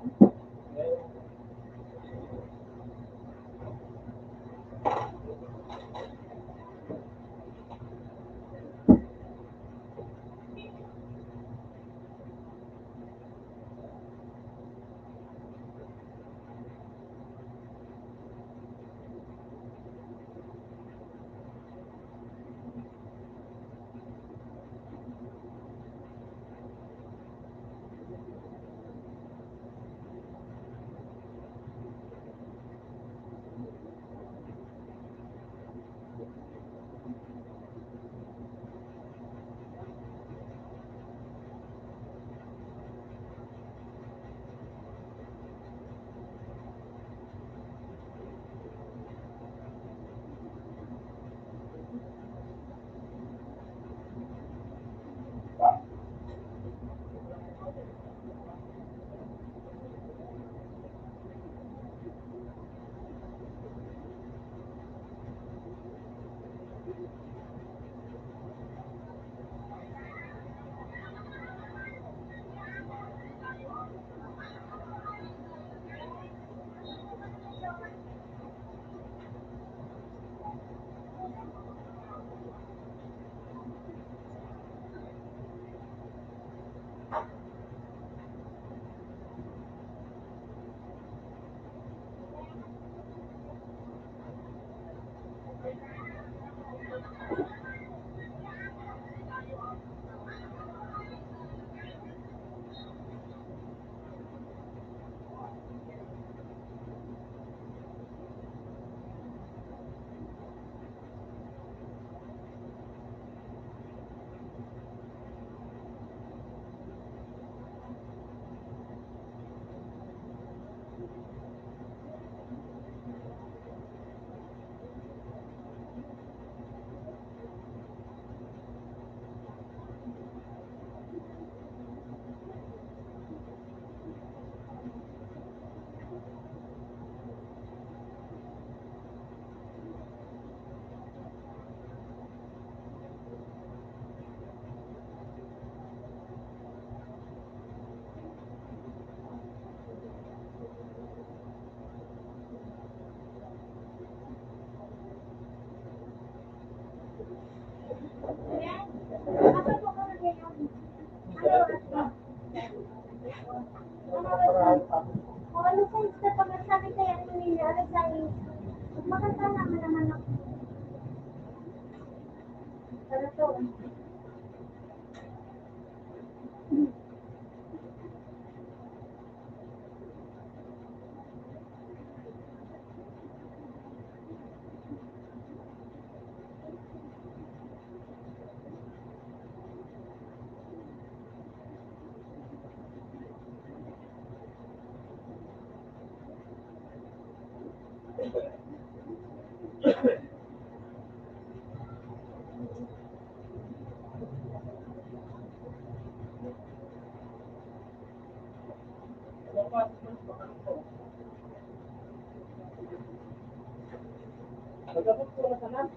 Speaker 2: Magkabot ko na sana.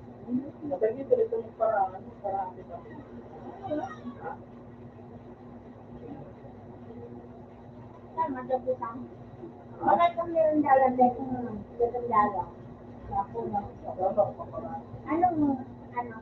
Speaker 2: Matagi ko ito ng paraan para kita.
Speaker 1: Ay, madabutan. Wala kang meron dalan dito ng dala. Ako na. Ano mo? Ano?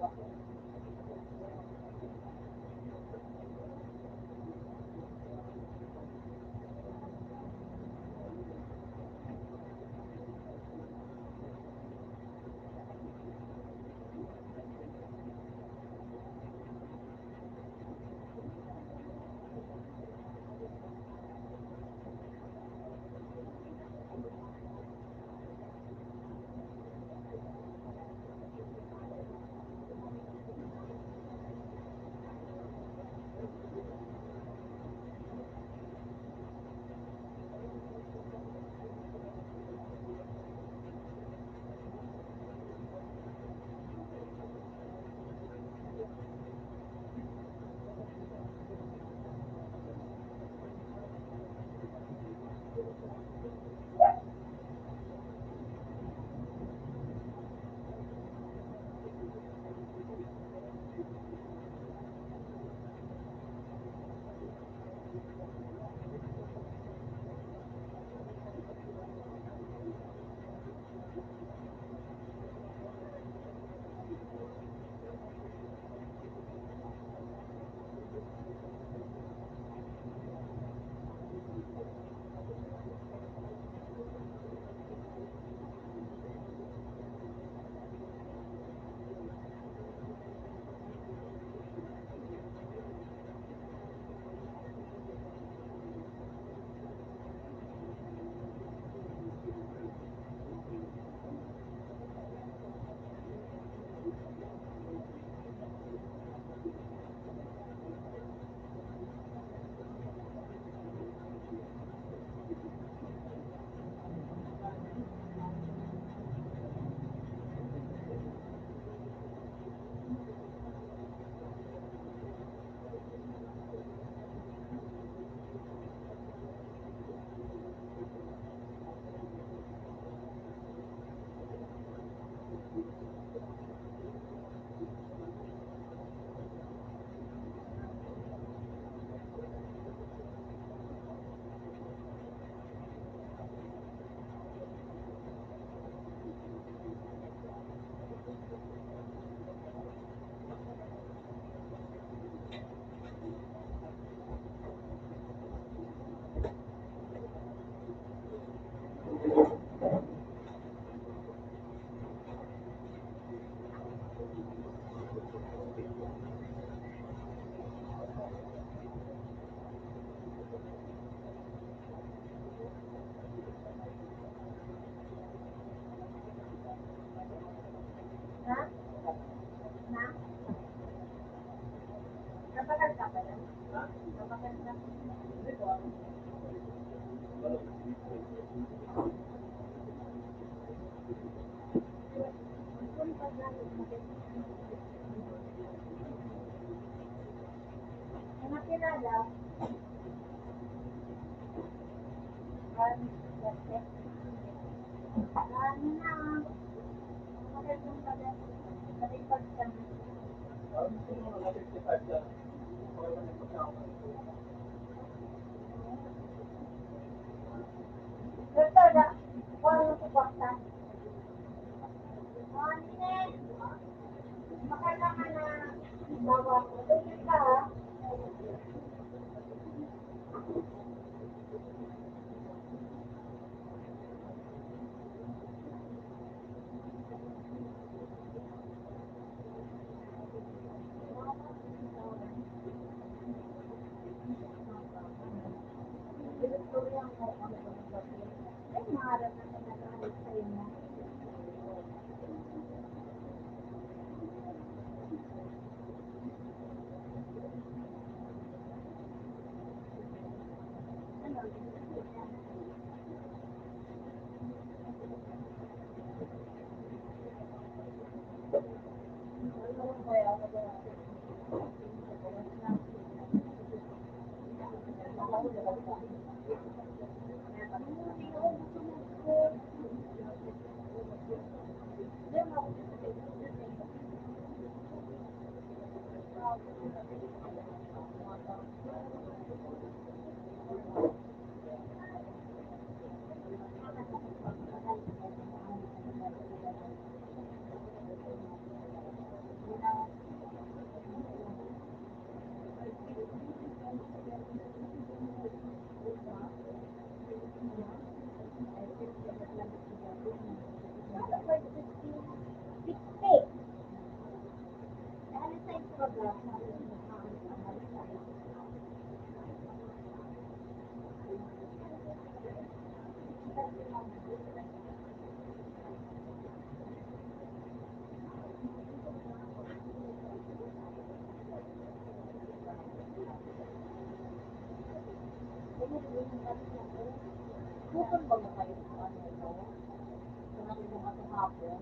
Speaker 1: Ha? Na? Napagal ka ba yan? Napagal ka? Mga kilala, ano na, magandang tagal, malipad ka na. Basta na, walang suporta. Nene, makala ka na, bawa ko, tumit ka ha. Tinuturian ko ang pagbabago. Ay, maharap na nag-aaral sa inyo. Ano kaya Bukod ba mo kayo sa ano ito? Sa natulong at hapon?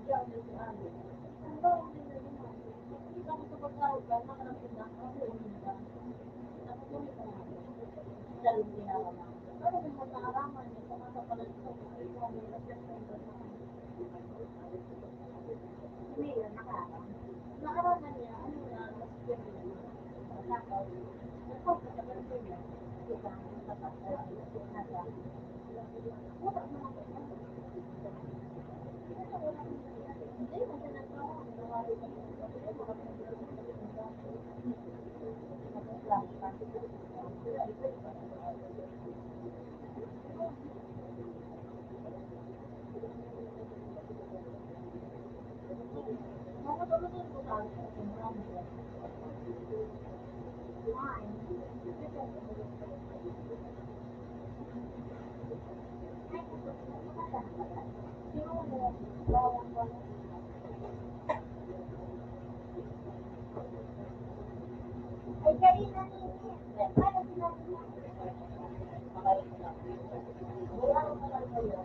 Speaker 1: Diyan na si Alex. Ang bawa din na naman. Nakita ko sa pagkawag ka, nakarating na ako, ulit ka. Nakukulit ko nga. Dahil ginagawa. Pero kung mataraman niya, kumakapalan ko, ito ang may representative na Mayor, nakaraman niya, ano na, mas pwede niya. Tapos, nagpapos sa ganito niya, kita, nagpapos, nasa, wala naman ako. Hindi, kasi nagtawa, nawari ka po. Kasi makapagdala mo, ay, kanina ninyo. Paano sinabi mo? Wala ko pala sa'yo.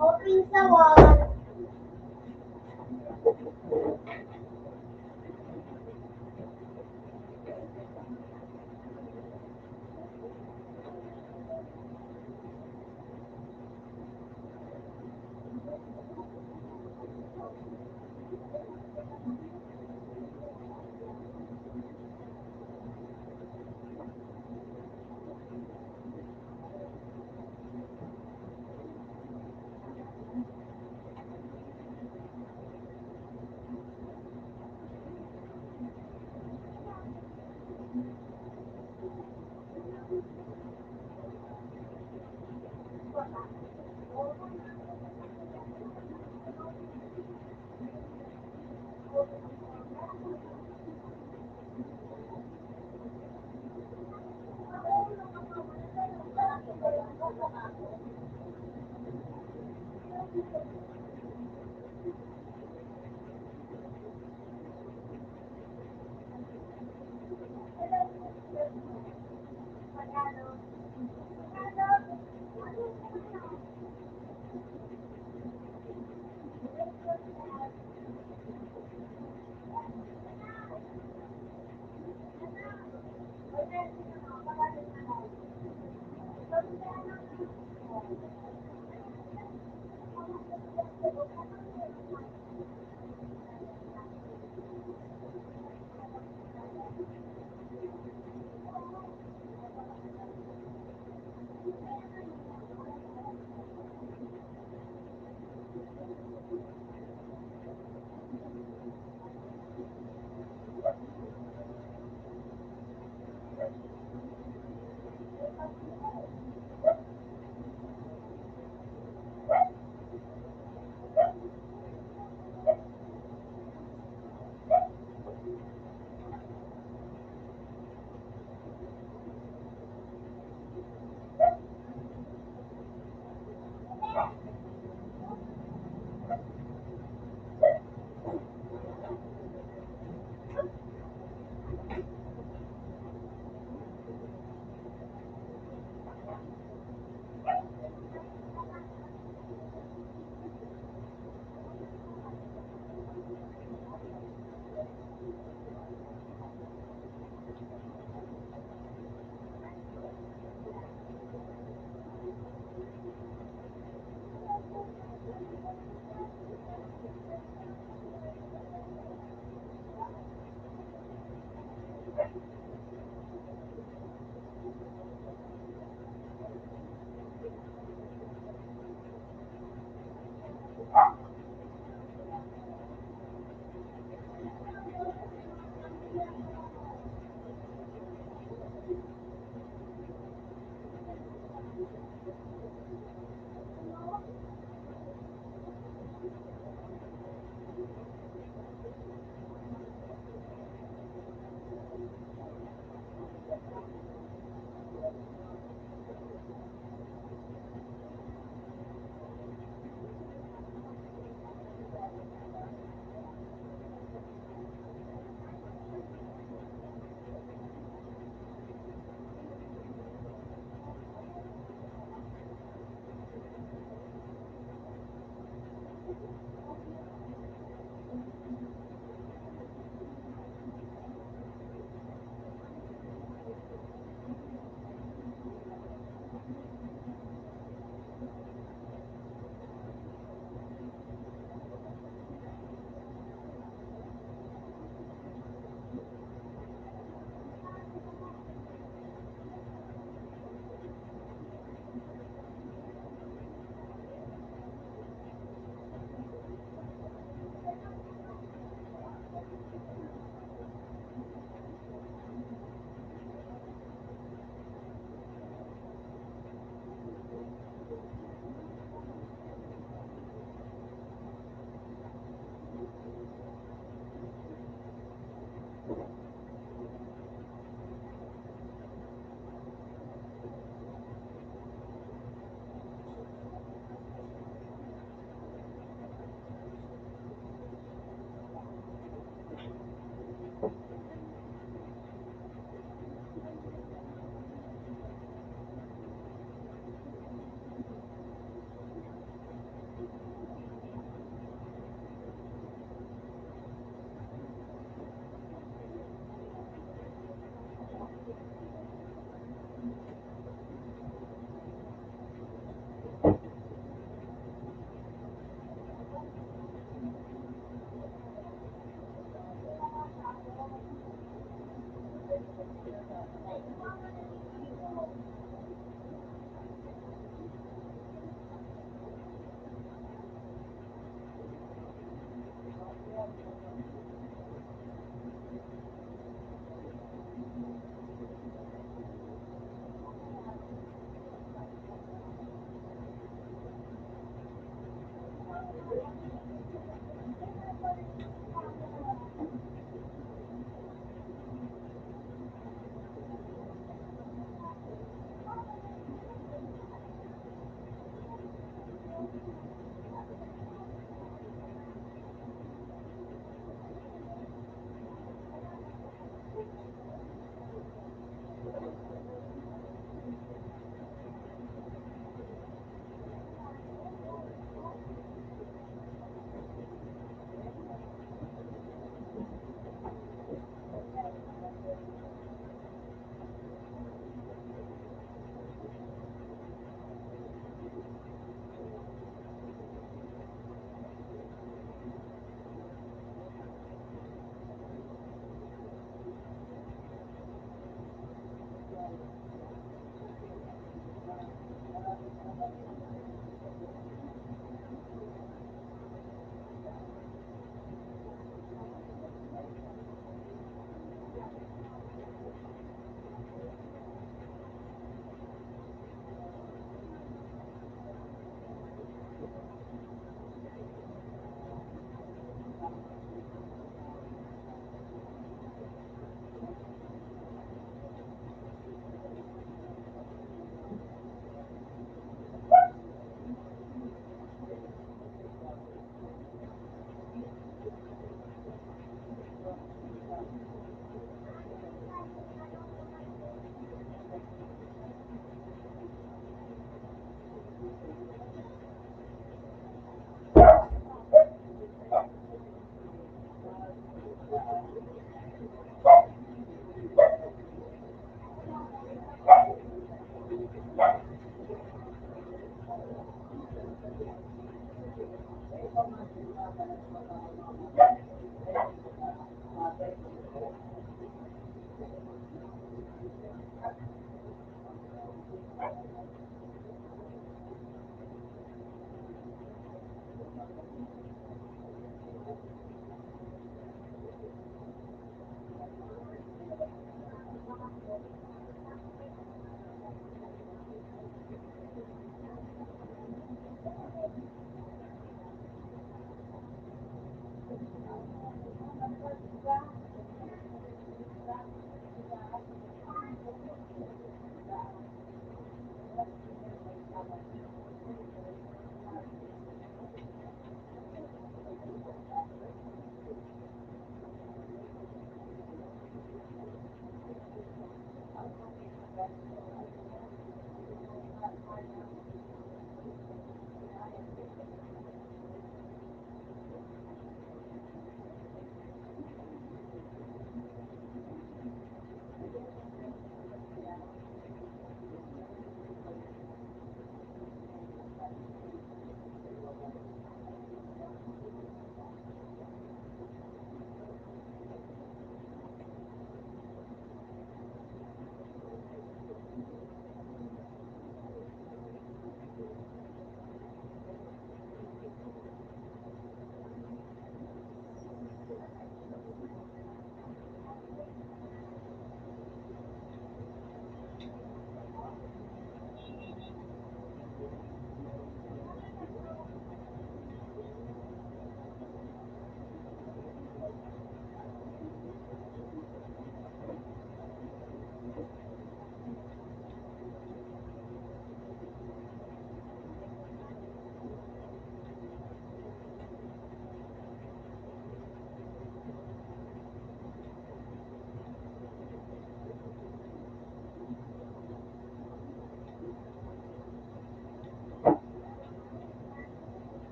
Speaker 1: Open sa wall.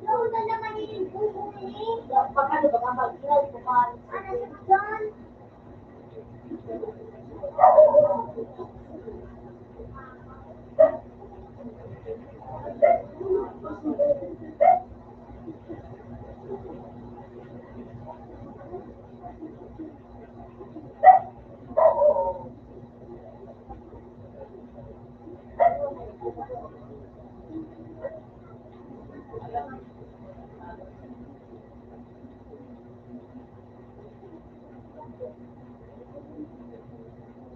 Speaker 1: No, na naman yung bumuli. Pag ano ba kapag inal kumain. Ano si John?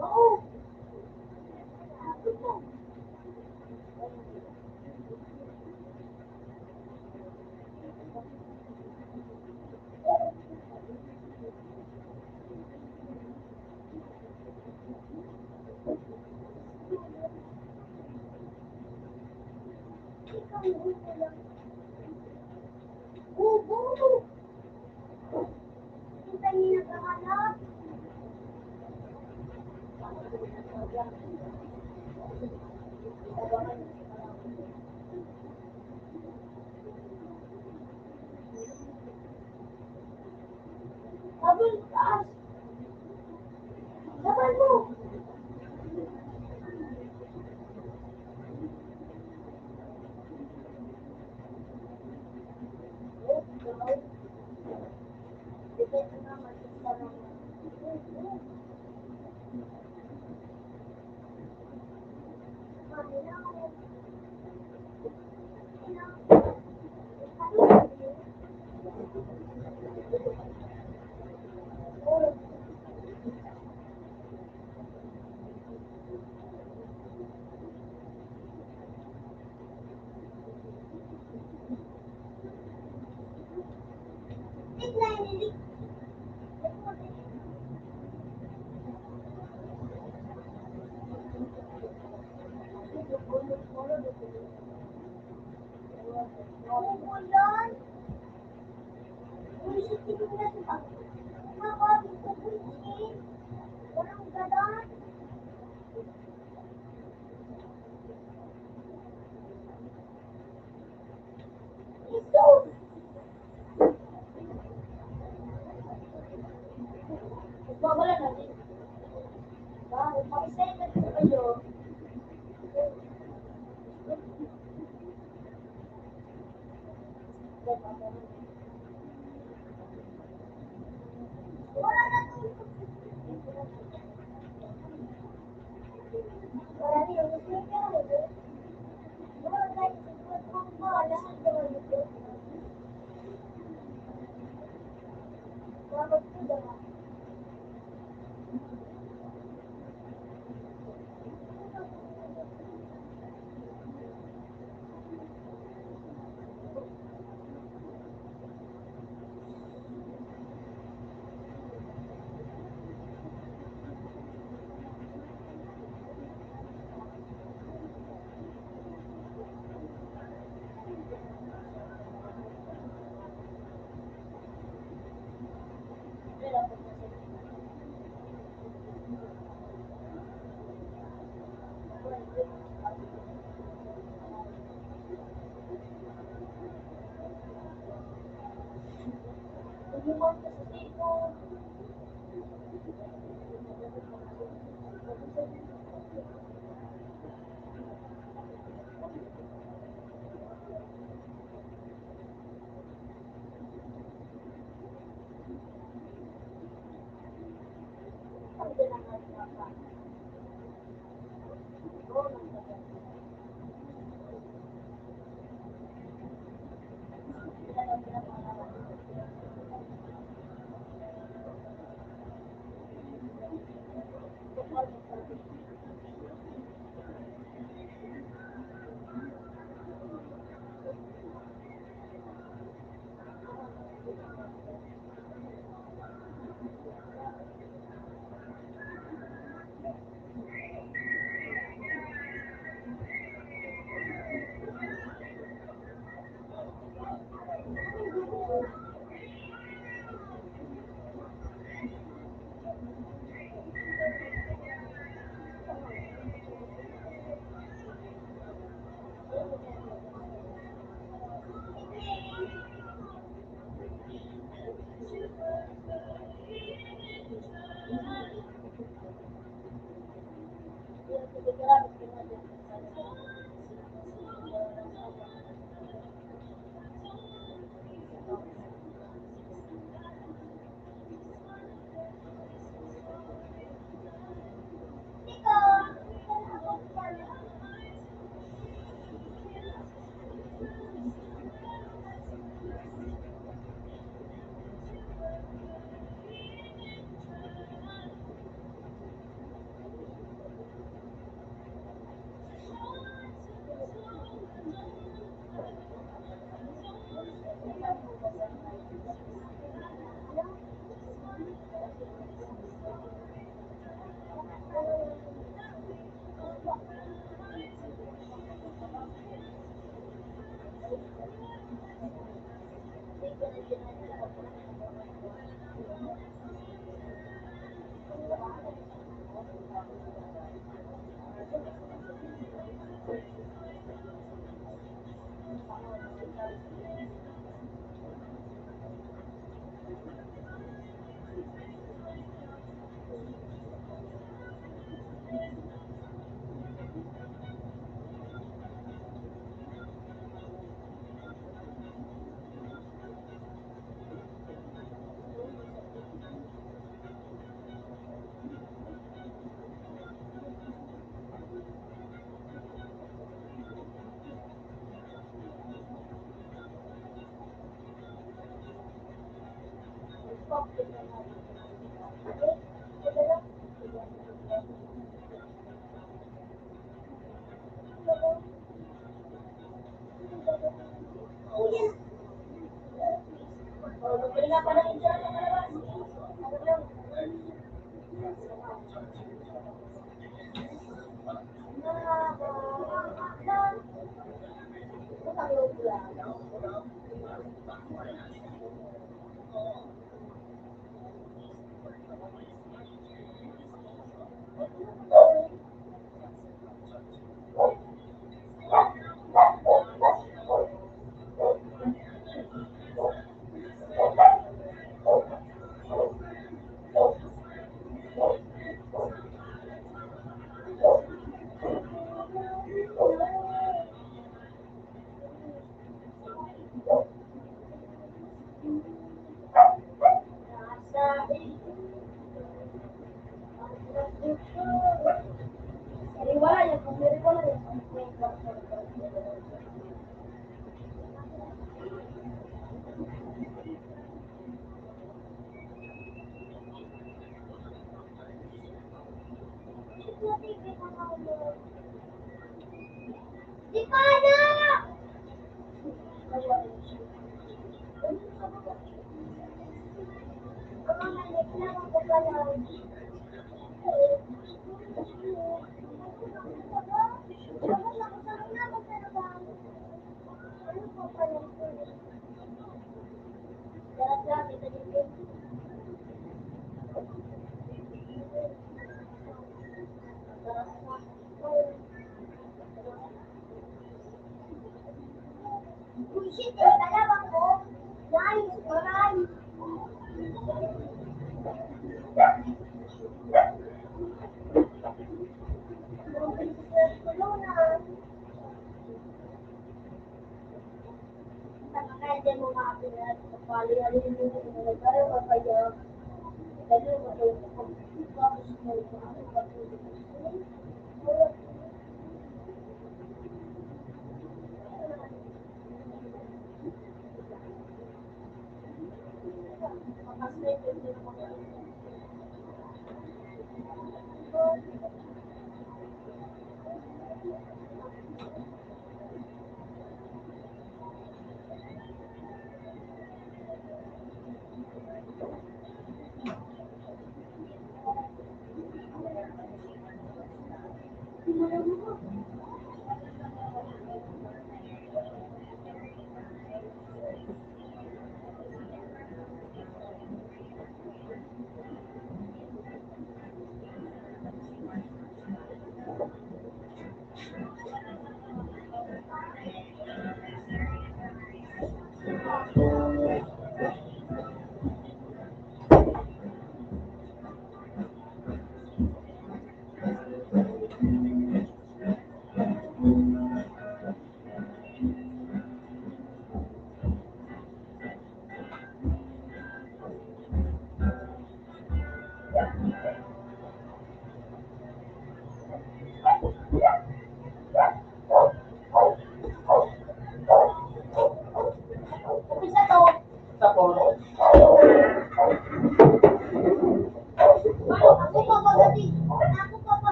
Speaker 1: Oo. Ubo. Kita niyo nakahanap. Sabi, taas. Laban mo. Ubo yan. Ulitin mo na ito. Nakakabit ko bulitin. Walang galan. Jesus! Wala na din. Bakit? Mag-isay na din kayo. Wala na din. Wala na yung isay ka na din. Wala na yung isay ka na. Wala na yung isay ka na. Bakit ko ba? Umuwan ka sa cellphone. Ang kailangan niya pa. Oo, nagsasabi.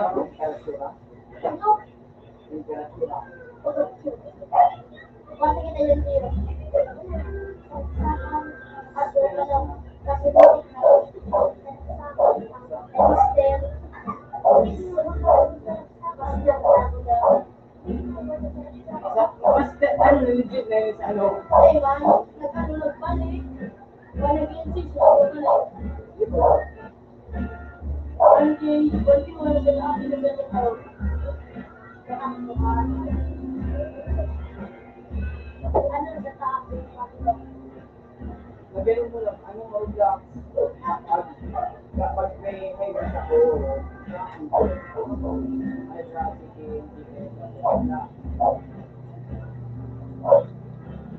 Speaker 2: ang temperatura?
Speaker 1: Ano?
Speaker 2: Temperatura.
Speaker 1: Kasi kita yung zero. Kasi ano, kasi butik na. Master.
Speaker 2: Basta, ano, legit na yun sa ano?
Speaker 1: Ay, man, nagkanulog pa eh. Wala nag-insist na ako na. Ang kay, wala sa akin na ganyan ako. Ano na sa akin?
Speaker 2: Magaling mo lang, anong roadblock? Kapag may gas ako, may traffic, hindi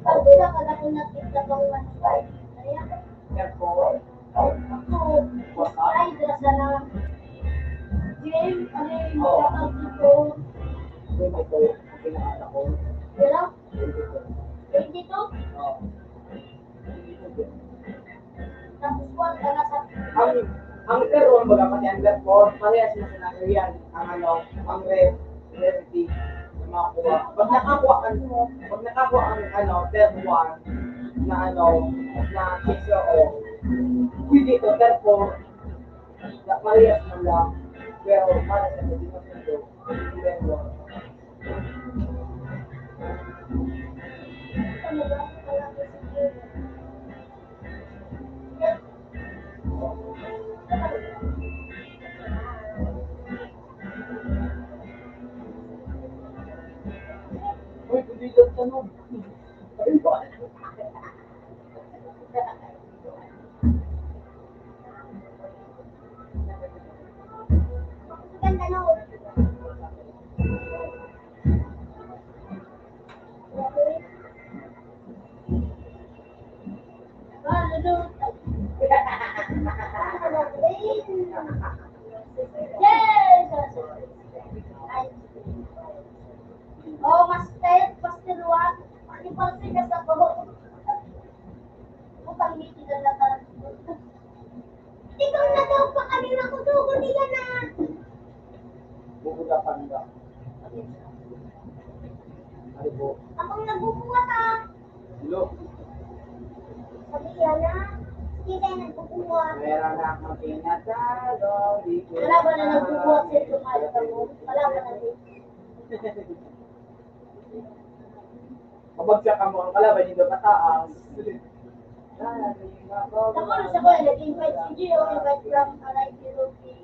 Speaker 1: Pag bilang ka ako nakita pang one-five, kaya
Speaker 2: Therefore,
Speaker 1: ako, ay, drasa na. James, ano yung nakakal dito?
Speaker 2: kung ito, ang pinakata ko,
Speaker 1: Pero,
Speaker 2: 22.
Speaker 1: 22?
Speaker 2: Oo.
Speaker 1: Tapos po, nasa
Speaker 2: Ang teron, baga pati ang therefore, parehas na scenario yan. Ang ano, ang rarity, na makakuha. Pag nakakuha ang ano, term 1, na ano, na case o, pwede ito, therefore, na parehas mo lang, pero para sa hindi mo sundo, therefore,
Speaker 1: talaga, talaga sa
Speaker 2: uy, kung dito ang tanong. Ayun po.
Speaker 1: Ganda na ako. Yes! Oh, Master Juan. Ano pa siya sa bawah? Bukang ngiti na latar. Ikaw na daw pa kami nakutuko nila na.
Speaker 2: Bukod na panda. Ano po?
Speaker 1: Akong nagbubuhat ah.
Speaker 2: Hello?
Speaker 1: Sabi niya na. Hindi tayo nagbubuhat.
Speaker 2: Meron na akong pinatalo, di ko
Speaker 1: Wala ba na nagbubuhat sa itong alta mo? Wala ba na rin?
Speaker 2: Pabagsak ang mga kalaban, hindi ba taas?
Speaker 1: Nakulo sa ko, nag-invite si Gio, invite from Aray Kiruki.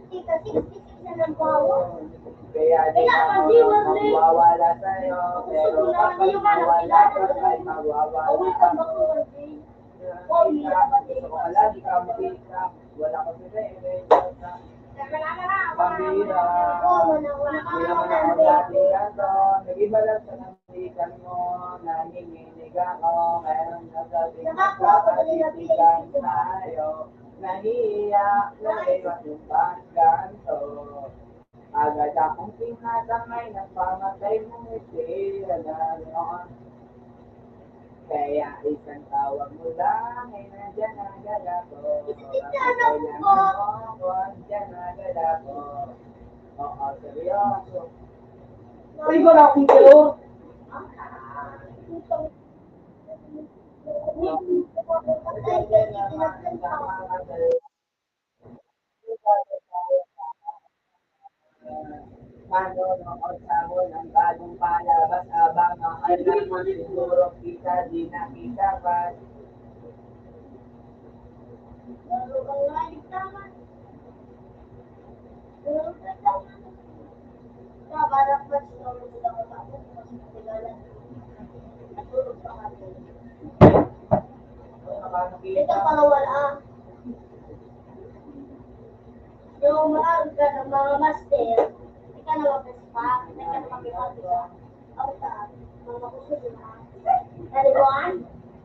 Speaker 1: Tika, 66 na ng bawa.
Speaker 2: Kaya di ako mawawala sa'yo, pero kapag nawala ka ay mawawala
Speaker 1: Away
Speaker 2: ka.
Speaker 1: ka ba ko, Jay?
Speaker 2: Gusto ko lagi ka makita, wala ko sila Pambira, hindi naman ako dati ganito, nag-iba lang sa nandigan mo, nanginginig ako, ngayon nasabi magkakasitigan tayo, nahiya, naiwas yung pagganto. Agad akong pinatamay ng pamatay mong ngiti, noon. Kaya isang tawag mo lang ay nandiyan agad ako. Kailangan mo, nandiyan agad ako. Oo, seryoso. Ay, wala akong kilo. Manonood sa mo ng bagong palabas abang mahal naman siguro kita di nakita pa.
Speaker 1: Lalo kang naligtaman. Lalo kang naligtaman. Parang pa-story nila ko tapos mas matigalan. Natulog pa kami. Ito pala wala. Yung maaga ng mga master, hindi ka na mag-spa, hindi ka na mag-iwag sa outside. Mga kusog na. Alimuan?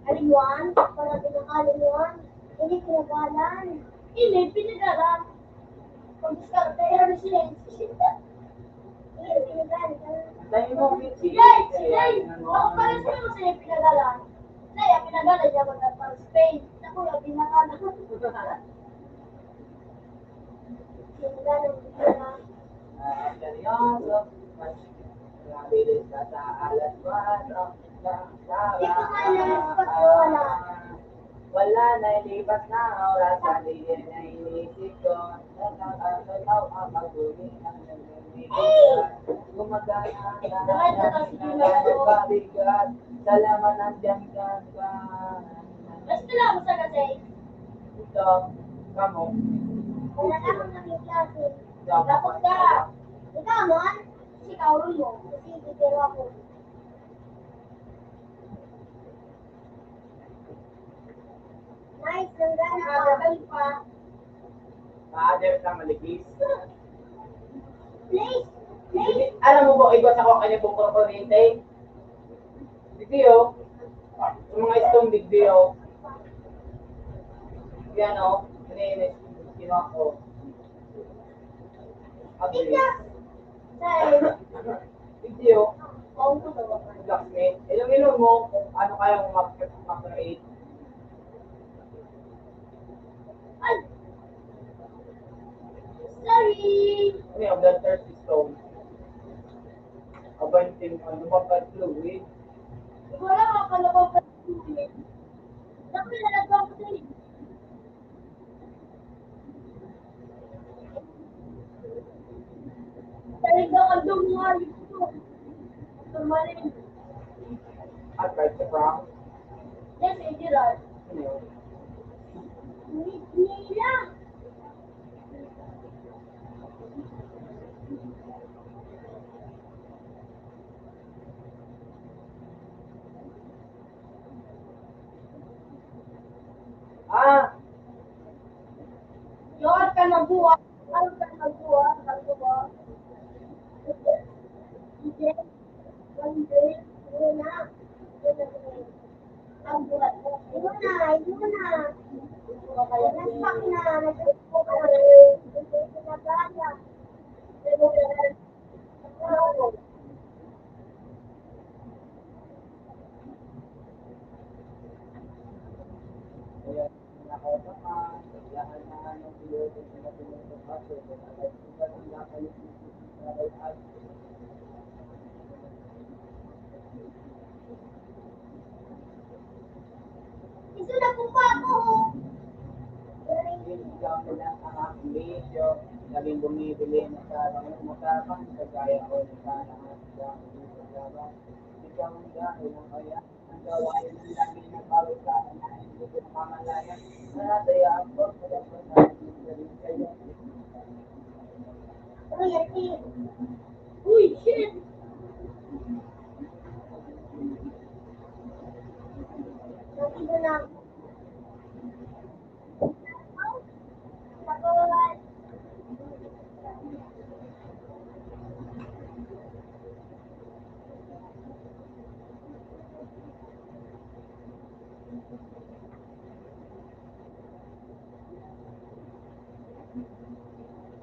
Speaker 1: Alimuan? Para pinakalimuan? Hindi pinagalan. Hindi, pinagalan. Kung discard, kaya rin sila. Hindi, pinagalan.
Speaker 2: Dahil mo, Mitzi.
Speaker 1: Silay! Ako pala sila mo sila pinagalan. Silay, ang pinagalan niya mag-Spain. Ako yung pinagalan.
Speaker 2: Seryoso, mas nabilis ka sa alas 4 ng wala na ilipas na oras sa diyan na inisip ko. Nakakasalaw ang pagbuling ng nagmimigitan. Gumagana na nagbabigat. Salamat nandiyan ka.
Speaker 1: Basta lang sa kasi.
Speaker 2: Ito, kamo.
Speaker 1: Wala na akong naging klase. Tapos ka. Ikaw man, si Kaurol mo. Kasi pero ako. Nice, nanggana pa.
Speaker 2: Father na maligis.
Speaker 1: Please,
Speaker 2: Alam mo ba, igwas ako kanya pong kuryente? Video. Yung mga stone video. Yan o. Nininis. Kinuha ko.
Speaker 1: tika. Sa'yo.
Speaker 2: Video.
Speaker 1: Oo, ko ba?
Speaker 2: Blacksmith. Ilong mo kung ano kayang mag-create.
Speaker 1: Ay! Sorry!
Speaker 2: Ano yung bloodthirsty stone? Aba yung lumabas fluid.
Speaker 1: Wala ka kalabang pa. Naku, nalagyan ko sa'yo. Talagang ang dumari ko. Tumalin.
Speaker 2: At right sa prank.
Speaker 1: Yes, hindi lang.
Speaker 2: Ano yun?
Speaker 1: Nila.
Speaker 2: Ah!
Speaker 1: Yun ka nagbuwa. Ano ka nagbuwa? Nagbuwa. Hindi. Hindi. Muna. Ang buhat. Muna. Muna. Nagpak na. Nagpak ko ka na. Nagpapagana.
Speaker 2: Kaya nakatamaan, kailangan na ng piloto na pinagpapaso, kaya iba ang nakalit sa at
Speaker 1: Isa na po pa ako.
Speaker 2: bigyan ko lang ang aking video, naging bumibili na sa mga umatapang, kagaya ko na sana sa laban. Ikaw ang dahil ng kaya, ang gawain ng lagi ng parusahan na hindi ko namamalayan, na nataya ako sa laban na naging kayo.
Speaker 1: Uy, ati. Uy, shit. Nandito na. Tapos,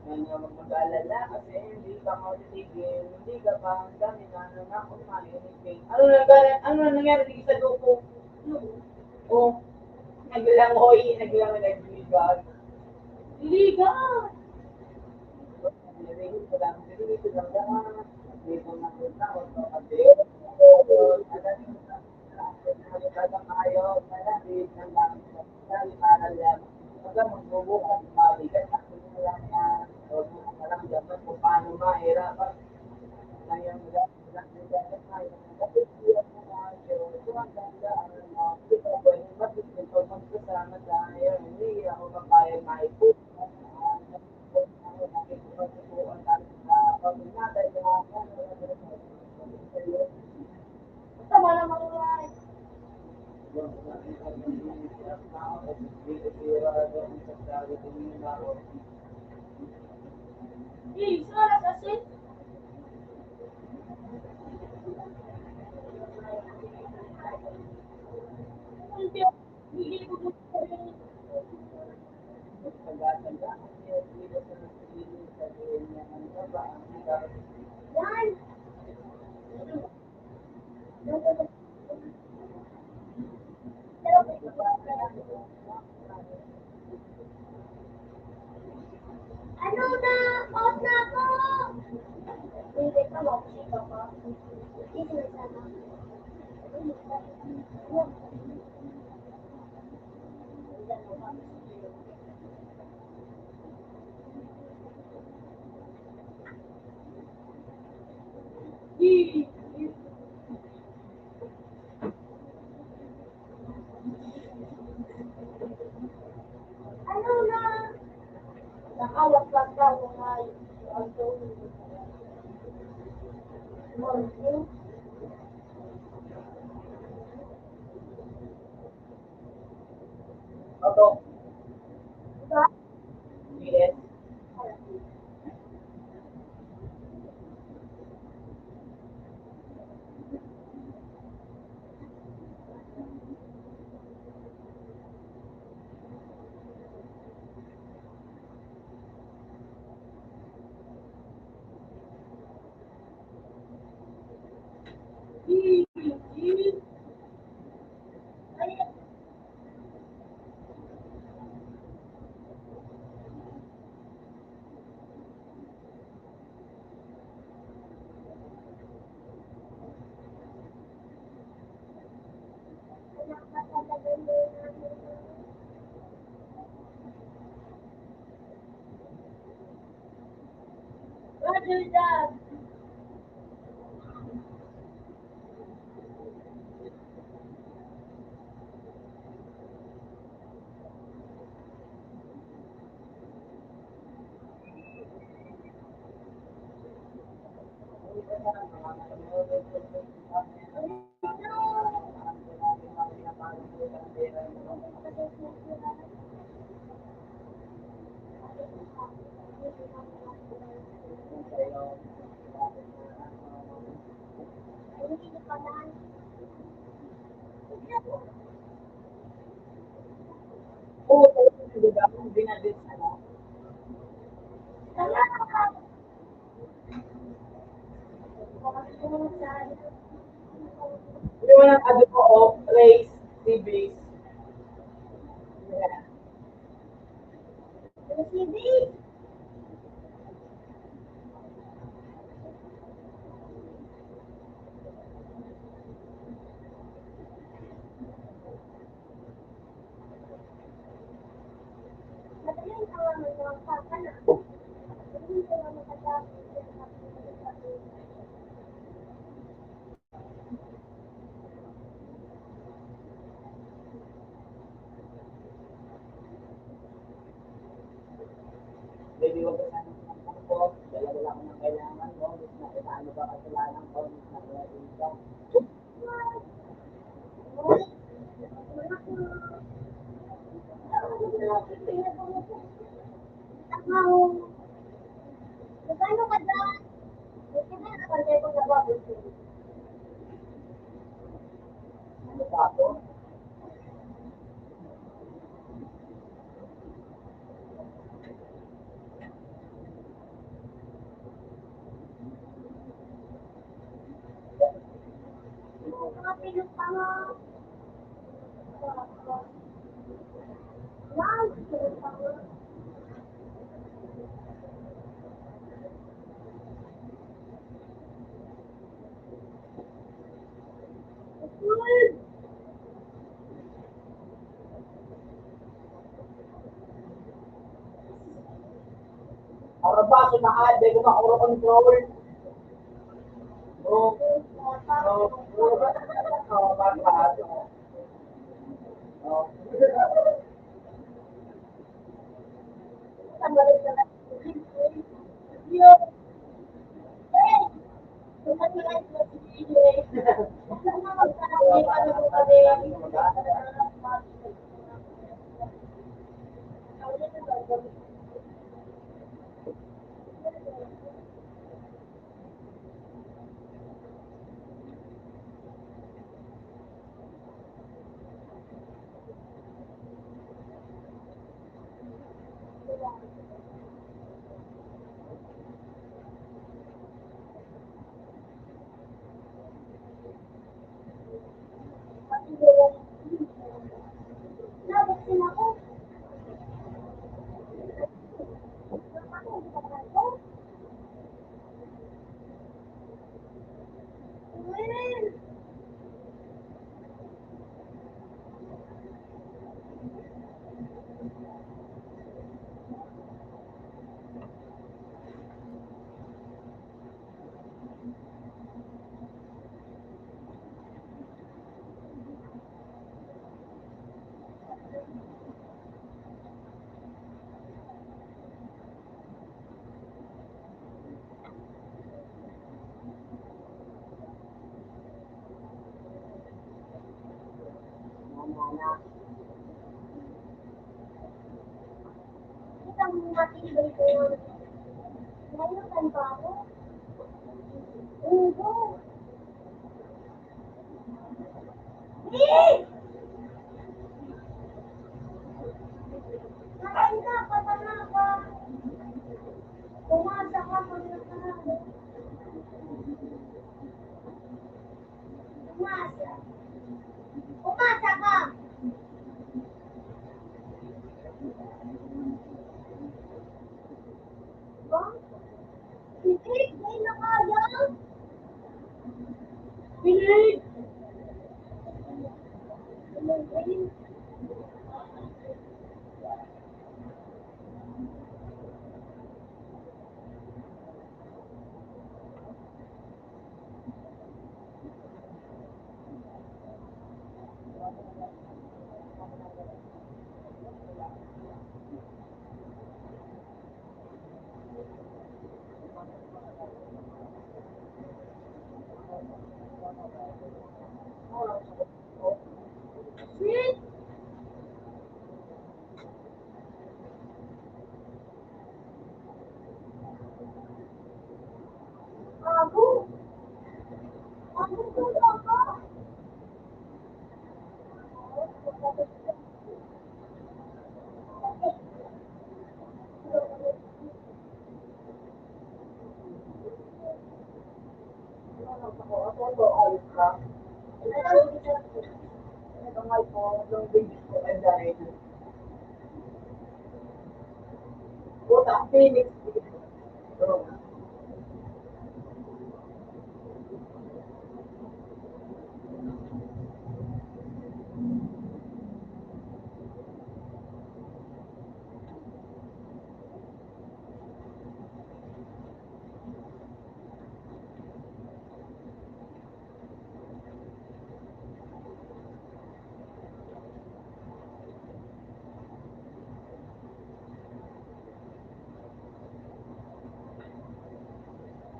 Speaker 2: Ngayon nga mag-alala kasi hindi ka matitigil, hindi ka pa hanggang inano na kumain. Ano na nangyari dito sa grupo? Oh, naglangoy, nagligan.
Speaker 1: ligaw.
Speaker 2: Nililihit ko lang lang. Hindi ko nakita ko ito kasi. Alam mo, kayo, malapit ng langit sa para lang. Hanggang magbubukas, mabigat na lang yan. O, alam dapat kung paano mahirapan. Ngayon,
Speaker 1: Tama naman yan. Eh, sana kasi. Hindi, hindi ko gusto rin. Yan. Ano na? Hindi ka makikita pa. Hindi na sana. Ano na? Nakalap lang daw mga morning.
Speaker 2: Oto,
Speaker 1: Diba?
Speaker 2: yes.
Speaker 1: Roger that.
Speaker 2: Oo, talagang di ba? Kung binadit, ano, liwanag ado ko, race, CBs. Yeah. Baby, wag ka sana ng po. Dala-dala ko ng kailangan mo. Miss na kita, ano ba kasalanan ko? Miss na kaya dito. Ano pa ako? Para ba, sumahan, di ko makuro control. Oo. Oo. Oo, bakit? Oo.
Speaker 1: Kita mo matibay ko. Ngayon pa ako. Oo. Eh! Nakain ka, patama ka. Pumasa ka, pumasa ka. Pumasa. Pumasa ka. Ba? Hindi, hindi na kaya. Hindi. Hindi. Shit! Ako? Ako ko ka?
Speaker 2: Phoenix.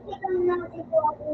Speaker 1: Ikaw na ito ako.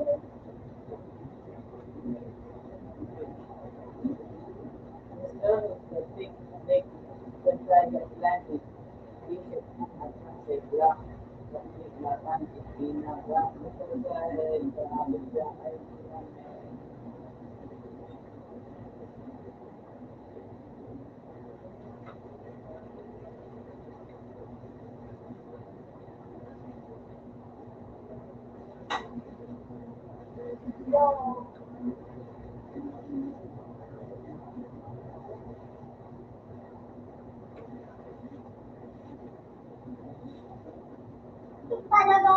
Speaker 1: Talaga.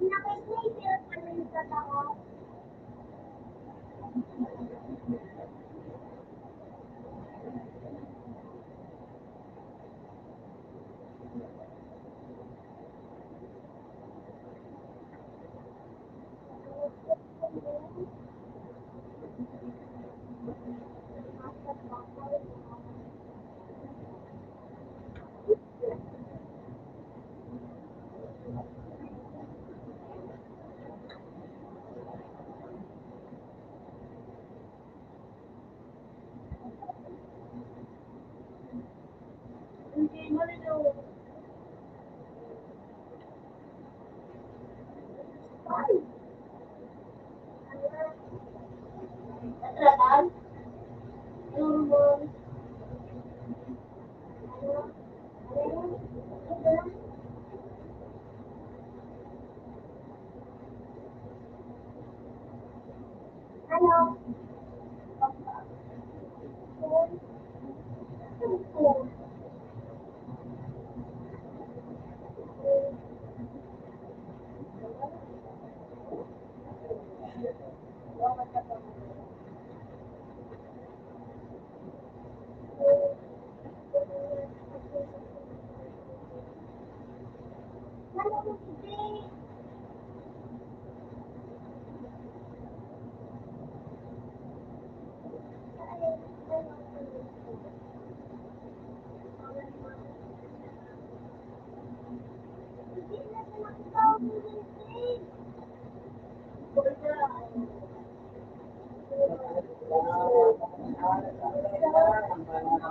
Speaker 1: Nakisnaper pa rin sa tao. Hindi mo rin yung ay, natratan? Yung mo,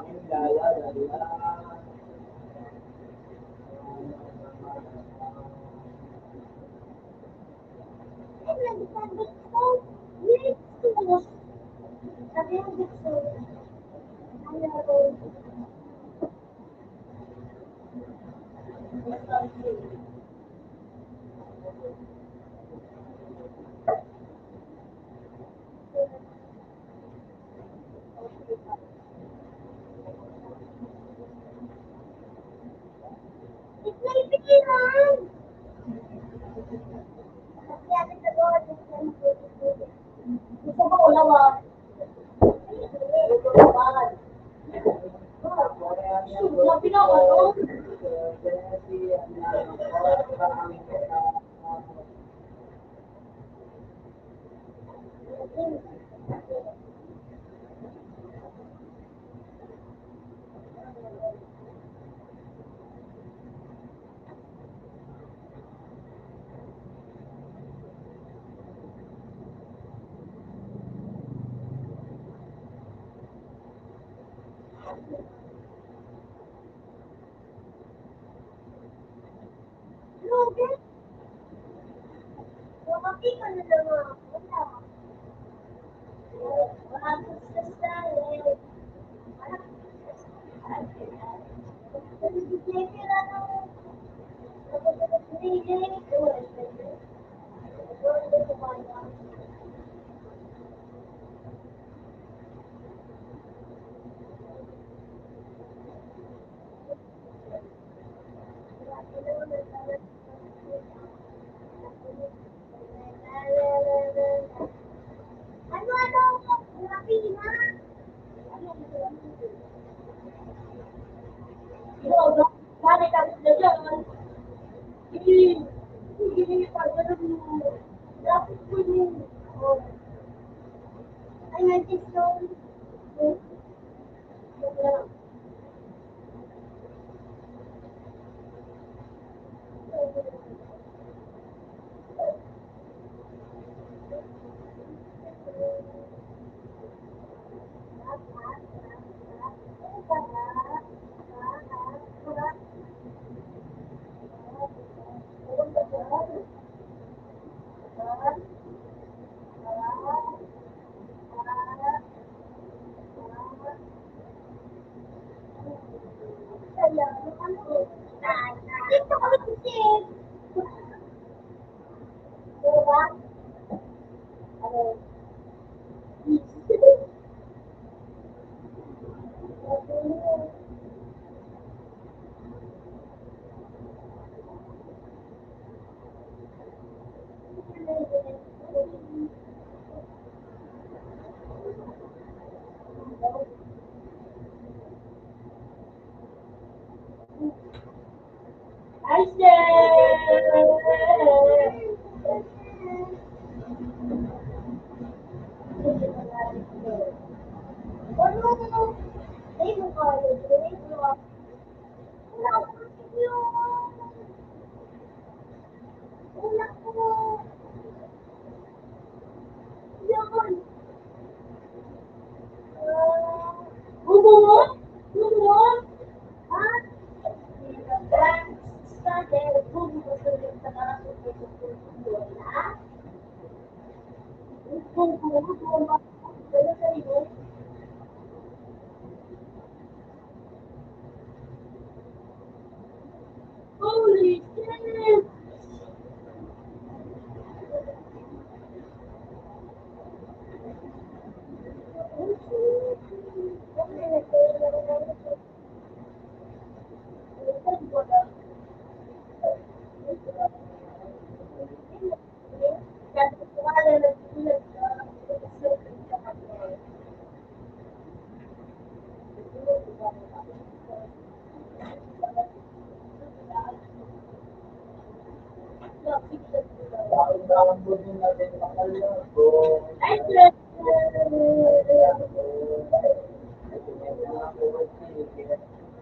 Speaker 2: aking lalalala.
Speaker 1: Gusto ko ulam ah. Sabi na ano? Holy shit!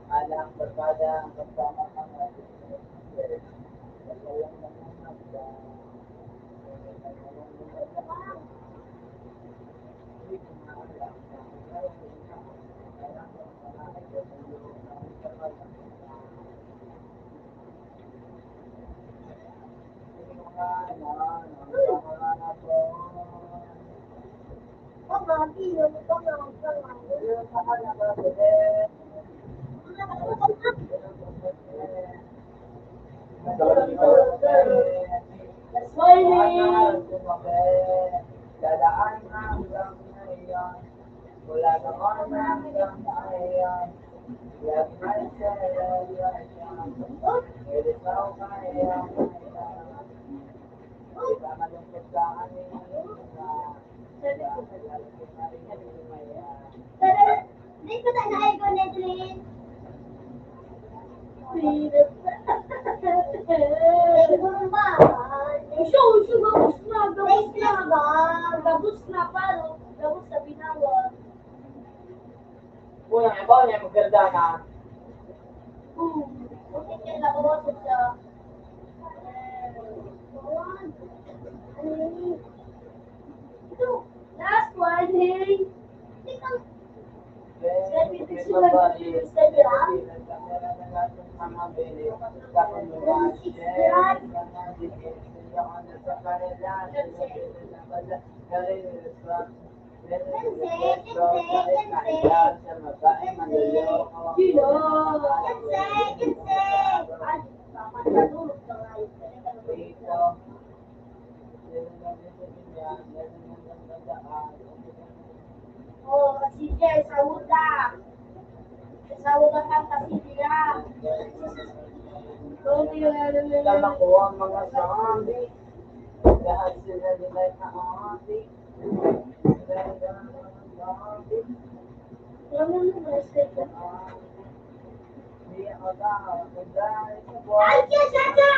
Speaker 2: Alang berbada bersama sama.
Speaker 1: Oh, mati, yun ito nga. That's why
Speaker 2: Dadaan hanggang ngayon, wala naman hanggang ngayon. Love my celebration, it is all my own. Di ba malungkot ka kanina? Lalaki na rin kami maya.
Speaker 1: Hindi ko tayo na-ego na Edwin. Siguro ba? Usyo, gabos na. Gabos na, paro. Gabos na binawa.
Speaker 2: Unang iba niya magkarda na.
Speaker 1: Buti kailan ko sa siya. Ito, last one, hey. Ikaw. Oh, si Jay, sauda. Sauda ka kasi dia.
Speaker 2: Tama ko ang mga zombie. Lahat sila nilay na zombie.
Speaker 1: Ay, Chacha!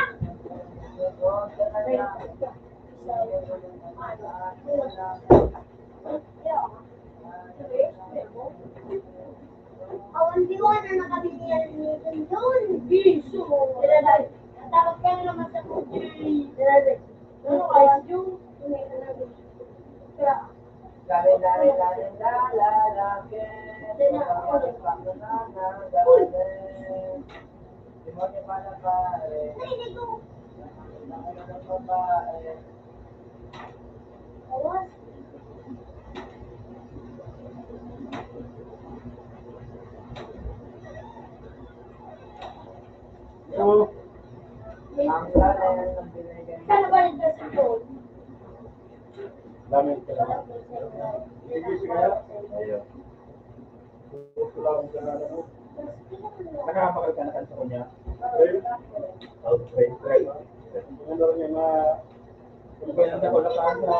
Speaker 1: Awan di ko na nakabili yan ni John. Biso. Tawag ka na naman sa kundi. Ano kaya John? Awas.
Speaker 3: So,
Speaker 1: Sana ba rin sa John?
Speaker 3: dami ka lang. Sige, kaya. Ayun. Gusto lang sa ano. Nakamakal ka na sa kanya. Outside. Kung ano rin yung mga kung ba yung nakulakaan sa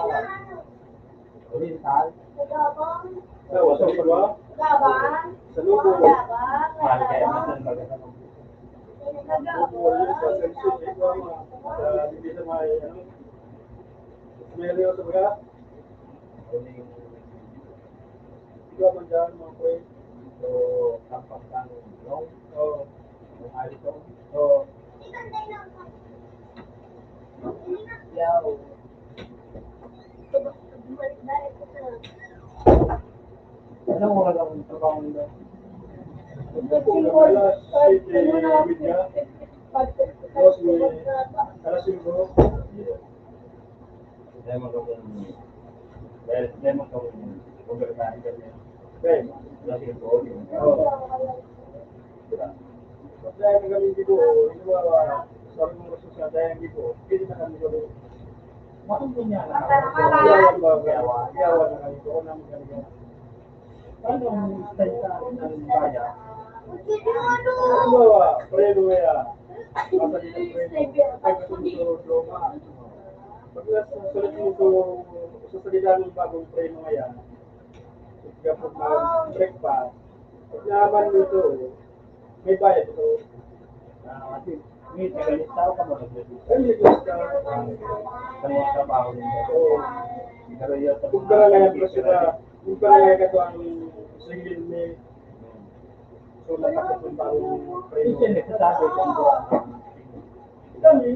Speaker 3: oriental.
Speaker 1: Gabang.
Speaker 3: Sa Pulwa.
Speaker 1: Gabang.
Speaker 3: Sa Lugo.
Speaker 1: Gabang.
Speaker 3: Mahal kaya natin magandang sa sensus, ito ang hindi sa may ano. Meron sa mga ito man dyan mga pre. So, tampak ng long. O, yung alito. O,
Speaker 2: Yo.
Speaker 3: anong oras ang trabaho nila? Kung alas 7 media, tapos may alas 5. Dahil magkakong pagkakain kami. Okay, alas 5. Oo. Dahil kami dito, iniwawa, sabi mo gusto sa dahil dito, pwede na kami dito. Matungkol niya na kami. Iyawan na kami doon namin kami. Paano ang style sa ng bayan? Halimbawa, preno ya. Masa dito preno. Pagkatulog loma. Pagkas sulit mo ito sa salita ng bagong preno yan. Kapag mag-breakfast, pag naman ito, may bayad ito. Kasi may tagalit tao ka mag-breakfast. Ay, may trabaho din ito. Kung karalayan ko sila, kung karalayan ka ito ang singil ni so nakapag ng bagong preno. Ito yung nagsasabi kung kami,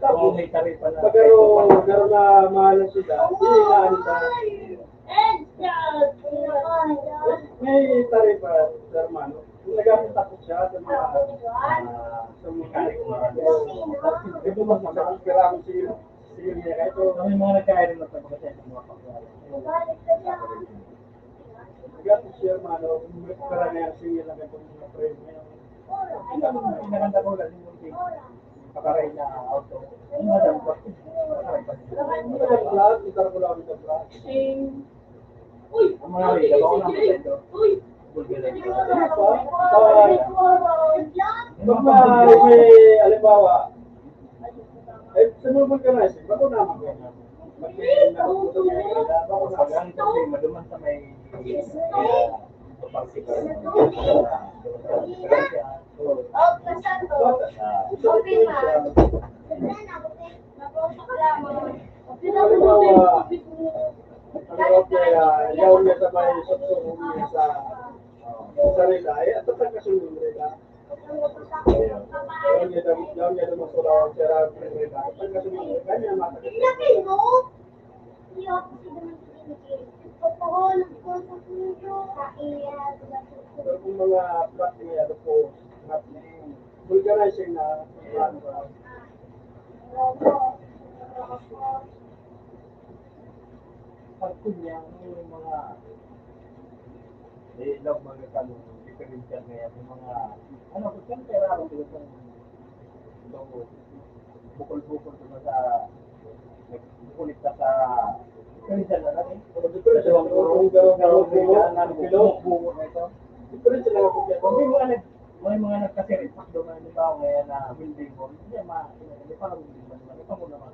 Speaker 3: tapos may taripa na. Pagkaro na mahalan sila, hindi na anita. May tarifa, Sir Mano. Nag-apunta ko siya sa mga sa mechanic marami. Ito mas makakumpira ko sige niya kahit ito.
Speaker 4: May mga nagkaya rin na sa mga mga pagkakala.
Speaker 3: Nag-apunta siya, Mano. Kumpira niya sige lang itong mga frame ngayon.
Speaker 4: Pinaganda ko lang yung thing. Pakaray na auto. Yung madam ko.
Speaker 3: Matagal vlog, itar ko lang ito vlog.
Speaker 4: Ang mga rila ko na maganda. Bulgaran.
Speaker 3: Pag may alimbawa, ay sumubol ka na isip, bako naman ko. Pag may nakututo niya, bako
Speaker 4: Pag
Speaker 3: naman.
Speaker 4: ang kasi maduman sa may pagsikar.
Speaker 3: Halimbawa, ano kaya, yaw niya sa may suksong niya sa rila, ay at ang kasunod rila. Yaw niya daw masulaw sa rila, at ang kasunod rila, kanya matagal. Pero kung mga plot niya, ano po, vulgarizing na, ano ba,
Speaker 4: Pag kunya, yung mga love mga kalong differential ngayon, yung mga ano ko siyang pera ko dito bukol-bukol ko sa bukulit ka sa differential na lang eh.
Speaker 3: kung garo-garo na
Speaker 4: Bungo na ito.
Speaker 3: different sila ako kaya.
Speaker 4: Kung may mga nagkasiripak doon na halimbawa ngayon na building mo, hindi hindi pa building mo naman, ito mo naman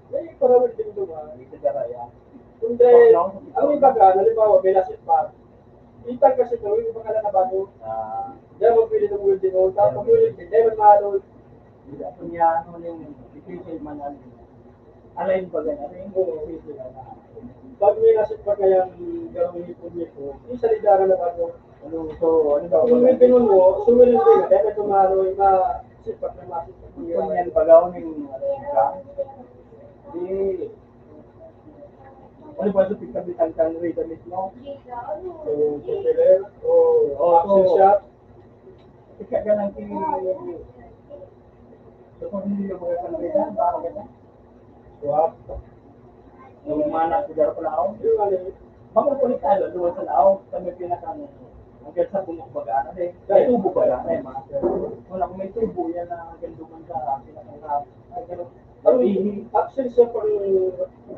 Speaker 3: May parawal din doon ha.
Speaker 4: dito sa raya.
Speaker 3: Kundi, ang iba ka, halimbawa, may nasit pa. Itag kasi ito, yung iba ka na bago. Diyan magpili ng building mo, tapos magpili, hindi man malo.
Speaker 4: Kunya, ano yung difícil man ano. Alain pa ganyan, ano yung difícil na.
Speaker 3: Pag may nasit pa kayang gawin ipon-ipon, yung salidara na bago.
Speaker 4: Ano so, ano ba?
Speaker 3: Kung may pinon mo, sumilin ko yun, dahil tumalo yung sipat na masit.
Speaker 4: Kunyan pagaw ng ka. Di ano ba ito pagkabitan kang rita mismo?
Speaker 3: So, hoteler, o action shot.
Speaker 4: Ika ka lang so kung hindi mo mga kanrita, baka ka
Speaker 3: Swap.
Speaker 4: yung mana ko daro ko lao.
Speaker 3: Yung ano,
Speaker 4: Bakit ulit tayo, doon sa lao, sa may pinakang hanggang sa bumuk bagaan na eh. May tubo ba yan? Ay, mga wala kung may tubo yan na hanggang duman sa pinakang lao. Ay, ganun.
Speaker 3: actually sa pang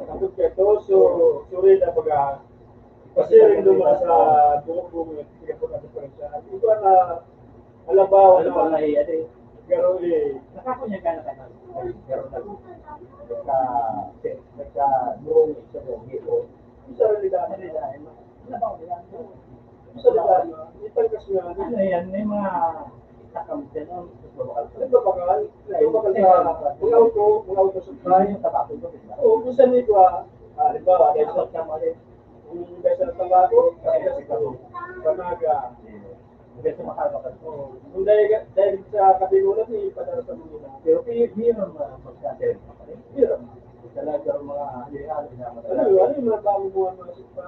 Speaker 3: kapag ito, so sorry na baga kasi rin naman sa bumuk-bumuk yung po natin pa rin siya. Iba na alabaw
Speaker 4: Ano ba na
Speaker 3: na
Speaker 4: iya eh?
Speaker 3: garo
Speaker 4: Nakakunya ka na tayo. Pero nagka buong isa ko, gito.
Speaker 3: isa rin nila.
Speaker 4: Ano ba yan?
Speaker 3: Isa nila, itang kasi nga,
Speaker 4: Ano yan, may mga takam dyan, no?
Speaker 3: nagbabakal sa mga auto supply.
Speaker 4: Yung tabako ko, di ba?
Speaker 3: O kung saan ito, halimbawa, dahil sa
Speaker 4: Takot ka mo rin.
Speaker 3: kung dahil sa tabako, kaya sa kamo, panaga.
Speaker 4: Hanggang sa makakakas mo.
Speaker 3: Kung dahil sa kabigulat, ipadala sa mga
Speaker 4: Pero biro magkakaroon pa pa rin.
Speaker 3: Biro.
Speaker 4: Talaga ang mga hali-hali na
Speaker 3: Ano yung mga tao mo ang mga sumpa?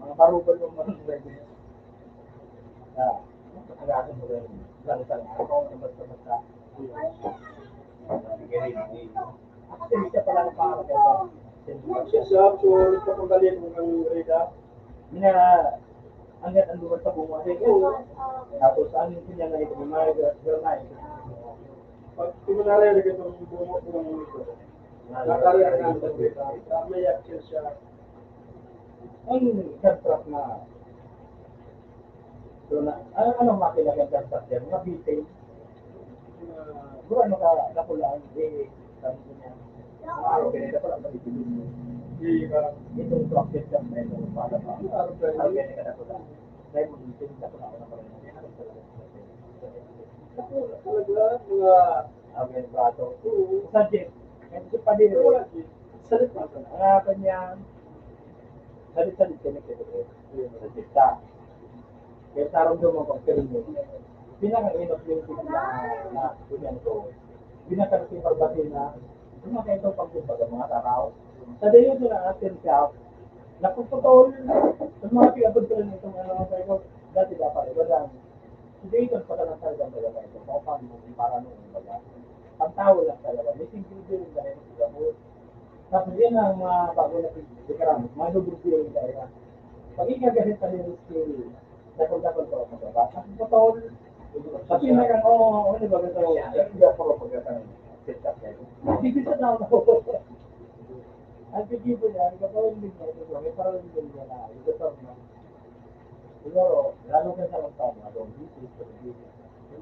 Speaker 4: mga parubal ng mga driver. Pagkakasin mo rin. Lang-lang. Ako ang basta-basta. Actually, siya pala ng pangalan ito.
Speaker 3: Siya, so kapagaling mo ng reda.
Speaker 4: Hanggang ang lugar sa bunga. Tapos, ang kanya na ito, may mga granay.
Speaker 3: Pag timanara yung itong bumok ito, nakariyak na ang reda. May action siya.
Speaker 4: Ang contract na so na anong makina ng contract yan? Mga bitin. Bro, ano ka nakulaan? Sabi ko niya. Pinita ko lang palitin.
Speaker 3: Hindi ka.
Speaker 4: Itong rocket jump na ito. Para pa. Sabi ka nakulaan. Dahil mo pinita ko na ako na parang
Speaker 3: Talaga, mga
Speaker 4: sabi ng brato. Sa jet. Kasi pa din.
Speaker 3: salit na ito.
Speaker 4: Ang kanya salit-salit ka nagkito. Sa jet ka. Kaya sarong doon mo pag-pirin mo. Pinaka-inok yung na kunyan ko. Pinaka-inok yung pagbatin na pinaka-ito pag-kumbaga mga taraw. Sa dayo doon ang atin siya, Napagputol, sa mga pinabot ko rin itong ano, sabi ko, dati dapat, walang, si Dayton pa lang talaga talaga ito, paano mo, para nung baga. Ang tao lang talaga, may single din dahil sila po. Tapos yan ang mga bago na pagkakarami, mga lubog yung dahil. Pag ikagalit sa nila si dakol-dakol ko ako ba? Ang putol, sa pinakang, ano ba ito, hindi ako pagkakarami, set up kayo. Hindi sa daw ako. Ang pigibo niya, gagawin din niya ito, may parang din niya na, ito na. Siguro, lalo ka sa magtama, doon, business,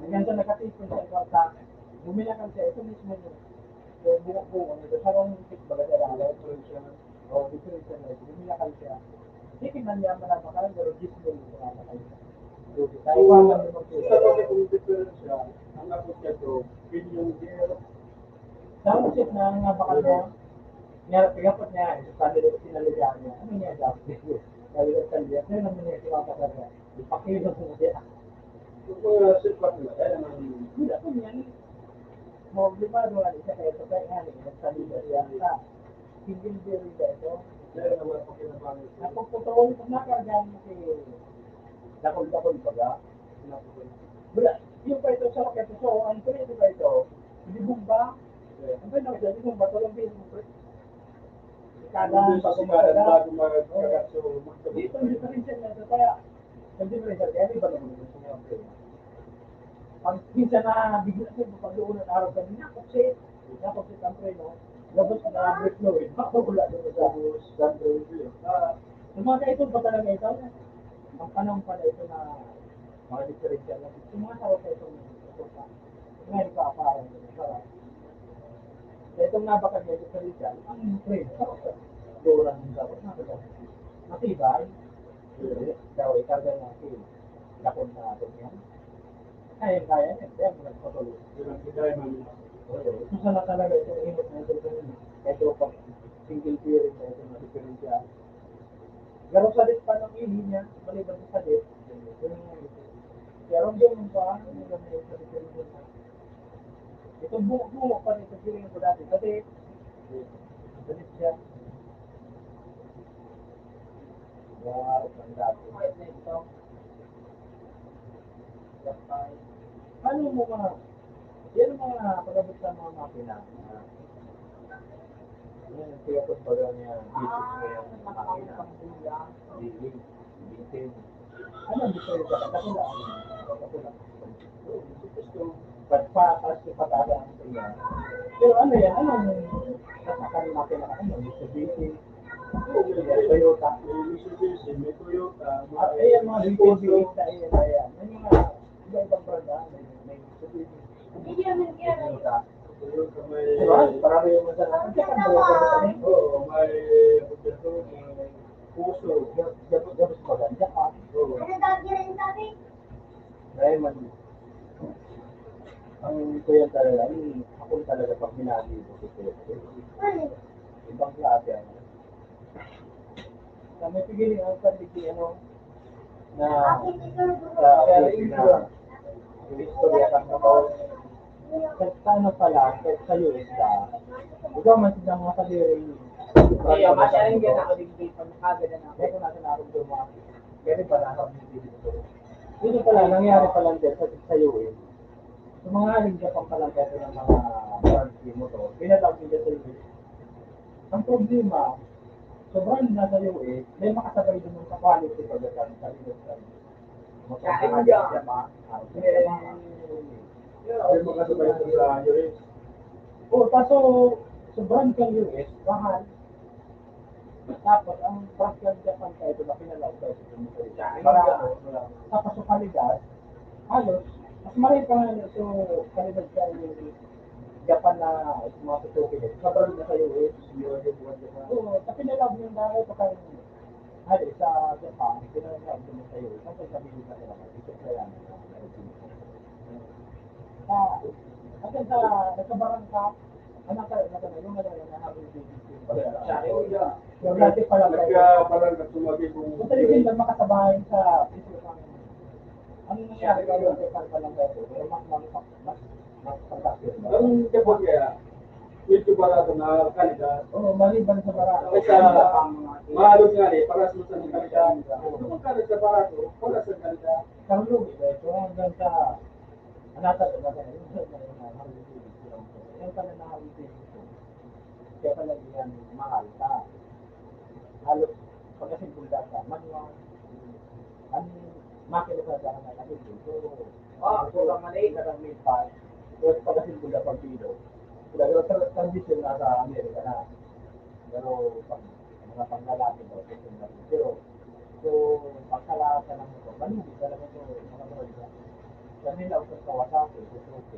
Speaker 4: hanggang sa nakatipon sa ikaw sa, bumila ka siya, ito mismo yung buong-buong, ito sa rong isip, baga siya lang, o differential na ito, bumila ka siya. Sige man niya malapakalan, pero gismo yung malapakalan. Tayo pa man yung
Speaker 3: Sa bakit kung difference siya, ang abot niya to, yung gear.
Speaker 4: sa isip na nga bakal mo, niya, pagkapot niya, sa sinaligaan niya, ano niya, dapat Kaya sa liya, kaya naman niya sinapakal niya, ipakilog mo siya.
Speaker 3: Yung mga sitwat nila, kaya naman,
Speaker 4: Hindi ako niyan. Problemado nga siya kaya sa kaya nga, nagsalida siya sa single bearing ka ito.
Speaker 3: kaya naman ako kinabangin ko.
Speaker 4: Napagputawin kung nakargaan mo si dakol-dakol baga. Wala, yung pa ito sa rocket, so ang tuloy ito ba ito? Hindi bumba. Ang pwede na siya, hindi bumba, talang bearing mo. Kada
Speaker 3: Kasi bago magkagat, so
Speaker 4: dito ang differential na ito, kaya ang differential, kaya iba naman ito sa mga pag minsan na bigla siya, pag doon ang araw kami, nakapsit ang preno, labas na break fluid, makakagula doon sa gun break. Yung mga kaitong ba talaga ito? Ang panahon pala ito na mga differential na yung mga tao sa itong ito pa. Ngayon pa parang sarap. Sa itong nabakag niya differential, ang preno, sarap. Doon ang sarap. Matibay. Daw, ikarga niya si Lapon na atin yan. Kaya, kaya mo nagpatuloy.
Speaker 3: Kaya naman,
Speaker 4: Kung sana talaga ito, init na ito ganun. Ito pag single bearing na ito na diferensya. Pero sa dit pa ng ili niya, maliban sa dit, yun yung ito. Pero yung pa, yung ganda yung sa diferensya na. Ito buo pa nito, feeling ko dati. Kasi, sa dit siya. Yung harap ng dati. Ito. Ano mo mga, yan ang mga pagabot sa mga makina. Yan, kaya po pala niya, basic na yung makina. Dilig, bitin. Ano ang diferensya? Kakula. Gusto, pagpatas yung pagkada ang tingnan. Pero ano yan? Ano ang nasakan yung makina? Ano? Mitsubishi? Toyota?
Speaker 3: Mitsubishi, may Toyota,
Speaker 4: Ayan, mga bitin-bitin sa iyan. Ayan. May mga iba-ibang branda. May Mitsubishi.
Speaker 1: Hindi naman yan.
Speaker 3: Toyota, may...
Speaker 4: Diba? Marami yung masarap.
Speaker 3: Oo, may puso.
Speaker 4: Gabos ko lang. Japan.
Speaker 3: Oo.
Speaker 1: Ano dati rin sabi?
Speaker 4: Dahil man, ang kuya talaga, ako talaga pag binagi ko ito.
Speaker 1: Ano?
Speaker 4: Ibang klase. Na may pigiling ang pandigi, na
Speaker 1: Bakit ito?
Speaker 4: sa Pilipinas, yung istorya kang nabaw. Kahit ano pala, kahit sa US ka, ikaw man silang mga kadiring.
Speaker 2: Kaya masyaring yan ako digdig pag nakagada na ako.
Speaker 4: Kaya kung natin ako dumaan, ganun pa na ako dito. Dito pala, nangyari pa lang din sa US. Sa mga haling Japan pa lang kasi ng mga brand mo to, pinatawag nila sa US. Ang problema, sobrang nasa US, may makasabay din sa quality pagdating sa US.
Speaker 2: Kain mo dyan.
Speaker 3: May makasabay ito sa US.
Speaker 4: Oo, kaso sobrang kang US, mahal. Tapos, ang price ng Japan kayo, ito na pinalaw kayo sa para tapos sa kalidad, halos, mas marami pa nga so kalidad sa yung Japan na mga Suzuki din. Sobrang na sa US, oo, sa pinalaw yung dahil pa kayo sa Japan, pinalaw mo sa US, kasi sabihin ka nila, ito kaya kasi sa nagkabarangka, anak ka, yung naghahabol din. Yung dati pa lang kayo.
Speaker 3: Parang nagsumagi kung...
Speaker 4: Kung talagang lang makasabay sa isip ng ano nangyari kayo sa pa lang kayo, pero mas pagkakit.
Speaker 3: Ang Japan kaya, medyo barato na kalidad.
Speaker 4: Oo, maliban sa barato.
Speaker 3: Kaysa mahalos nga rin, para sa kalidad. Kung magkano sa barato, para sa kalidad.
Speaker 4: Karlo, ito hanggang sa anata na yung pala na kaya pala yan mahal ka. Halos pagkasimpul data, manual, ang makina sa data na kasi so, so maliit na may pa, so pagkasimpul na pag-pilo. Pero transition na sa Amerika na. Pero pag mga panglalaki daw, pero so pagkalakas ka lang ito, malubi talaga ito, mga mga kami lang sa Kawasaki, Suzuki,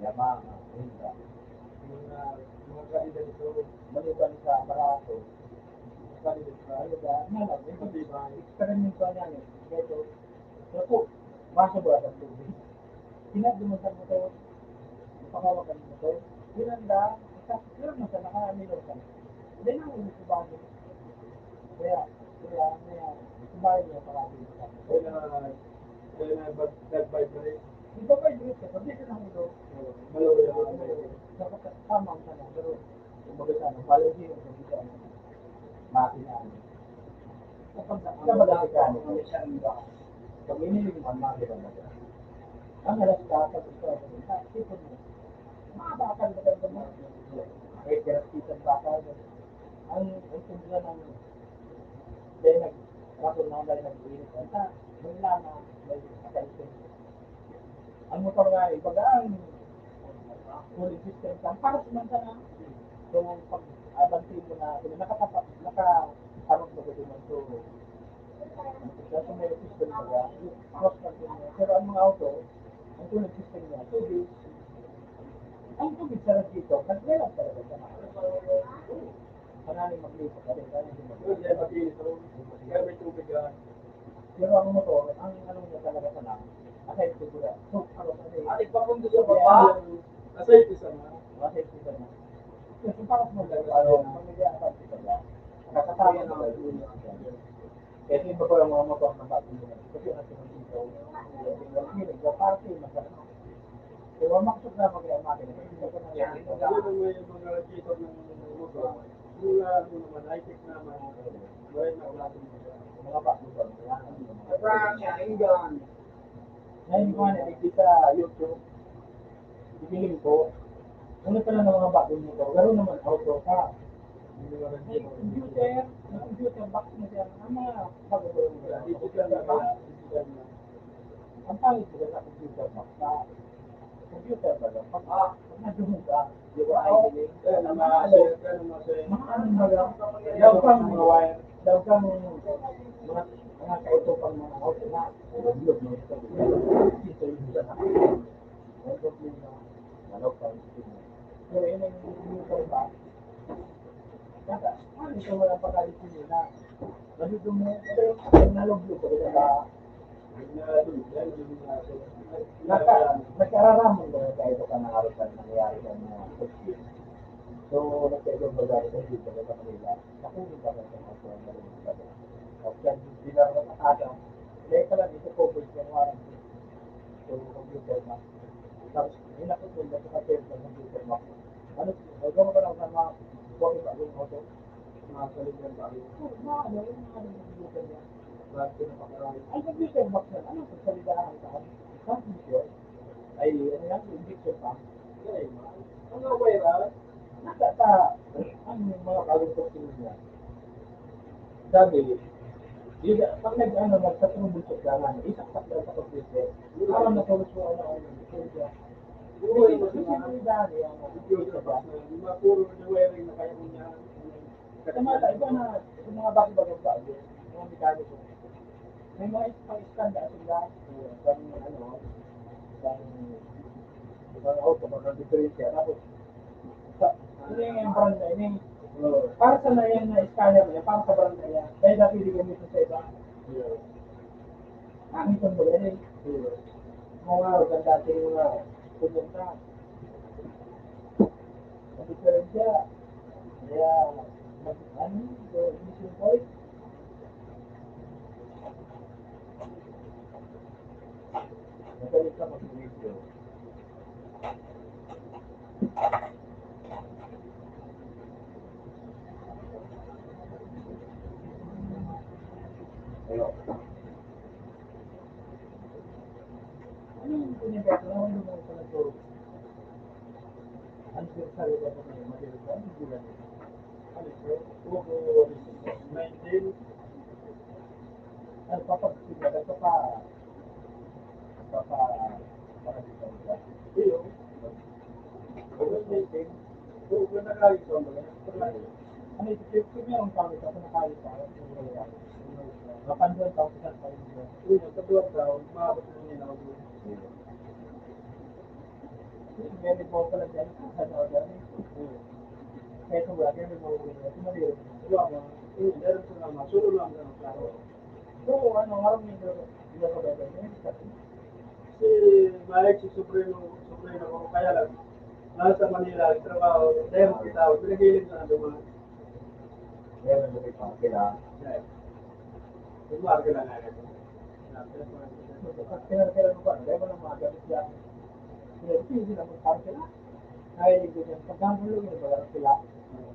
Speaker 4: Yamaha, Honda. Yung mga kalidad ito, maliban sa barato, kalidad sa kalidad, nalang, yung matibay, experiment ko na yun. Ito, ito, basa ba sa tubig? Sinagdumuntan mo ito, pangawakan mo ito, hinanda, pero nasa naka-amino ka. Hindi na ulit sa bago. Kaya, kumain niya parati sa
Speaker 3: Kaya na nag-vibe na rin.
Speaker 4: ito ba yung ito? Hindi ka nang ito.
Speaker 3: Malawi na.
Speaker 4: Dapat tamang ka na. Pero, kumbaga sa ano, policy yung kumbaga ano, makina. Kapag namadami ka, pag inilig mo ang makina mo, ang halas ka, pag ito, ito mo, makabakal na ka mo. Eh, kaya kita bakal. Ang kumbaga ng, dahil nag-rapon na dahil nag-iinit. Wala na, may attention. Ang motor nga eh, pag ang cooling system ka, para sumanta na. So, pag abantin mo na, nakaharap mo ko din so, kasi may system ka, cross country mo. Pero ang mga auto, ang cooling system niya, tubig. Ang tubig sa dito, nag-relang talaga siya. Kanaling maglipat ka rin, kanaling maglipat.
Speaker 3: Kaya may tubig yan.
Speaker 4: Pero ang motor, ang ano niya talaga sa lang, aside sigura. So, ano kasi,
Speaker 2: Ating papundo sa baba.
Speaker 3: Nasa ito sa mga.
Speaker 4: aside sigura na. Kasi parang mo lang, pamilya ang pagkita ba? Nakasama na ang dulo. Kasi iba ko yung mga motor na bago nila. Kasi ang sinong dito, yung party, magkano. Kaya maksud na mag-iamakin. Kasi iba ko na yan.
Speaker 3: Yung mga radiator ng motor, yung naman, high-tech naman. Buhay na wala din
Speaker 4: Mga bago ba?
Speaker 2: Sobrang gun.
Speaker 4: Ngayon ko nga sa YouTube, ibiling ko, ano pala ng mga bagong motor, gano'n naman auto ka. May computer box na siya, ang mga bagong motor, digital na ba? Ang pangit mo sa computer box na, computer ba lang? Pag nadunod ka, di ba ay biling? Mga anong baga, daw kang mga wire, daw kang mga kaito pang mga auto na, ilog mo ito, ito yung isa na, ang problema na, manok pa yung skin mo. Pero yun ang computer box, kaya, ano ito walang pagkalitin nila, nalito mo, pero naloglo ko rin ba, nagkararamon ko na kahit ka nangarutan nangyayari ng mga kutsyo. So, nagkaibang bagay sa dito sa Manila, nakunin ka sa mga sa Manila. At yan, dinaro na kata, kaya ka lang ito po, yung warranty. So, computer mo. Tapos, hinakutun na sa kapil sa computer mo. Ano, gano'n ka lang sa mga bakit bagong auto? Mga saligyan bagong. Ano, yung computer niya. Ang computer box na, ano kung salidahan ka? Ang computer, ay, ano yan, injection pump.
Speaker 3: Ang aware,
Speaker 4: Ang mga bagong computer niya. Sabi, pag nag-ano, nagtatroubleshoot ka nga, isaksak lang sa computer. Parang natulog mo ano, computer.
Speaker 3: buhay mo
Speaker 4: Kasi
Speaker 3: sa
Speaker 4: yung dami, ang
Speaker 3: computer box na, yung mga puro na wiring na kaya mo niya.
Speaker 4: Kamata, iba na, yung mga bagong bago, mga mekaniko. May mga pang-stand na sila, pang ano, pang auto, pang diferensya. Tapos, ini yung brand na, ini, para sa na yan na scanner niya, para sa brand na yan. Dahil dati hindi gamit sa iba. Ang itong ba yan eh. Mga organ dati mga pumunta. Ang diferensya, kaya, ano, ignition point, magaling ka mag-video. Ano yung pinipet na ano mo sa nagturo? Ano yung sarili ko na yung madilis ka? Hindi lang.
Speaker 3: Ano ito? Buko 19.
Speaker 4: Ano papagsigla? Parang ka.
Speaker 3: Iyo. Buko na kayo ito.
Speaker 4: Ano ito? Kung mayroong kami sa nakali sa mapanduan tao sa tayo nila.
Speaker 3: Una, sa 2 taon, maabot na niya na ako.
Speaker 4: Meron mo pala dyan sa tao dyan. Kaya kung wala, meron mo ulit. Tumaliw.
Speaker 3: Wala, meron ko naman. Suro lang na klaro.
Speaker 4: So, ano, harap nito, hindi ako ba ito?
Speaker 3: Si Mike, si Supremo ko, kaya lang, nasa Manila, trabaho, dahil kita, pinagilig na dumaan.
Speaker 4: Meron mo ito, kila.
Speaker 3: Tumar ka lang nga ito.
Speaker 4: Kailan mo pa, kaya mo lang magamit yan. Hindi na magpapar sila. Nahilig ko dyan. Pagkamulo yun, wala sila.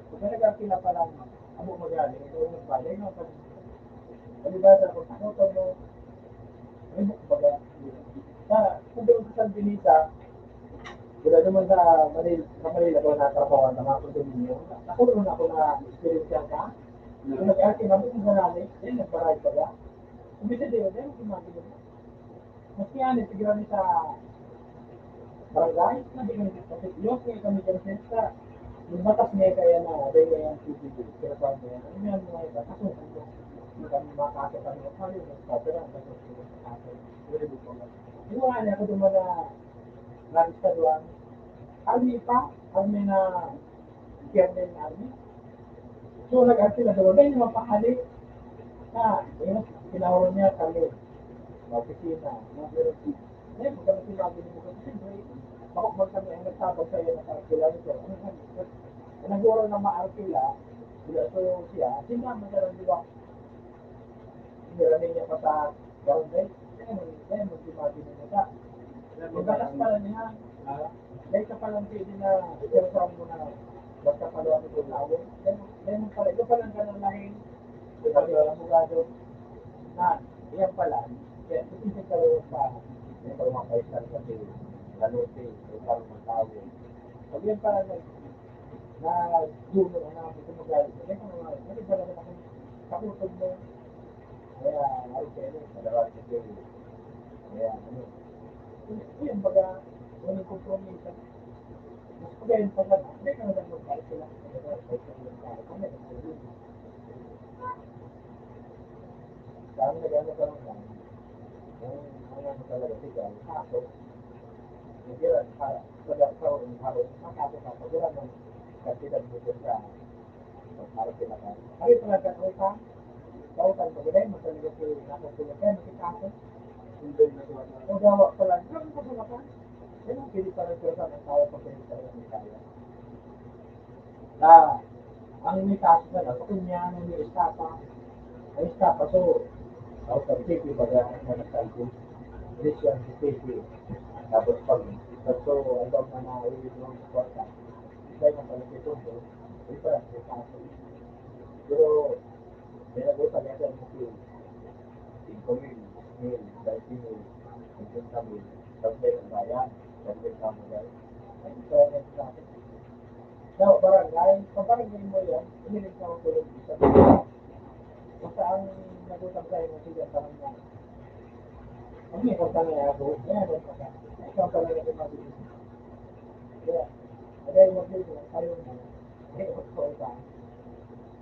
Speaker 4: Kung may nagkakila pa lang, abo magaling, ito yung magbalay, no? Palibasa ko, ano mo, may baga. Kung doon sa San Benita, wala naman sa Manila ko natrapawan na mga kondominyo. Nakulong ako na experience yan ka. Kung nag-arte namin kung sanali, yan, nagparay pa ba? Kung bisa din, yan, gumagin mo. Maski yan, siguro sa barangay, na di kami kasi yung kami dyan sa yung batas niya kaya na, dahil yan PPD, kaya pa niya, ano yan mga iba, kaso hindi kami makakaso kami, kami yung nagpapera, kaso sa kaso, wala dito nga. Yung mga niya, kung dumana, nagista doon, army pa, army na, chairman na army. So, nag-arte na doon, dahil mapahali, na, yun, pinahuro niya kami, sa opisina, mga meron, ngayon, kung kami sinabi mo kasi, siyempre, makukman kami ang nagtabag sa'yo na karakila nito. Nag-uro na maarkila, bila so siya, sinama siya lang diba? Hiniramin niya pa sa barangay, kaya mag-sinabi mo na. Yung batas pala niya, dahil ka palang pwede na, pero sa mo na, basta paluan ito tawag, dahil mo pala, ito palang ganang lahin, sabi ang abogado, na, iyan pala, kaya ito ka rin pa, may pagmakaisar kasi, kalote, may parang magtawo. Pag yan pala na dulo na namin kung magalit mo, kaya kung ano ba naman akong kaputog mo, kaya ay kaya, malawag na kayo, kaya ano, yun baga, walang kompromisa. Mas pagayin pa na, hindi ka naman magkalit sila, dahil nagano ka lang lang, ang ano talaga, sigal, kaso, Nagkiran, pagkakaroon ng harap, makakita ka, wala nang kantidad mo sa harap pinakain. Ay, talaga, kautan, magaling, magkaliga si nakasulat kayo, makikasa.
Speaker 3: Hindi na ito.
Speaker 4: O gawa pala, gawin ko sa lakan. Yan ang pili pala sa ng tao pag pinita ng kaya. Na, ang may kaso na lang, kung niya, ang may estapa, so, out of safety, baga, nagsalpo. This one, safety. Tapos pag so hanggang na nailit mo sa kwarta, dahil ng palagay ito, ito lang, may kaso. Pero, may nag-usa niya sa mga 5,000, 1,000, 20,000, 50,000, sabi ng bayan, sabi ng kamagay. Ay, ito ang nagsasabi. Now, barangay mo yan, inilig ka ang tulog sa barangay. Kung saan nag-usap tayo ng siya barangay. Ang may kwarta na ako, yan ang kwarta. Ikaw pala na kumabili. Kaya, dahil mag-ibig lang tayo na, may utso ka.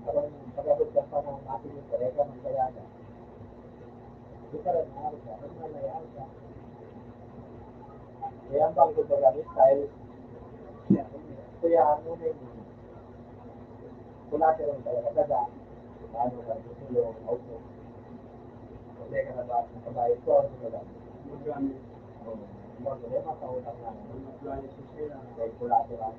Speaker 4: Parang pag-abot ka pa ng ating yung kareka ng kayaga. Hindi ka rin maaari ka, pag malayaan ka. Kaya ang bangko ba gamit style, kaya ano na yun, kulate rin talaga, daga, paano ka, tulong, auto. Kasi ka na ba, nakabayad ko, ano ka lang.
Speaker 3: Magamit.
Speaker 4: Mga problema sa utang na,
Speaker 3: Mag-apply sa sila.
Speaker 4: dahil kulate lang.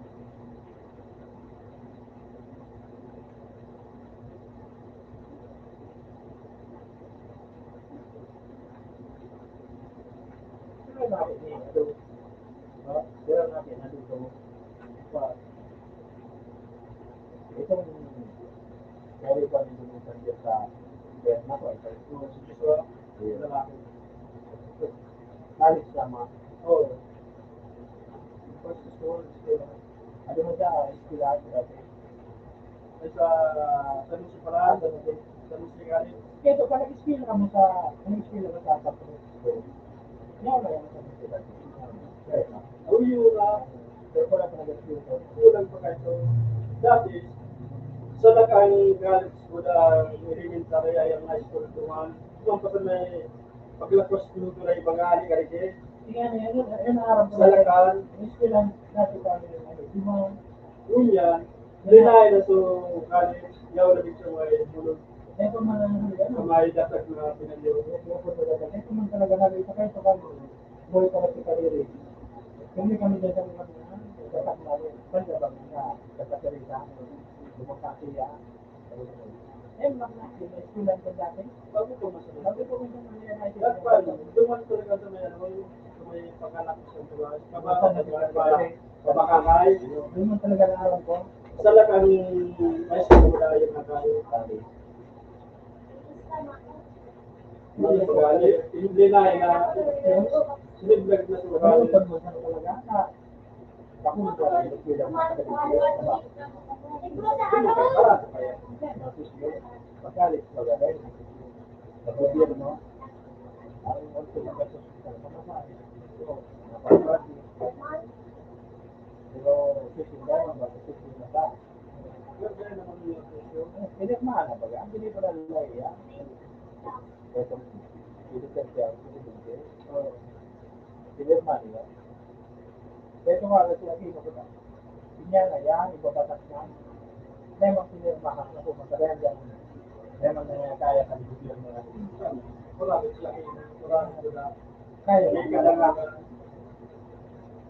Speaker 4: Pero natin ni Ado, pero natin Ado ito, itong carry pa rin sa Kaya na ko, ito.
Speaker 3: Oo, si Joshua, lalaki.
Speaker 4: College naman.
Speaker 3: Oo. First school,
Speaker 4: Ano mo siya, iskilaan dati.
Speaker 3: ay sa Lucy pala,
Speaker 4: Ano din.
Speaker 3: sa Lucy galing.
Speaker 4: Kaya ito, pag nag-skill ka mo sa, nag-skill ka sa Tapos. Yan na yan sa mga Kaya na.
Speaker 3: Uyo na,
Speaker 4: Pero wala pa nag-skill ko.
Speaker 3: kulang pa kayo. Dati, sa lakang galing ko na elementary ay ang high school tuman. Tuman pa sa may paglakos ko na ibang ali ka rin.
Speaker 4: Yan, yan ang harap ko.
Speaker 3: Sa lakan,
Speaker 4: Iskilan natin kami ng ano, di mo,
Speaker 3: unya, dinay na so college, yaw na din sa mga bulog.
Speaker 4: ito man ang ano,
Speaker 3: Kamay dapat na pinaliw.
Speaker 4: ito man talaga nalito kayo sa kami. Buhay ka na si Kariri. Kami kami dyan sa mga dapat namin, pwede ba nga, dapat ka rin sa amin, lumakasiya. Makna, yung iskilan ko dati.
Speaker 3: Bago ko masabi.
Speaker 4: Bago ko kung ano yan ay
Speaker 3: Dapat, duman talaga sa may ano, sa may pagkanak sa tuwas. Kabakakay.
Speaker 4: Yun man talaga na alam ko.
Speaker 3: Sa lakang high school na yung nakayo. Hindi pag-ali. Hindi na siniblag na sa
Speaker 4: Ano
Speaker 3: ugali.
Speaker 4: pag mo talaga na ako mo ba yung iskilan mo sa kanya.
Speaker 3: Para sa kaya.
Speaker 4: Pagkalit maganda yun. Pag-gobyerno mo, ang ulto na kaso sa pamasahe. So, napapagod. Pero, sisimba naman ba? Sisimba ba?
Speaker 3: Ganda naman yung presyo.
Speaker 4: Hindi maana ba? Ang hindi ko na lalaya. Ito, hindi ka siya. Hindi maana yan. Ito nga, kasi ako ko na. Inya na yan, ibabatas na. Memang sinirmahan na po, masalayan dyan. Memang na kaya ka ng gobyerno natin.
Speaker 3: Marami sila marami sila.
Speaker 4: Kaya
Speaker 3: May
Speaker 4: mo
Speaker 3: kalangagan.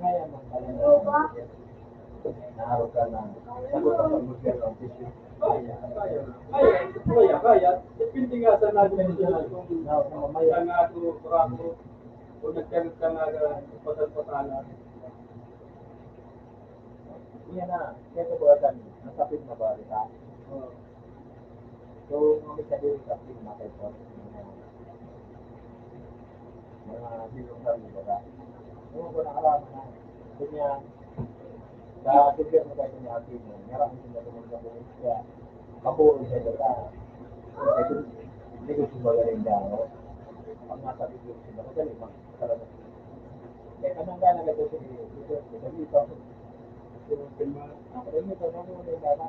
Speaker 4: kaya mo talaga. Naharap ka na sagot ang pag-gobyerno ng tissue.
Speaker 3: Kaya. Depende nga sa natin kung may nga ito, kurako, kung nagkaroon ka nga patal-patalan.
Speaker 4: Yan na, ito po agad, nasapit na ba rin tayo? So, mga sabihin sa pin na kayo mga bilong na rin ba? Yung ko nakaraman na, kanya, sa gobyerno kayo niya atin, maraming sila naman sa buhay siya, maburo siya data. Ito, hindi ko siya rin dyan, no? Pag nasa bigyan sila, madali, talaga. Kaya kanang gana ka ito sa dito, ako rin ito, naman yung data.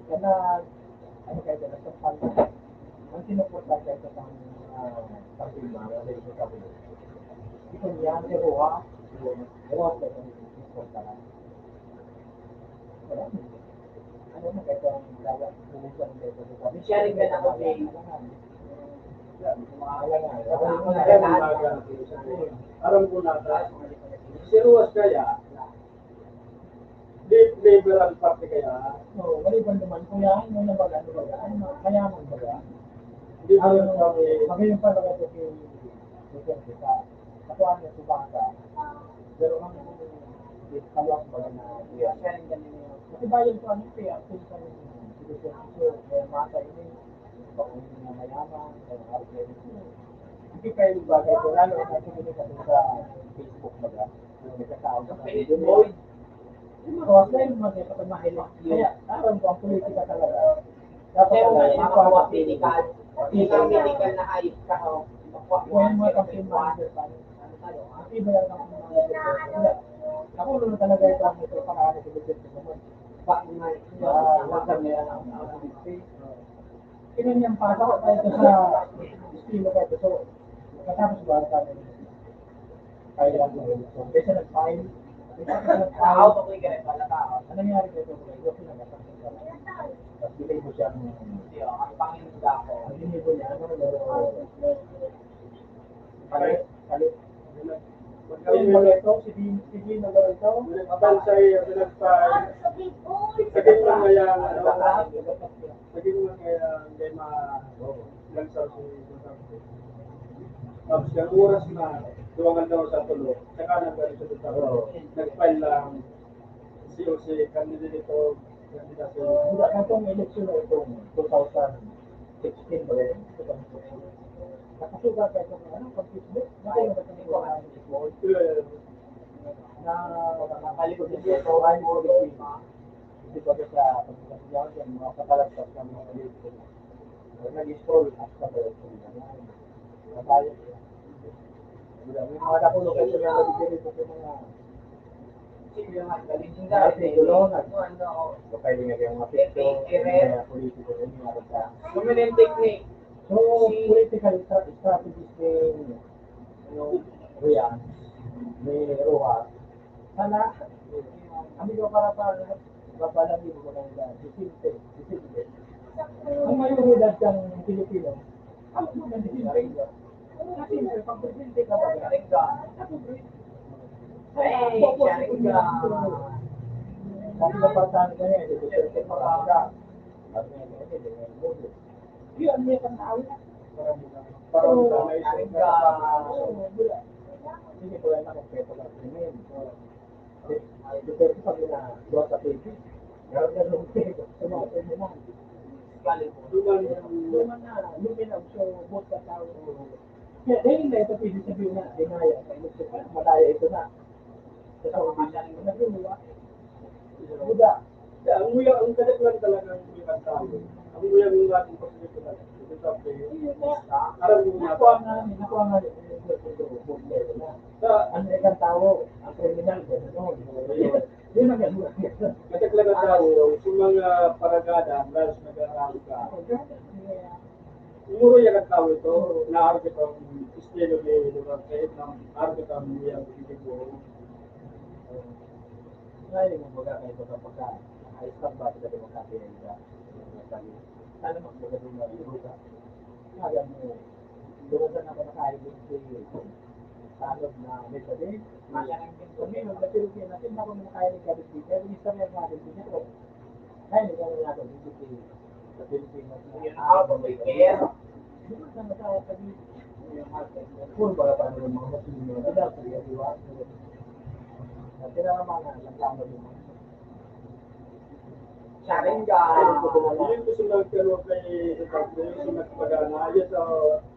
Speaker 4: Kana, ano kayo dyan, sa pala, ang sinuporta kayo sa pagpilma, wala yung sa pagpilma. Ito niya, pero ewan ko ito, sinuporta ka. Wala mo. Ano na kayo ang dagat, bumusan kayo sa
Speaker 2: Sharing ka na ako, Jay.
Speaker 3: Aram ko na si Ruas kaya, liberal party kaya,
Speaker 4: So, maliban naman, kuya, ano na baga, mayaman baga.
Speaker 3: liberal party,
Speaker 4: Magayon pa talaga ito si sa katuan niya subaka. Pero ang kaluwas baga na
Speaker 2: Sharing ka ninyo.
Speaker 4: kasi bayan ko ano kaya kung sa kaya mata ini kung na mayaman, kaya arte. Hindi kayo bagay ko lalo na sa Facebook baga. May katao sa
Speaker 2: Pilit boy.
Speaker 4: Kaya mga mahilig. Kaya, alam ko ang politika talaga. Dapat
Speaker 2: Pero
Speaker 4: talaga,
Speaker 2: mga makuha medical. Hindi medical na ayos ka, oh.
Speaker 4: Kung mo ang pinag ano tayo, ang iba lang ang mga ako naman talaga ito ang ito para sa budget ko naman. Lahat na yan ang activity. Kinanyang pa ako tayo sa estilo ka ito. So, katapos ba kami kaya lang ito. Kasi nag-file.
Speaker 2: Out of the ganit pala tao.
Speaker 4: Ano nangyari kay ito? Ito pinagasak ko sa tapos bilay mo siya ng
Speaker 2: Hindi, oh. Ang panginuda ko.
Speaker 4: ang linibo niya, ano palit. Yung mga ito, si Dino ba ito?
Speaker 3: abal sa'yo, pinagpay, saging lang kaya, saging lang kaya, hindi langsar si tapos yung oras na, duwangan daw sa tulo, saka nagkaroon sa tulo, nag-file lang, COC, candidate ito, candidate
Speaker 4: Hindi, itong eleksyon na itong 2000, 16 ba yun? Nakasuga kayo sa ano, pag-Facebook, nakaya ba ito ko ang Facebook? Na nakalikod din dito, ay mo rin hindi ko sa pagkakasyawan sa mga katalagtas ng mga dito. Nag-scroll at sa pala sa mga kabayo. May mga nakulo kayo sa mga nabibili sa mga so kayo nga yung mga picture, mga politiko, yung mga kata.
Speaker 2: Kumain technique.
Speaker 4: So, political strategies ni Rian, ni Roa, sana, kami ko para babalangin ko lang yan, disinte. Ang mayoridad ng Pilipino, ang mga disinte. Kasi pag disinte ka ba, galing ka,
Speaker 2: Ay, sharing ka.
Speaker 4: kasi napatahan ka niya, dito siya sa parada. At ngayon, dengan mundo. Yun, may kanawi na. Parang
Speaker 2: Sharing ka.
Speaker 4: Hindi ko lang nakakita ng krimen. Dito ko pag na doon sa TV. Meron na lumipig sa mga kriminal. Luman na, luminag. So, bot ka tao. Kaya dahil na ito pwede sabihin na, dinaya. Madaya ito na. Sa tao, hindi na nagluwa. Buda.
Speaker 3: Ang uyang, ang kadaglan talaga ang uyang tao. Ang uyang yung ating pagkakas talaga. Ito sabi, alam mo niya.
Speaker 4: Nakuha nga rin.
Speaker 3: Sa
Speaker 4: Ang ilang tao, ang kriminal, gano'n. Yun ang gano'n.
Speaker 3: kadaglan ng tao, sa mga paragada, dahil sa nag-aaral ka, umuro yan ang tao ito, naarap itong estilo ni Duterte, naarap itong uyang Pilipino.
Speaker 4: Ngayon yung baga kayo sa pagka ayos ba sa demokrasi na ito? Sana magbaga din na ibuka. Kaya mo, dumasan ako nakain din si Salog na may sabi, malarang din kami, na Pilipino natin, ako nakain ng kabit dito, pero isa rin natin dito. Ngayon, ikaw na natin dito sa Pilipinas na dumasan na tayo sa dito. Kung baga paano yung mga Muslim na dapat sa iwa, tinaraman na lang din.
Speaker 2: Sharing ka.
Speaker 3: Yun gusto lang pero kay Duterte, yung nagpagana, ayos sa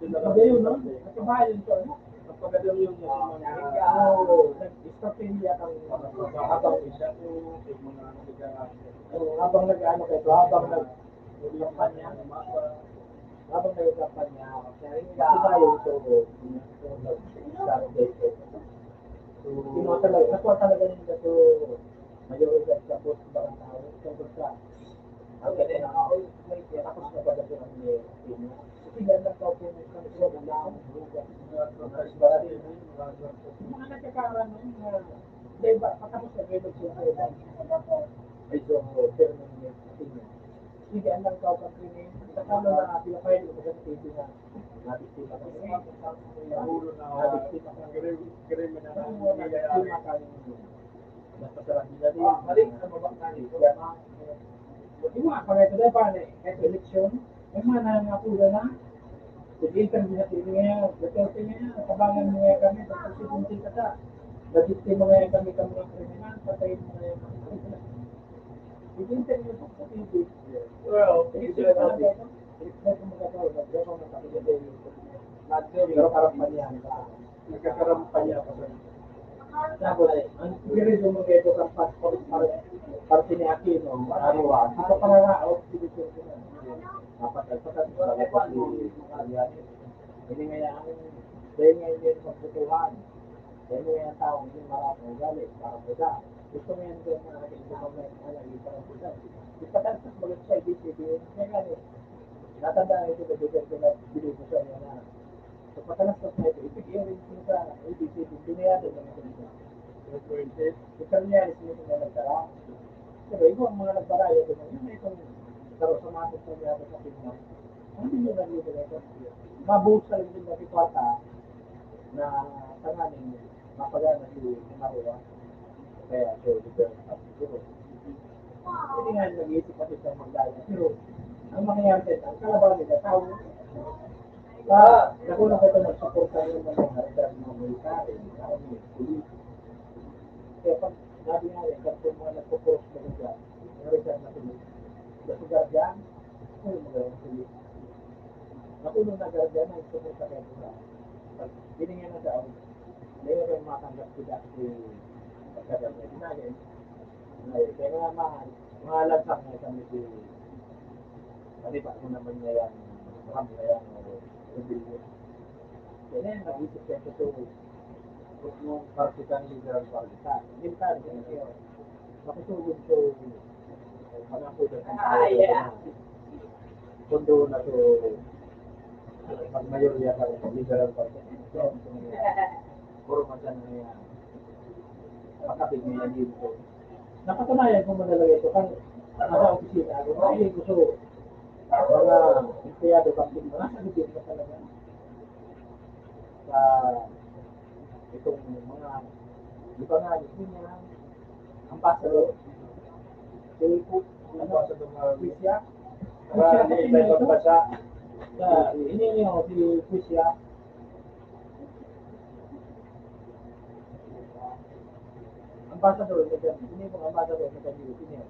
Speaker 4: Magayon, no? Nakabahay din ito, no?
Speaker 3: Pagkadam yung
Speaker 4: Nag-stop niya ang habang
Speaker 3: siya po, yung mga nagagawa.
Speaker 4: habang nag-ano kayo, habang nag-kampanya, habang nag-kampanya, diba yun, so, nag-start dito. Nakuha talaga nila ito, mayoridad sa post ba ang tao, tungkol sa ang ganda na ako, tapos na ba ito ang Pino? Kasi ganda ka po ng kanila na lang, mga nagkakaroon ng diba, patapos na grade siya ay so, pero nang Pino. Sige, ang lang ka pang krimen, sa kano na pinapayad ko sa TV na nabiktima ka
Speaker 3: Ulo na
Speaker 4: nabiktima ka
Speaker 3: krimen na
Speaker 4: nabiktima ka basta sarap nila din.
Speaker 2: Mali na mabakali.
Speaker 4: Yung mga pagkaito na pa, kahit eleksyon, may mga nanangapula na. Nag-interview na sila ngayon, Duterte ngayon, kabangan mo ngayon kami, tapos sipuntin ka ta. Nag-istima ngayon kami ng kriminal, patayin mo ngayon. Nag-interview po sa TV.
Speaker 3: Well,
Speaker 4: Nag-istima ka lang ito. Nag-istima ko magkakaroon, nag-istima ko magkakaroon. Pero karampan yan.
Speaker 3: nagkakarampanya pa sa
Speaker 4: Tapos, ang siguro mo kayo kang passport para siniyaki, no? Araw, ito pala nga, dito ko na. Patat sa lepas di kalian. Jadi ngayon dahil ngayon yung pagtutuhan. Dahil ngayon tao hindi marami galit para puda. Gusto mo yan doon na aking kumamay na lagi para puda. Ipatantas mo lang sa IBCB. Kaya gani. Natanda na ito na na bilibo siya niya na. So patalastas na ito. Ipig-irin mo sa IBCB. Binayado na ito dito. Ito niya is mo na nagtara. Pero ito ang mga nagbaraya ito. Yun na itong pero sa mga pagkakas sa Pilipinas, hindi nyo nalito na ito. Mabuhos sa rin na kwarta na tanganin mapagana si Maruwa. Kaya, so, dito ang siguro. Hindi nga nag-iisip kasi sa magdaya. Pero, ang mangyayari sa ang kalabaw nila, tao, nakulang ko ito nagsuporta yung mga haritan ng mga military, army, police. Kaya pag sabi nga rin, kapag mga nagpo-post na nila, haritan na police, sa sugar dyan, ano yung mga police? napuno na garden na ito sa kanya na. Pag binigyan na siya, layo rin matanggap ko dati pagkagarden. Ginagay. Kaya nga mga lansak na kami si Manipa ko naman niya yan, marami na yan, o kaya na nag-isip siya ito nung partisan liberal partisan. Hindi ka rin siya. Nakitulog siya panapunan ng kundo na ito pag-mayorya ka rin liberal partisan. Puro man siya na yan. Makapig niya dito. Nakatunayan kung malalagay ito kan nasa opisina ako. Ay, gusto mga empleyado kapit mo. Nasa lubid na talaga. Sa itong mga di ba nga, hindi niya ambassador. Si ambassador na Wisya. Wisya pa siya. Ini niyo si Wisya. Ambassador na dyan. Hindi mo ambassador na dyan. Ini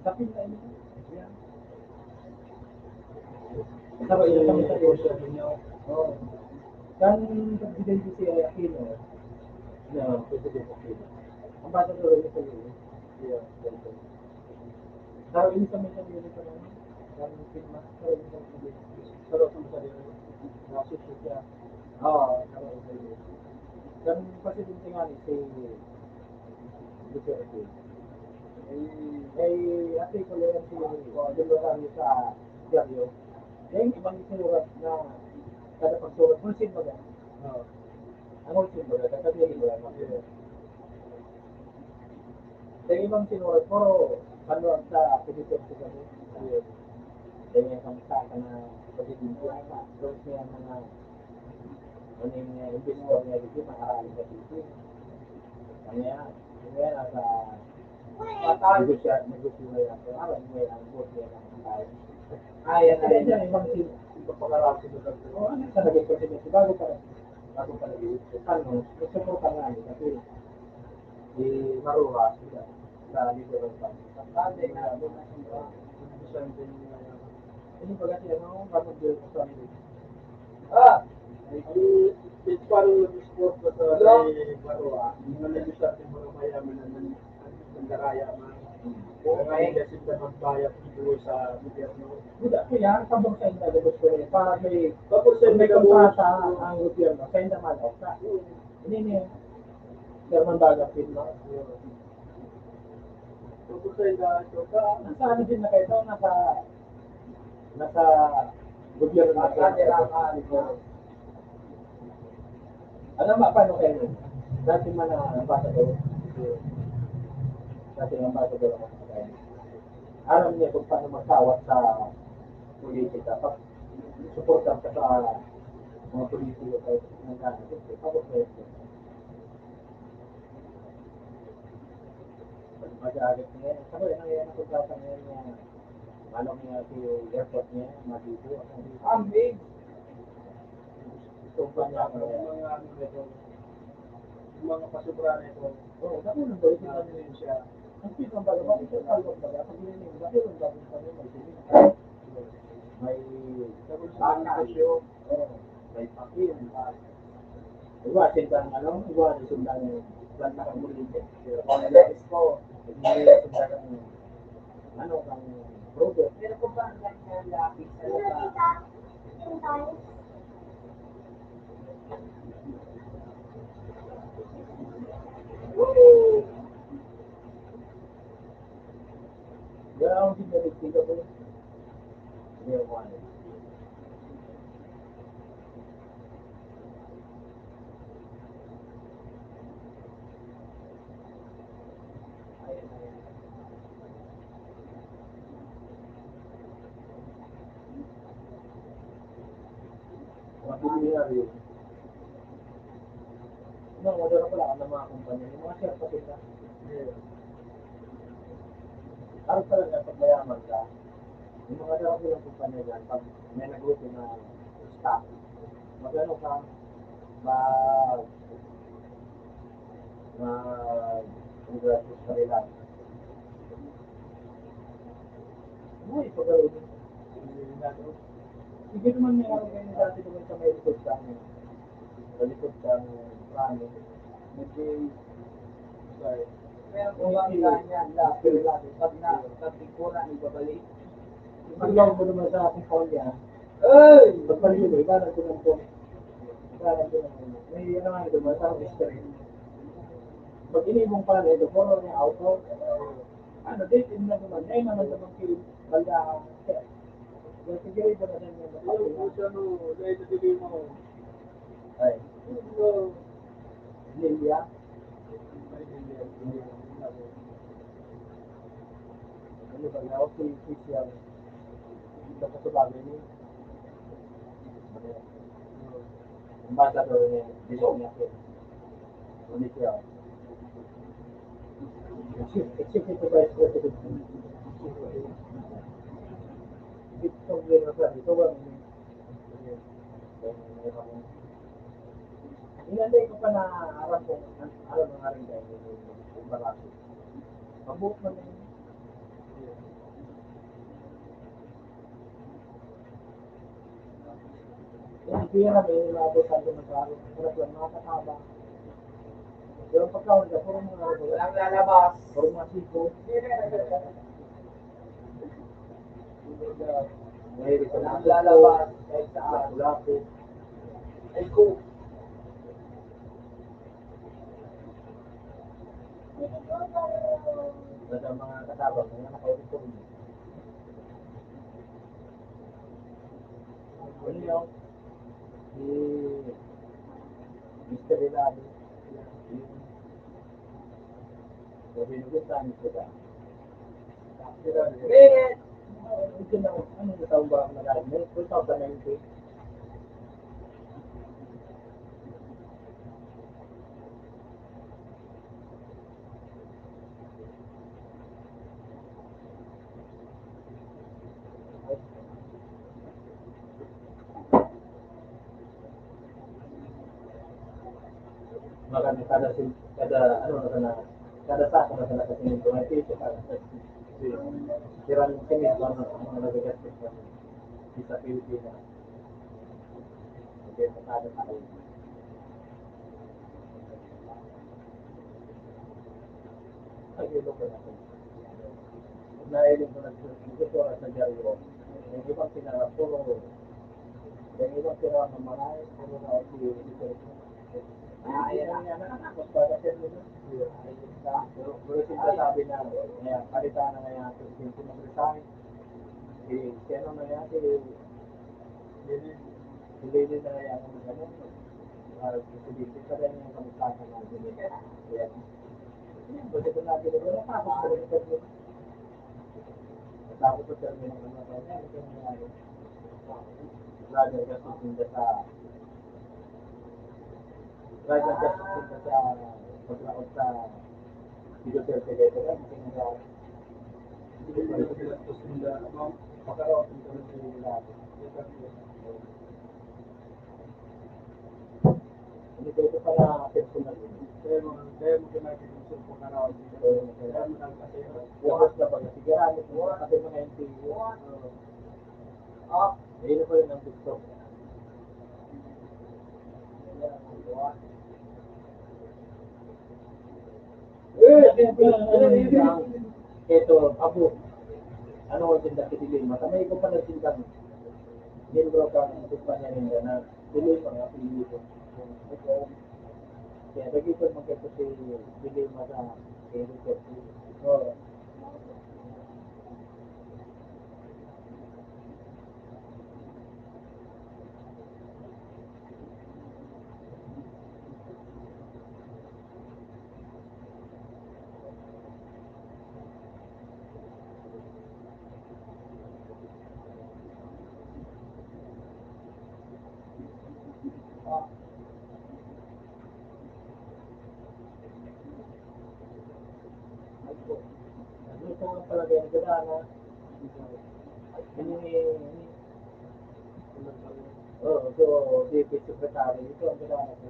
Speaker 4: kapit na ini. Yan. Pero ito kami sa Diyos ninyo. Kan Presidente si Aquino, na Presidente Aquino, ang bata ko rin sa iyo. Pero ini kami sa Diyos ito naman. Kan firma, pero ini kami sa Diyos. Pero kami sa Diyos. Nakasusya siya. Pero sa iyo. Kan Presidente nga ni si Duterte. Artikulo yan si Duterte sa diaryo. Yung ibang isurat na kada pagsurat, ulsin ba? Ang ulsin ba? Kakatili ba? Yung ibang sinurat, pero panuwag sa peditor sa kami. Dahil yung kamisa ka na pagiging siya, terus niya mga maning investor niya dito, makarali ka dito. Kanya nasa negosyo na yan. Alam mo yan, ang boss niya ng tayo. Yan, ibang pagpakarap ko doon. Ano sa naging presidente? Bago pa nag-iit. Ano, gusto ko pa nga kasi di maruha sa liberal party. Kasi nga, doon na siya hindi pa kasi bakit doon sa it's parang nag-sport ko sa maruha. Hindi na nag-isip mo na mayaman na nandaraya man. Ngayon kasi na magbayad dito sa gobyerno. Kaya, sabang sa inyo nagabos ko rin. Para may kontrata ang gobyerno, sa inyo naman ako. Hindi niya, German Baga firma. Tapos sa inyo, nasa ano din na kayo, nasa gobyerno na kayo. Ano ba, paano kayo? Dati man ang ambassador. Dati ang ambassador ako sa kayo. Alam niya kung paano magkawat sa politika. Pag supportan ka sa mga politiko kahit ng kanito, tapos kayo. Pag mag-aagit niya, sabi na yan ang pagkasa niya niya. Ano niya si airport niya, Madibo. Ang big! Ito pa niya mga pasubra na ito. Oo, sabi nung balik na niya siya. Ang pitong baga, bakit siya talwag baga? Pag yun yung bakit yung bagong pa niya, may sakasyo, may pakil, iwasin ka ng iwasin sundan yung banta kang mulitin. Pag-alis ko, hindi sundan kang kang product. Pero kung ba ang ganyan lapis sa lupa? Wala akong sinalit dito po. Hindi ako ano. Matuloy na rin. Wala pala ka ng mga kumpanya. Yung mga share pa sila. Harap talaga pag mayaman ka, yung mga dapat nilang kumpanya dyan, pag may nag-grupo na staff, magano ka, mag-congratulate sa kanila. Ano ipagawin? Hindi naman may araw kayo dati naman sa may likod sa amin. Sa likod sa rami. Medyo, sorry.
Speaker 2: Meron po ba ang ganyan? Pero lagi, pag natigura, ibabalik.
Speaker 4: Ipaglaw mo naman sa ating kolya.
Speaker 2: Ay!
Speaker 4: Pagpalilo, ibanan ko ng po. Ibanan ko ng po. May ano nga ito ba? Sa history. Pag inibong pala ito, puro niya auto. Ano, dating na naman. Ngayon naman naman kayo. Bala, yung sigurado na rin yung
Speaker 3: Yung kung siya no, dahil nabili mo.
Speaker 4: ay,
Speaker 3: So,
Speaker 4: Lilia.
Speaker 3: ay, hindi.
Speaker 4: Ano ba nga, okay, official. Ito ko sa bagay niya. Ang bata daw niya, bilog niya ko. Ulit siya. Executive Vice President. Ito ang gano'n sa ito ba? Inanday ko pa na aram kung ano mga rin dahil yung barako. Mabuot man na yun. Yung pira may inaabot ng araw. Kurap lang mga kataba. Pero pagkaon ka, puro mga araw.
Speaker 2: Walang lalabas.
Speaker 4: Puro mga siko. Mahilig ka
Speaker 2: Walang lalabas. Kahit saan.
Speaker 4: Lapu-lapu.
Speaker 2: Ay ko.
Speaker 4: Basta mga katabang, mga nakaulit-ulit. Ano yun? Si Mr. Rilado. Sabi nyo, gusto namin sila.
Speaker 2: Minute!
Speaker 4: Ito na, anong taong ba ang nag-admit? 2019. Makanya kada sako na sana kasi nito ay ito para sa kirang kinis ano ang nagagastos sa Pilipinas. Okay, kada sako. Ay, ilo ko na ito. Nailing ko na ito sa Jariyo. Yung ibang pinapuro, yung ibang pinapuro ng mga puro na ito. Ayan na, nakakapos para sa ito. Pero sinasabi na, palitan na ngayon ito, simple na resign. Kaya naman yan, Lili na ngayon ang mga presidente pa rin yung kamutasan natin. Kaya, kasi kung natin ito, natapos ko rin ito. Natapos ko rin yung mga kanya, ito yung nangyari. Rather kasi sa paglaot sa Duterte dito na, hindi nangyari. Pagkaroon ito rin sila. Hindi ko ito pala personal.
Speaker 3: Kaya mo ginagawa yung cellphone na raw. Kaya mo lang kasi.
Speaker 4: Bukas na pag nasigaramit mo, kasi mga NPU. Ayun ko yun ang gusto. Ito, Abu. Ano ko tinda si Dilima? Kamay ko pa nagtindang. Ginbro ka ng kumpanya nila na Dilima nga pinili ko. Kaya lagi ko magkita si Dilima sa Eric. So, gusto ko pala kaya nagdana. So, DP Secretary, ito ang nagdana ko.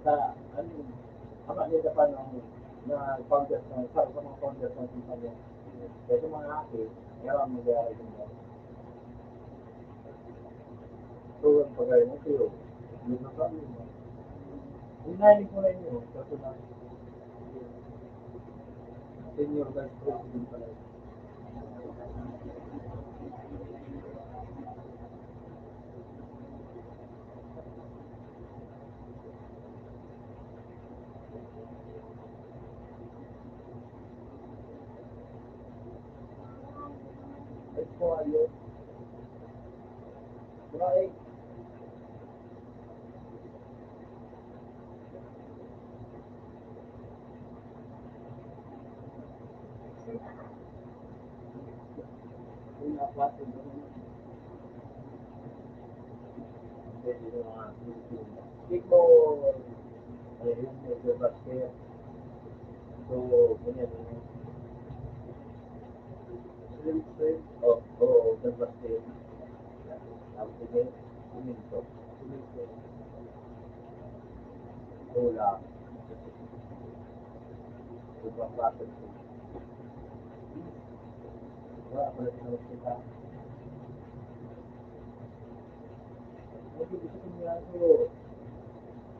Speaker 4: Sa, ama nila pa ng na founders ng, sa mga founders ng kumpanya. Kaya sa mga akin, Kaya ang nangyayari din yan. So, ang pagay mo, pero, yun na kami mo. Hinahiling ko na inyo, personal. Senior Vice President pala. Ito po ayun. Right. Kickball. Ayun, medyo basket. So, ganyan yun. Oo, basket. Tapos sige, suminto. Wala. Ibang basket ko. Wala pala sinunod kita. Medyo gusto ko niya ko.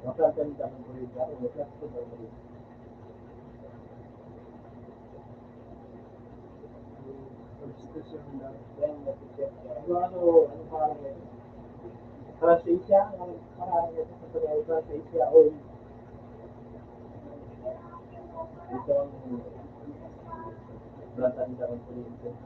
Speaker 4: Makakalita ng kulit ako. Makakalita ng kulit. Ano parang ito? Transisya? Ano parang ito? Sa transisya o ito ang blatanda ng kulit.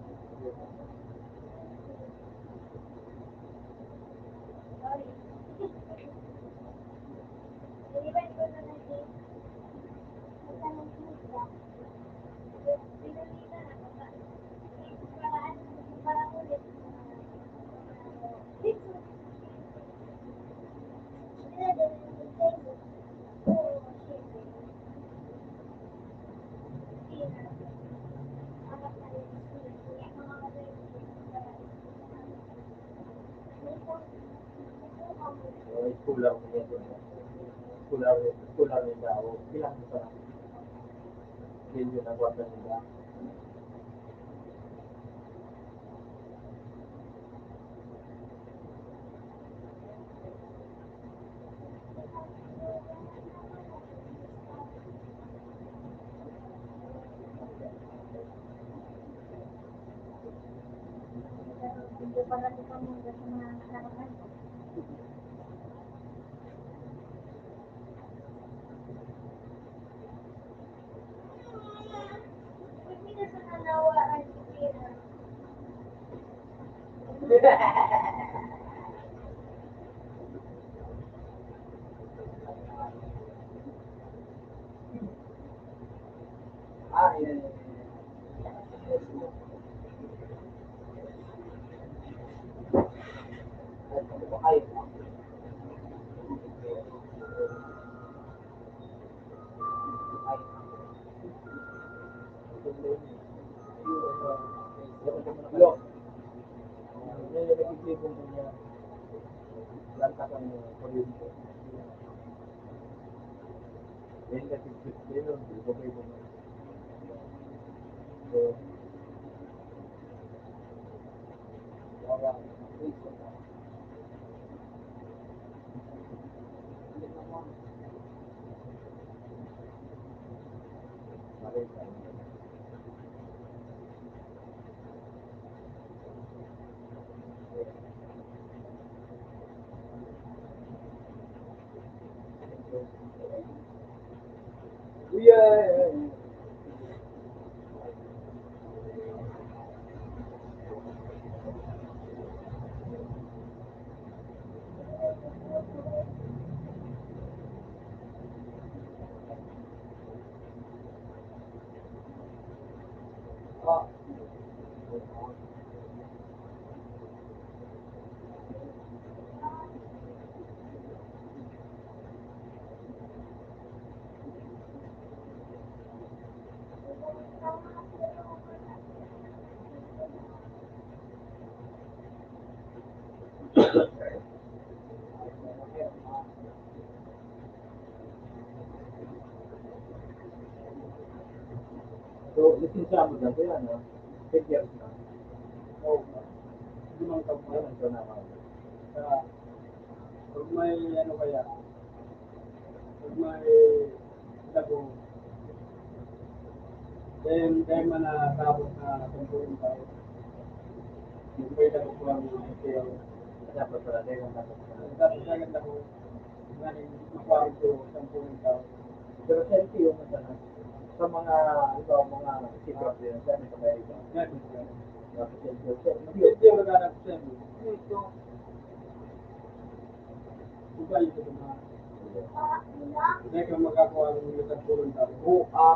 Speaker 4: Kulang nito. Kulang nila o bilang sa yun ang wata nila.
Speaker 1: Hindi pa natin kami sa mga nakaraan. Hindi na sa nanawaan si Kira.
Speaker 2: Yan. Ay,
Speaker 4: Yok. May nakikipong niya. Lantakan mo kuryente. Yan nakikipong yun. Ibabay mo. So, wala. Marita. Yeah. So, lisensya mo dyan. Kaya na. 10 years na.
Speaker 3: limang taon pa.
Speaker 4: Ayun, ito na ako.
Speaker 3: Kaya, pag may ano kaya, pag may dago, dahil man nakabot na 10 taon, yung may dago ko lang yung kaya,
Speaker 4: Dapat pala, dahil ang dapat pala.
Speaker 3: dapat agad ako, ngayon, makuha ko 10 taon.
Speaker 4: Pero selfie yung ano, sa mga, iba, mga secret din, dyan ito kayo iba.
Speaker 3: Yan.
Speaker 4: Dapat selfie.
Speaker 3: Hindi yung naghanap siya. Iba yung ito na. Hindi ka magkakuha ng isang pulong tao.
Speaker 4: Oo,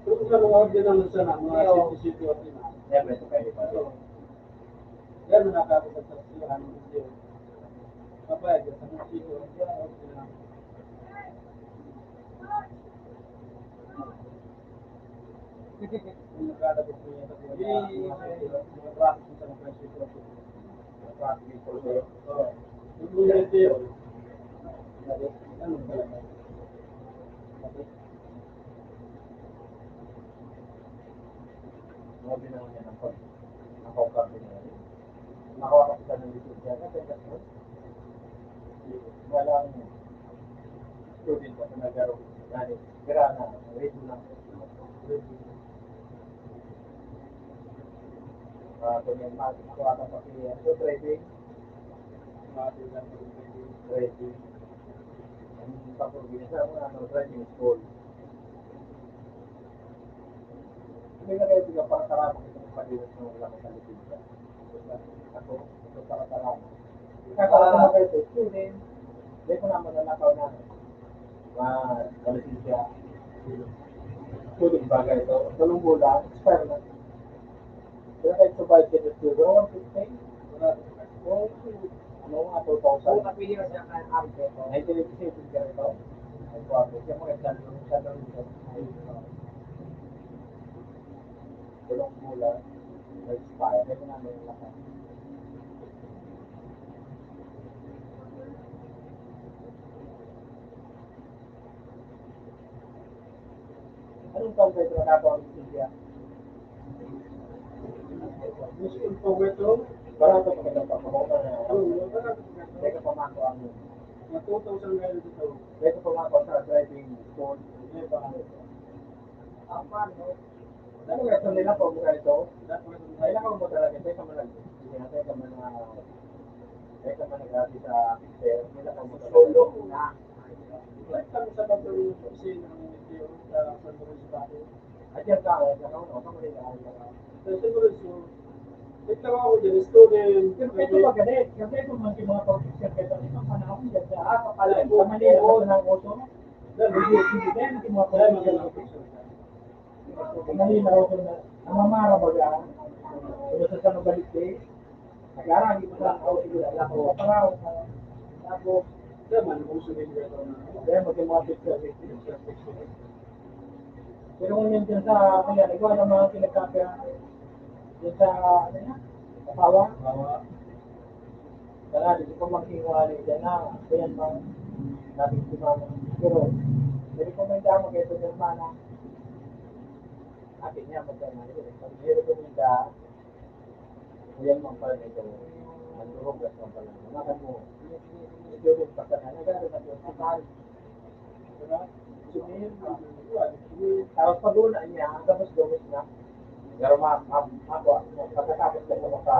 Speaker 3: Pero sa mga ordinal sa na, mga sitio at ina.
Speaker 4: never ito kayo iba.
Speaker 3: So, yan ang nakakapag sa siyahan ng sitio. Kapag sa mga sitio, yan ang ordinal. Kung nakakapag sa mga sitio, mga traffic sa mga sitio.
Speaker 4: Practice ko sa'yo.
Speaker 3: Yung mga sitio, ano talaga?
Speaker 4: Mga binangon niya ng pag nakawag niya. Nakawag ka ng lisensya na, kaya ko. Wala ang student ko na nagaro. Yani, gira na, redo lang. Kung yung makakuha ka pa siya. So, driving, driving. Ang papagin sa mga driving school. Hindi na kayo bilang para karama kita ng pag-iwas ng wala kang lisensya. Ako, ito para karama. Kakaroon na kayo sa student. Hindi ko naman nanakaw na lisensya. Student bagay ito. Dalawang bulan, expire na. Kaya kayo subay kayo sa student, 150. Ano nga, 2,000. Kung napili ka siya kaya arte, 1987 ka ito. Ay, buwato. Siya mga standard ito. Dalawang bulan, expire. Hindi ko naman nanakaw. Anong taon kayo nakakaw ang lisensya?
Speaker 3: Gusto ko ito,
Speaker 4: Barato pa kita pa mo na
Speaker 3: ano,
Speaker 4: hindi ka pamako ang
Speaker 3: mga 2,000 gaya dito.
Speaker 4: hindi ka pamako sa driving school.
Speaker 3: Hindi ba?
Speaker 4: Ano nga ito nila po mga ito?
Speaker 3: Dapat
Speaker 4: Ay nakaw mo talaga hindi ka man hindi ka man nag-grabe sa picture. Nila ka mo solo na.
Speaker 3: Like kami sa bagong kasi ng video sa Santo Cruz.
Speaker 4: At yan ka, ano, kamalila.
Speaker 3: Sa Santo Cruz, nagtaka ako dyan, student.
Speaker 4: Ito ba ganit? Kasi kung mga pag-picture kayo itong panahon dyan sa Manila ko ng oso. Hindi din mga pag-picture. Manila ko na namamara ba yan? Kung sa balik eh. Nag-aragi ko lang ako siguro. Alam ko, parang tapos
Speaker 3: Naman, kung sabihin ko ito na.
Speaker 4: kaya mga picture. Pero kung yun dyan sa kaya nagawa ng mga pinagkapya dyan sa ano na, kapawa.
Speaker 3: Bawa.
Speaker 4: Kaya di ko magkingali dyan na kaya mga natin si mama. Pero rekomenda mo kayo ito ng mana. Atin niya magkana ito. Pag rekomenda yan mga pala ito. Mandurog at mga pala. Makan mo. Ito rin pa sana. Nagano na ito. Kapal.
Speaker 3: Diba? Sumir,
Speaker 4: Tapos pag una niya, tapos gawin na. Pero pagkatapos ka sa mukha,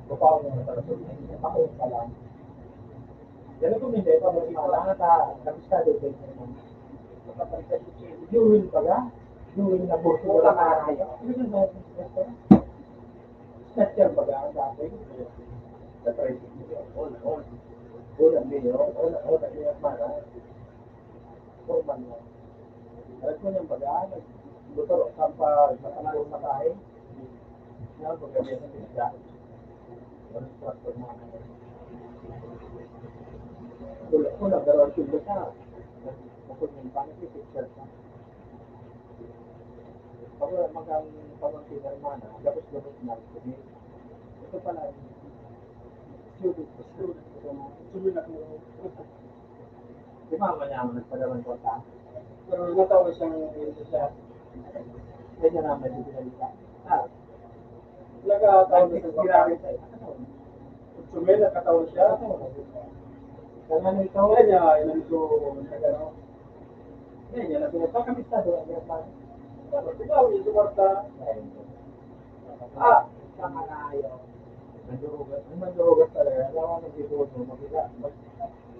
Speaker 4: kupaw mo na talaga. Ako pa lang. Yan kung hindi, pa mag-iwalaan sa kabistado din. Duwin pa ga? Duwin na buso. Wala ka na. Snatcher pa ga ang dati? Sa tricycle. Una niyo. Una niyo mana. Forman mo. Alam ko niyang bagaan, nagbuto sampa nakalaro sa tayo. Yan, pagkabiyas ng isda. Yan, tractor mo. Una, pero ang tulo siya. Kapag yung panik, picture ka. Pag magang pamangkin na mana, gabos-gabos na. Ito pala, student.
Speaker 3: sumir ako.
Speaker 4: Di ba man niya nagpadaman ko ta?
Speaker 3: Pero natawa siyang sa
Speaker 4: Kanya naman yung pinalita.
Speaker 3: Nagkataon na sa ginamit sa Sumel, nagkataon siya.
Speaker 4: Kaya nito,
Speaker 3: Kaya niya, ilan ito, nagano.
Speaker 4: yan, yan, nasa kami sa doon, yan pa.
Speaker 3: Ikaw, yung sumarta.
Speaker 2: Tama na ayaw.
Speaker 4: Mandurugas talaga, alam mo, nagtituod mo,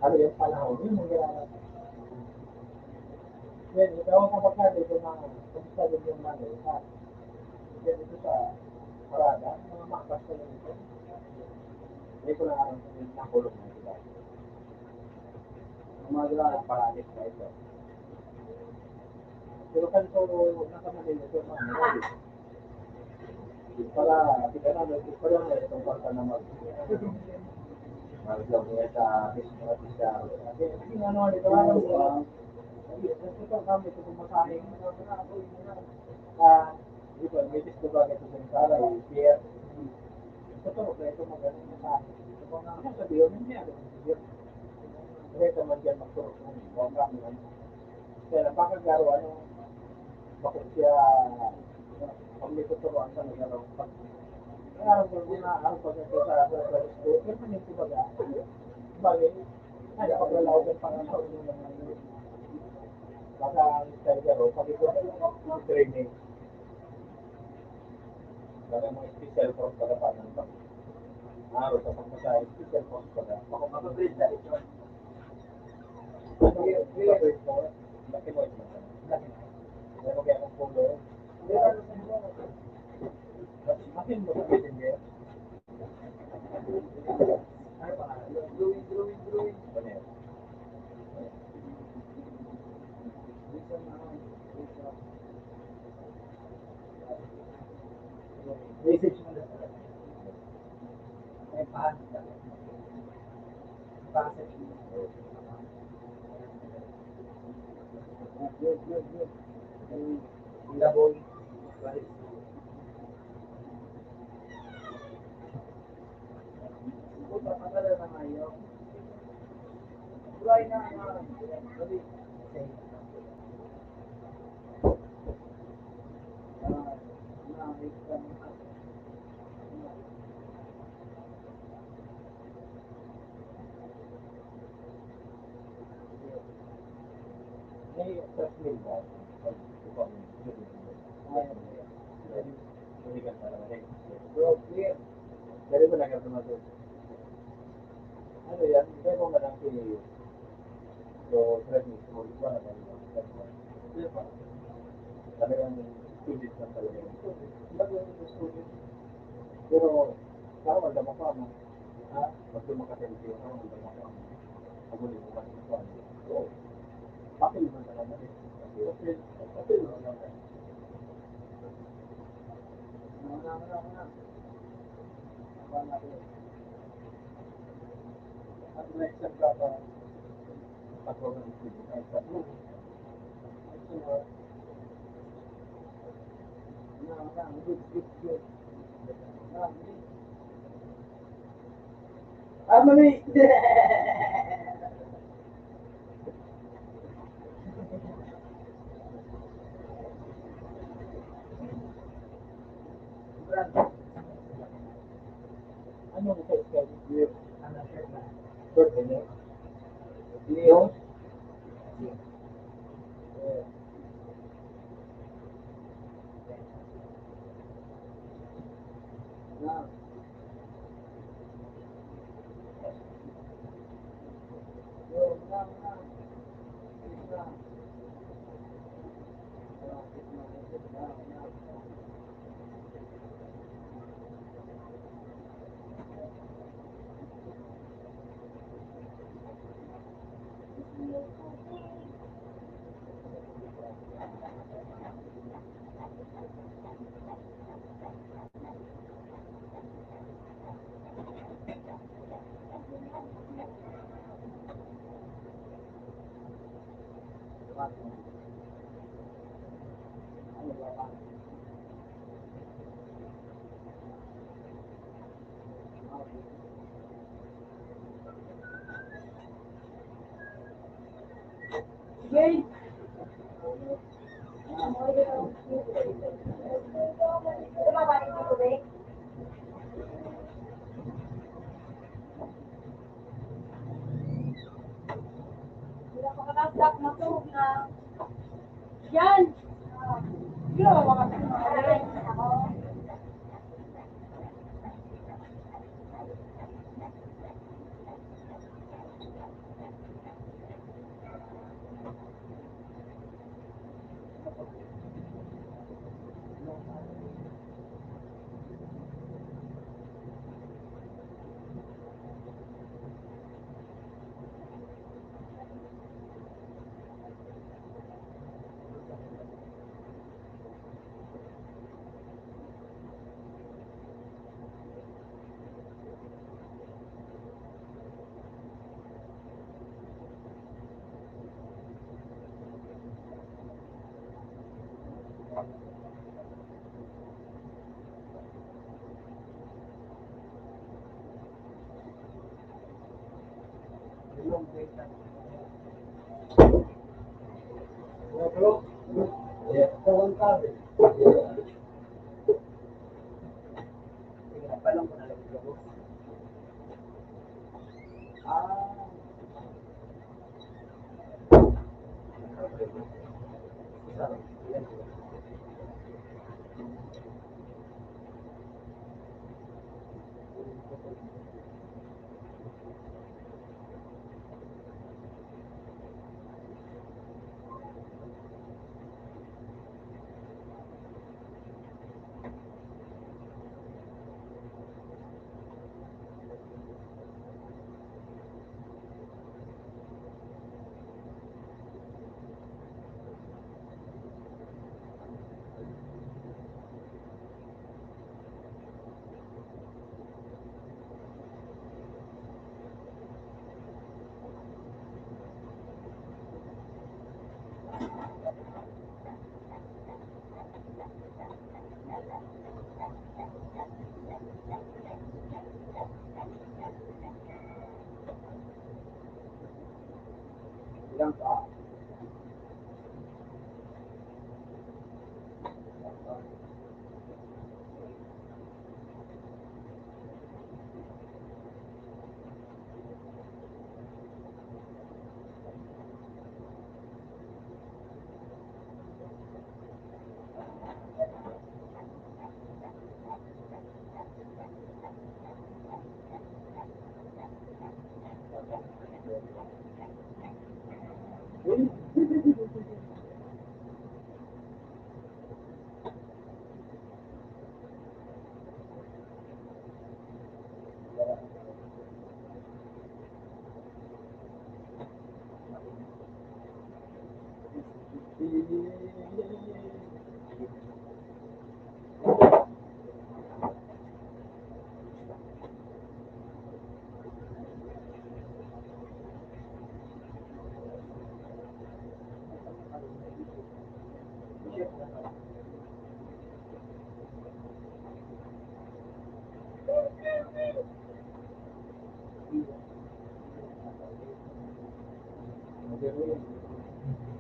Speaker 4: ano yung panahon, yun ang ginagawa. Yan, ikaw ang kapag dito na, kamusta din yung ano, yan dito sa parada, mga makas ko lang ito. Hindi ko na alam kung nakulong na sila. Ang mga ginagawa, paradik na ito. Pero kanto, nakamalin ito, mga para kita na ito lang itong kwarta na maglaw niya sa artista. Kasi ano dito ano ito kami ito kumasahin di ba may gusto ba ito sa sala pier ito ba ito magaling masahin ito kung ano sabihin niya ito man dyan magturo kung kami kaya napakagaro ano bakit siya pag may tuturuan sa nagaraw araw ko na araw ko sa school pero hindi ko baga bagay ada ko lang ako pangalan ng baka nagaro pag ito training baka mga special course para pa ng araw sa pagkakay special course para baka mapapres na ito laki mo ito pero kaya kung pulo makin mo sa hindi ano pa drawing message mo na ay pahasa good Laboy papatala na ngayon. Buhay na may express meal ba? Dari mo nagkakaroon ito. Ano yan? Kaya mo manang so, training mo, di ba? Sabi ng student lang talaga. Bago yung student. Pero, parang wala mo pa mo. Pag lumakatensi yung parang wala mo pa mo. Paguli mo kasi ito. So, papel mo talaga. Papel mo talaga. At may isang kata pag-program student ay sa blue. Mami! Ano yung sa-schedule? Birthday niya? Yung? Yay!
Speaker 2: Yung data.
Speaker 3: Bro,
Speaker 4: Yeah.
Speaker 3: sa 1,000.
Speaker 2: Pinapalang ko na lang ito. Ah. Ilang ka?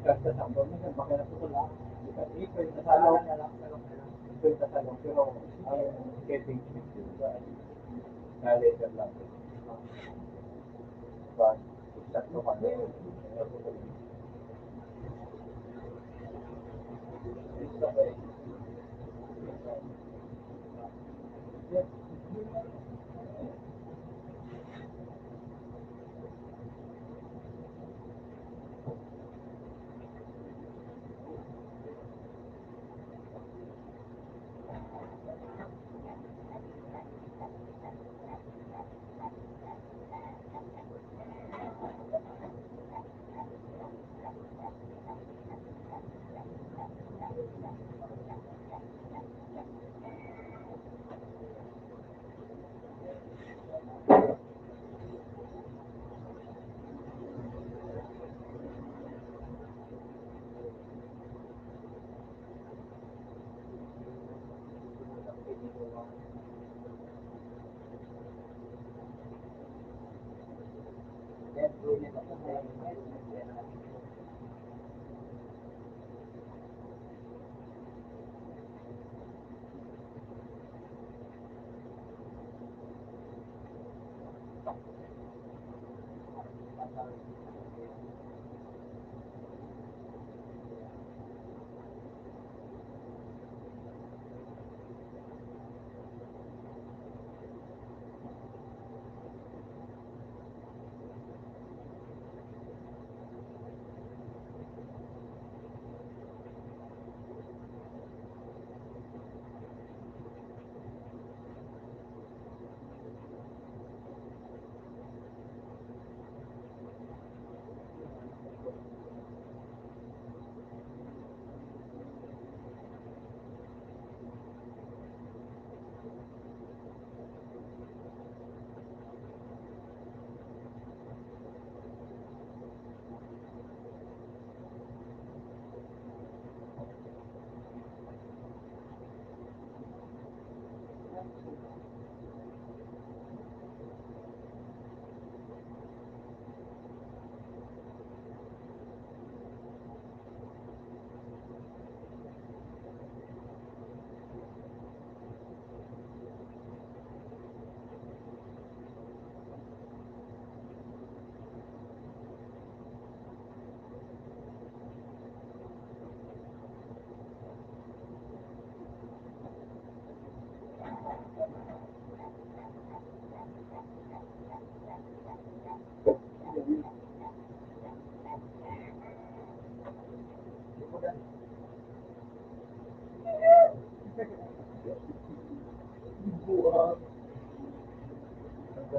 Speaker 4: Kasi sa mo minsan baka na ko lang. Ito yung nasalong na lang. Ito yung nasalong pero ang getting na later lang. But tatlo ka na.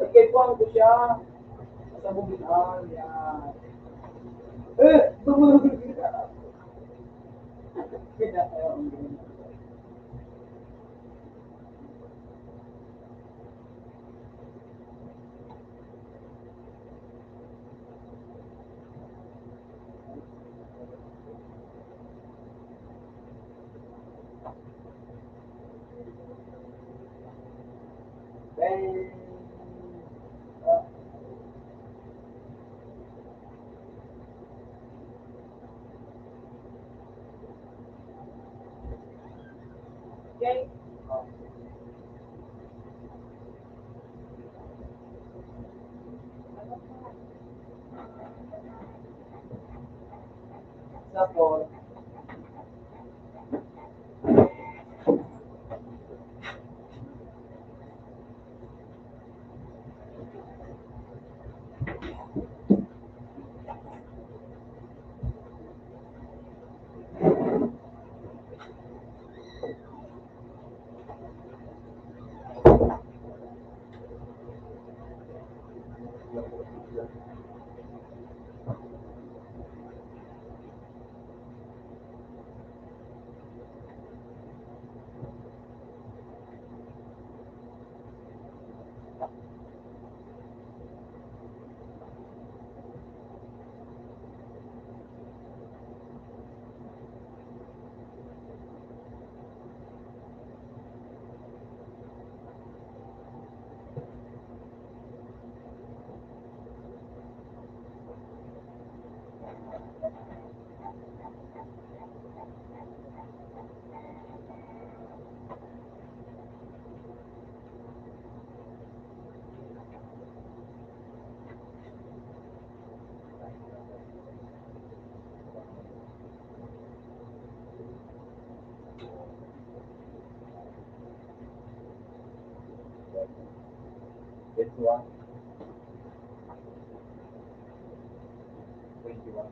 Speaker 2: Ikipon ko siya. Sa bumihan, yan. Tumulog ka. Pinakayo ang ganyan. Then, okay. Support.
Speaker 4: This one. 21.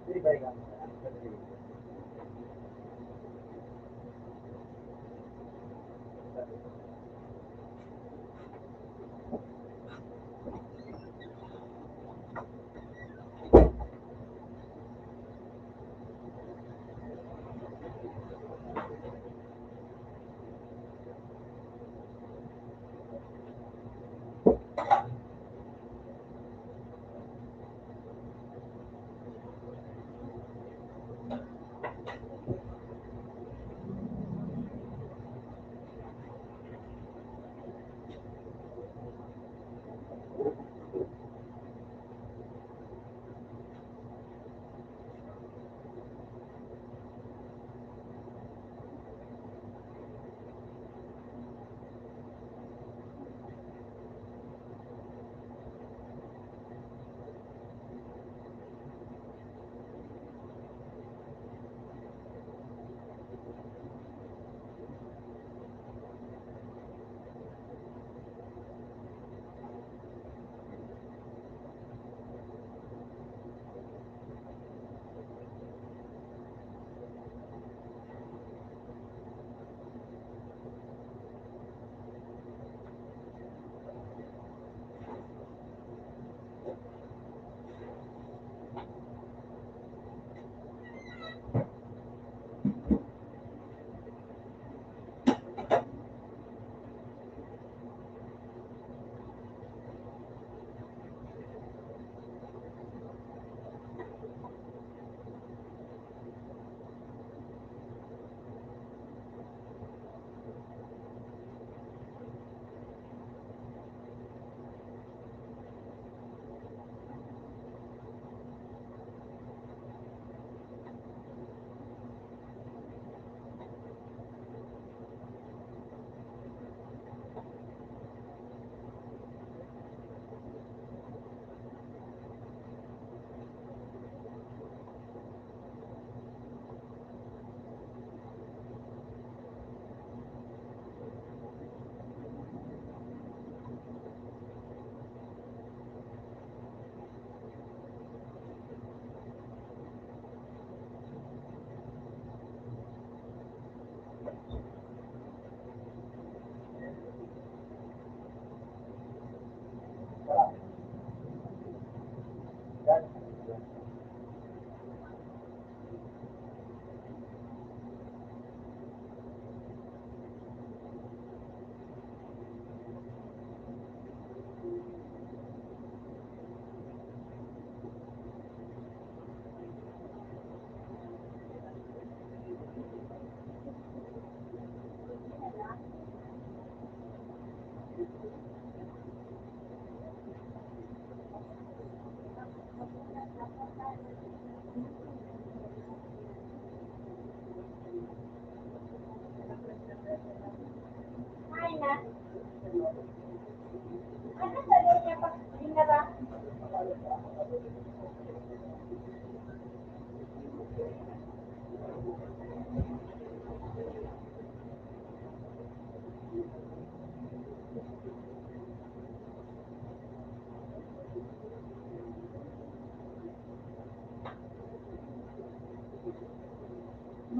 Speaker 4: Hindi ba ikaw?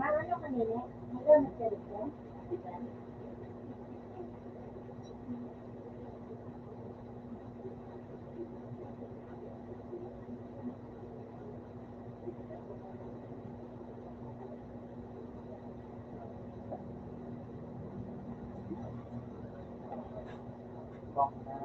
Speaker 1: Ano kanina? Magamit ka dito?
Speaker 4: Bang na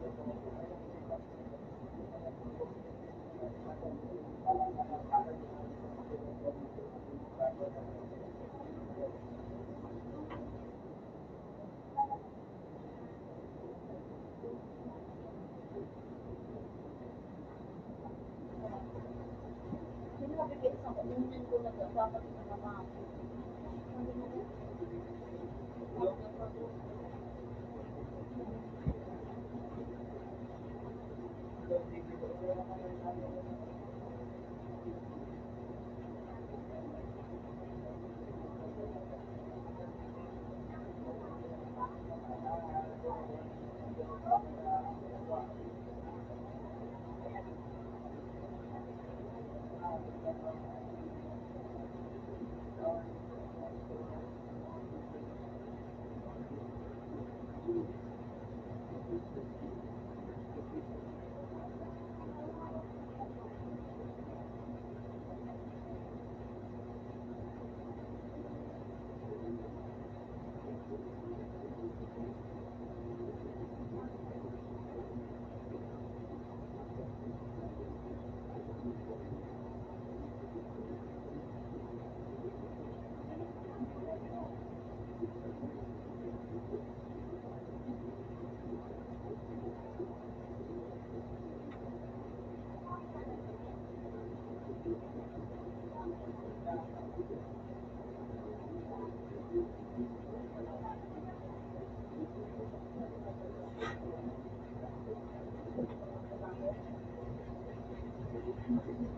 Speaker 1: Sino mabibigay sa kumunyan ko na dapat na mama.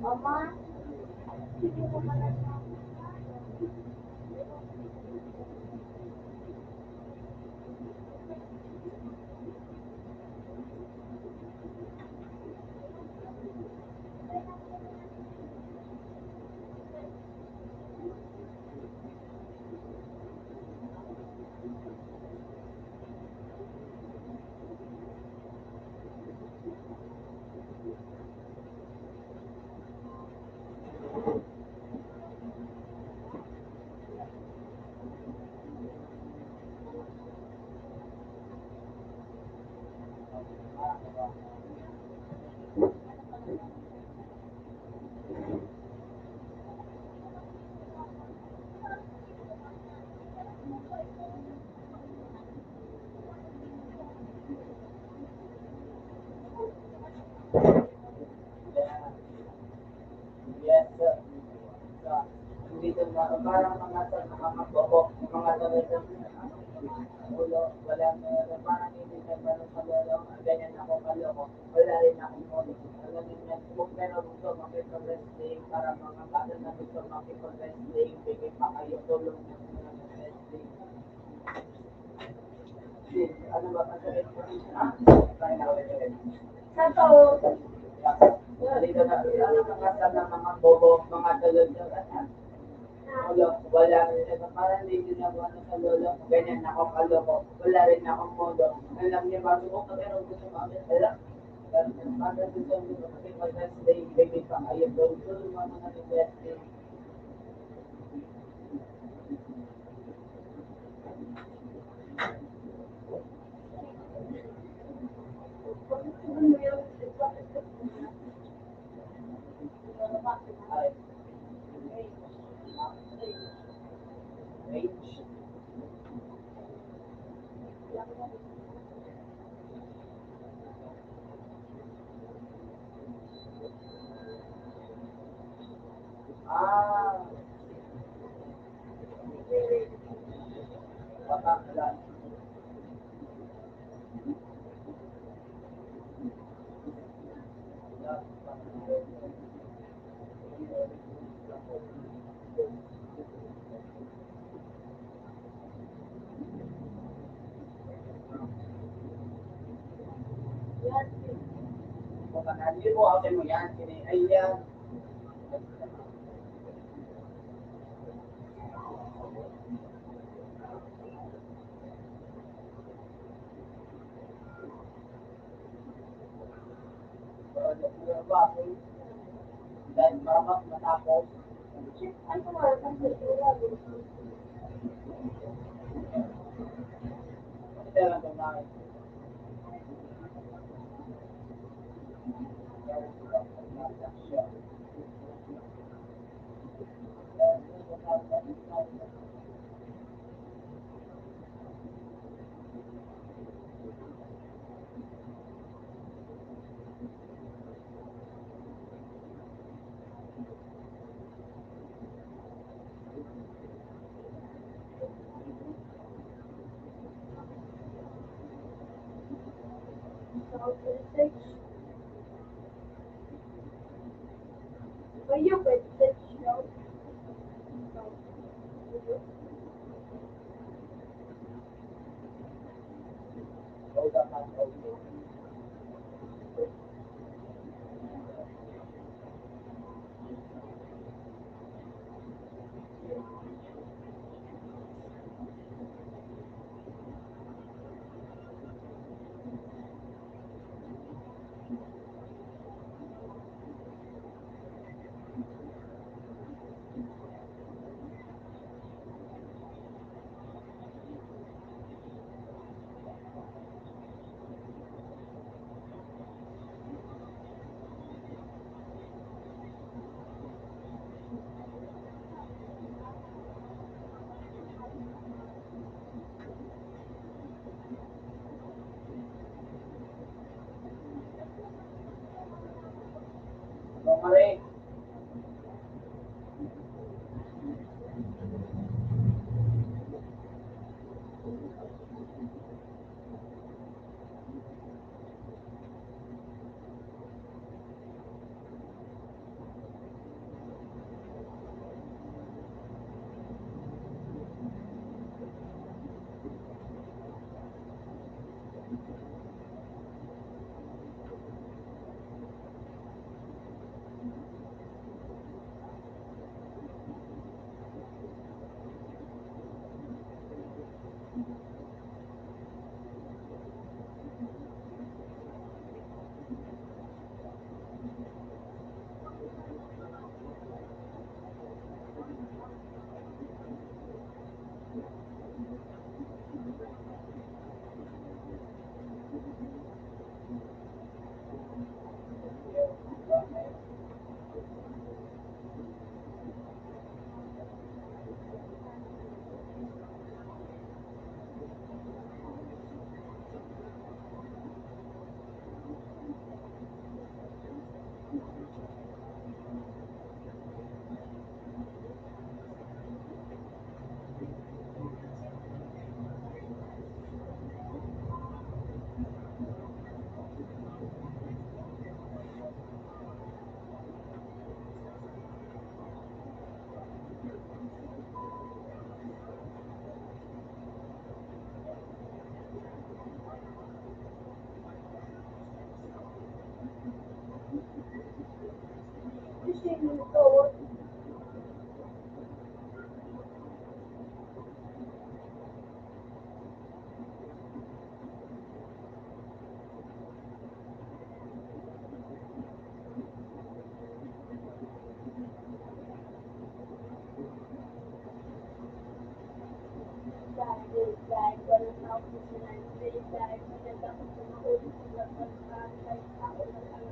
Speaker 1: Mama,
Speaker 2: Yes, sir. Dito na parang mga sa mga bobo, mga talagang ulo, wala meron, parang hindi na meron sa lolo, ganyan ako kaloko, wala rin akong mono. Alam niyo, kung meron gusto makipag-wrestling, para mga bata na gusto makipag-wrestling, bigay pa kayo tulong ng mga wrestling. Ano ba kasi kaya na ulit.
Speaker 1: Sato,
Speaker 2: Dito na, mga sa mga bobo, mga talagang wala rin ako, parang hindi na ako ano sa lolo, ganyan ako kaloko, wala rin akong modo. Alam niya, bago ko meron gusto makakasala. Parang gusto mo kasi mag-wrestling, baby pa kayo, tulong mga wrestling. Ay, age. Ah, wala. Hindi mo ako mo yan, ay yan. Dahil mamak matapos.
Speaker 1: ano nga, kasi wala.
Speaker 2: Pero ito na.
Speaker 1: research. Kayo, research daw.
Speaker 2: Hold up, okay. Mare,
Speaker 1: Kasi ito, dahil walang tao sa sinanay, dahil pinagkakot sa mahuli sa pagkakot kahit tao na lang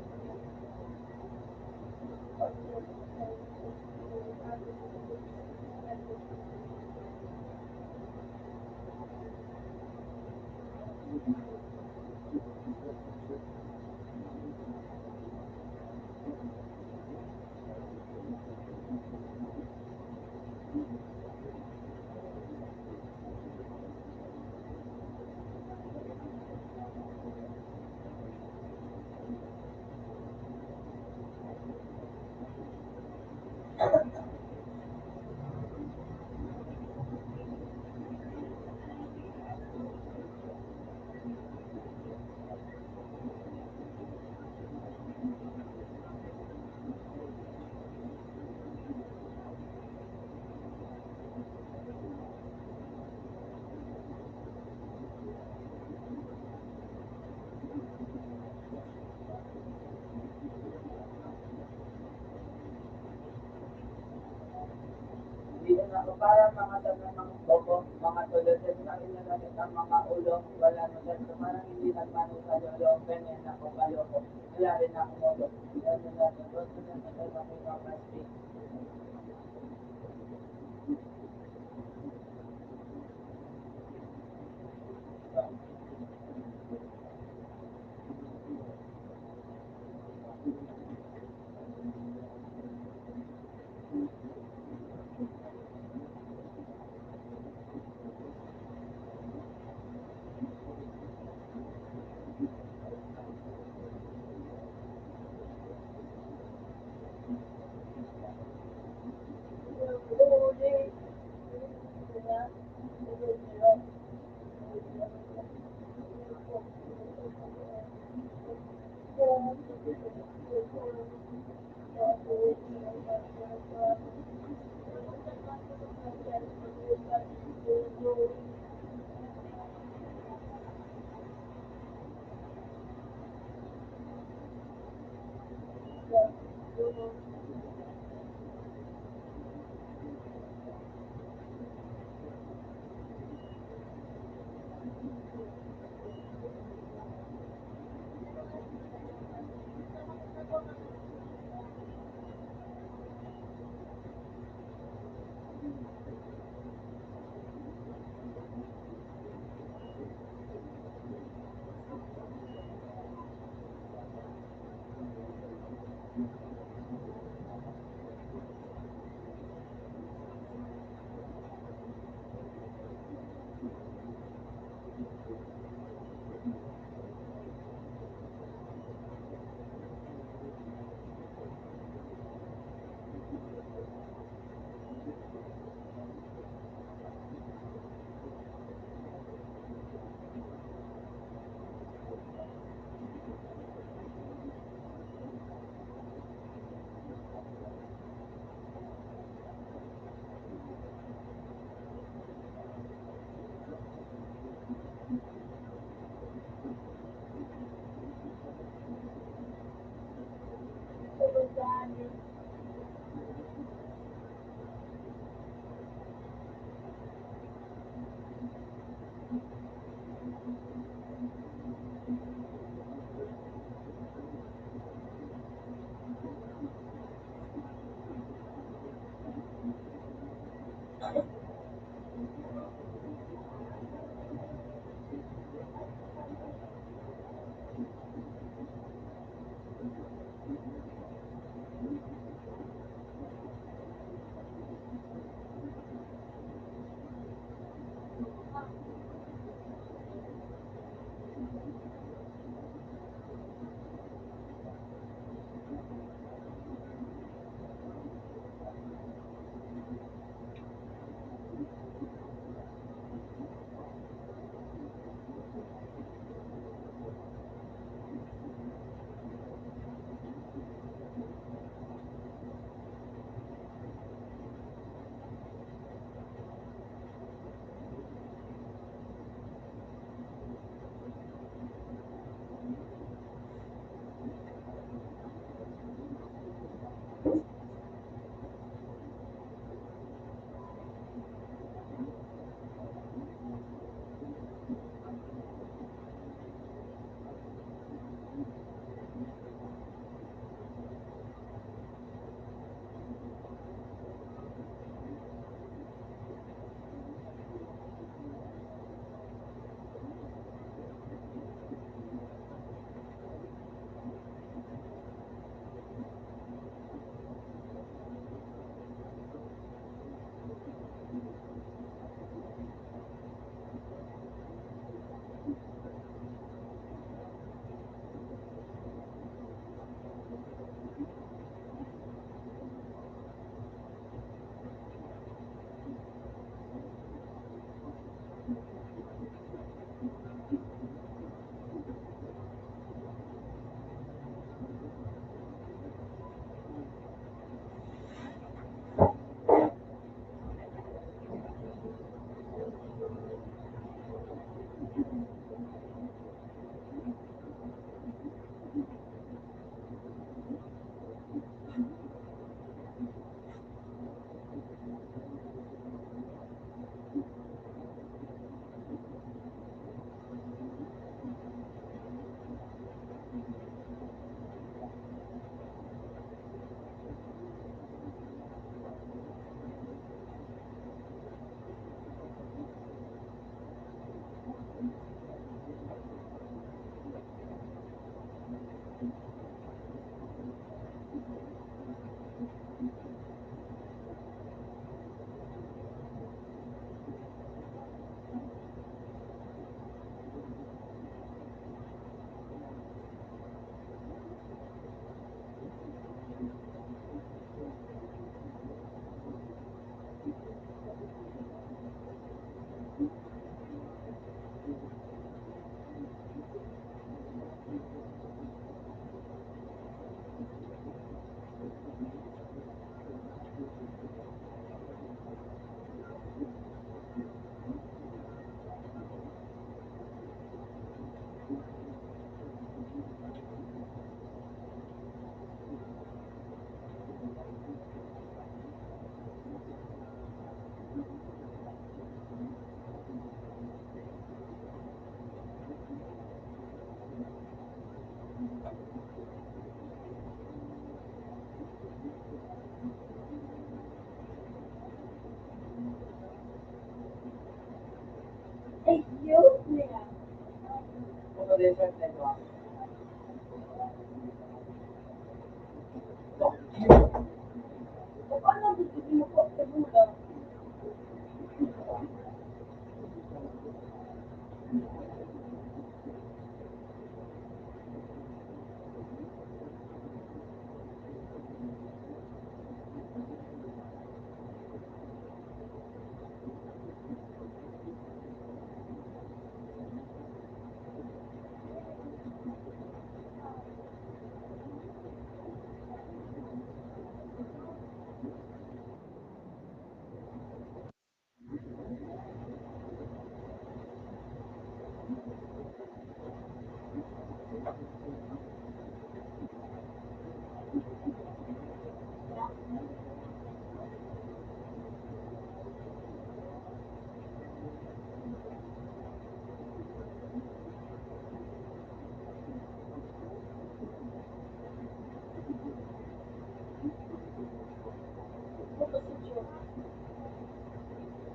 Speaker 2: hindi na ako parang mga tanong bobo, mga tulad din sa inagamit ang mga ulo, wala na dyan. So parang hindi nagmano sa lolo, ganyan ako kaloko. Wala rin ako modo. Yan na natin. Gusto na natin ako yung plastic. Kung desert na ito,
Speaker 1: Paano gusto mo po sa bulan?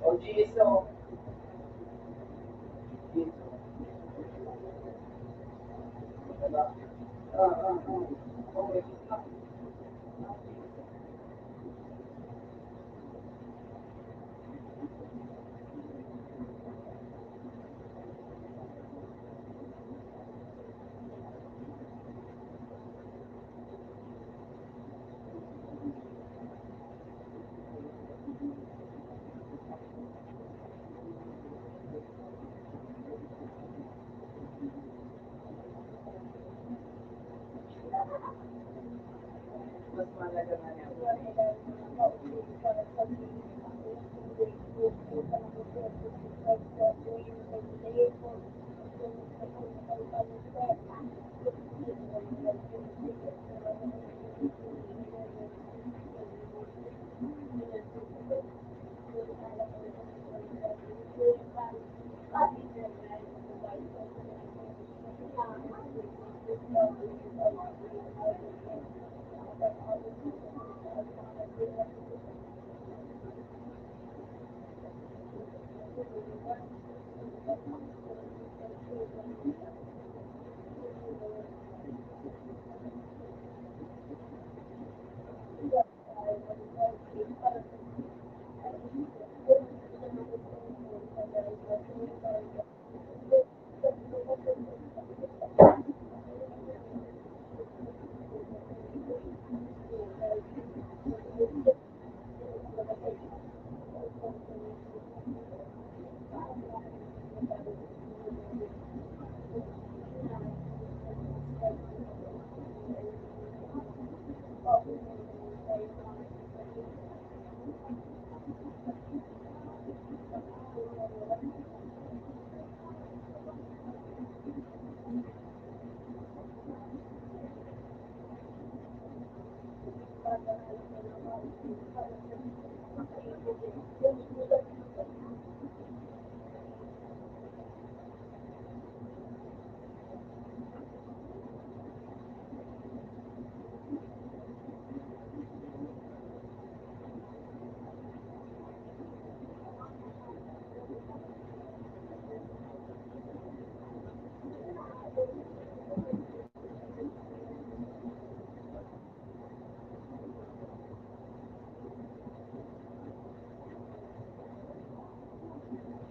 Speaker 2: o Jisoo, Jisoo. Diba? Okay. Mas malaga na yan.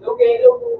Speaker 2: Okay, look.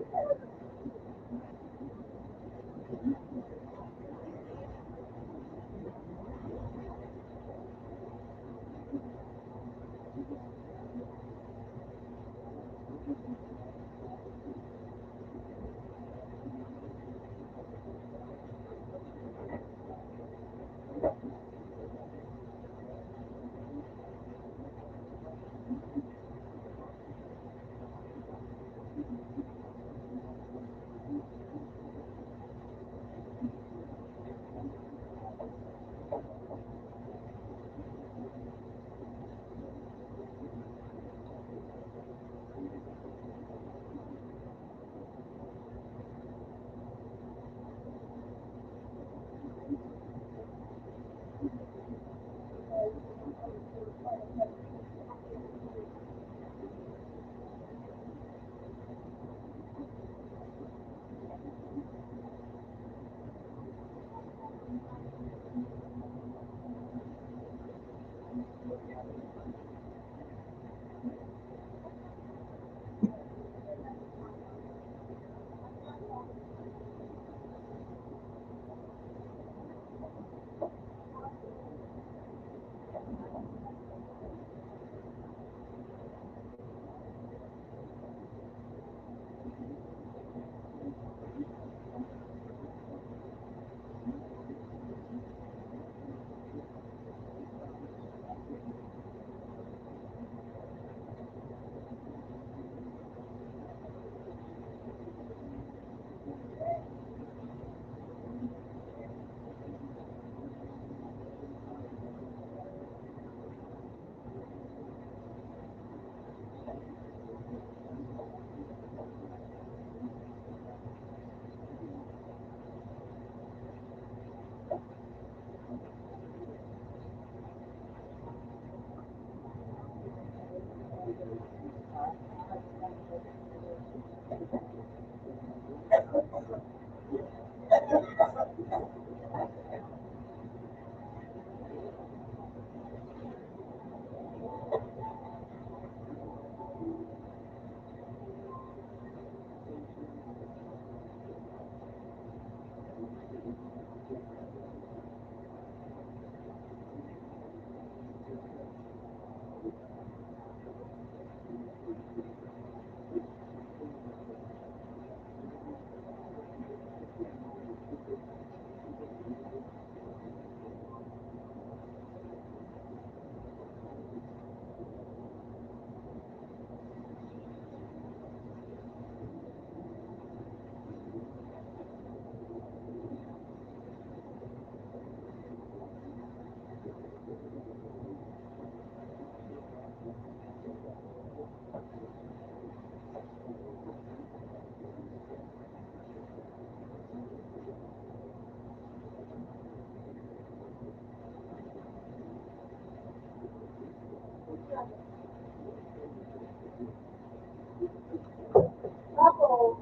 Speaker 1: Ako,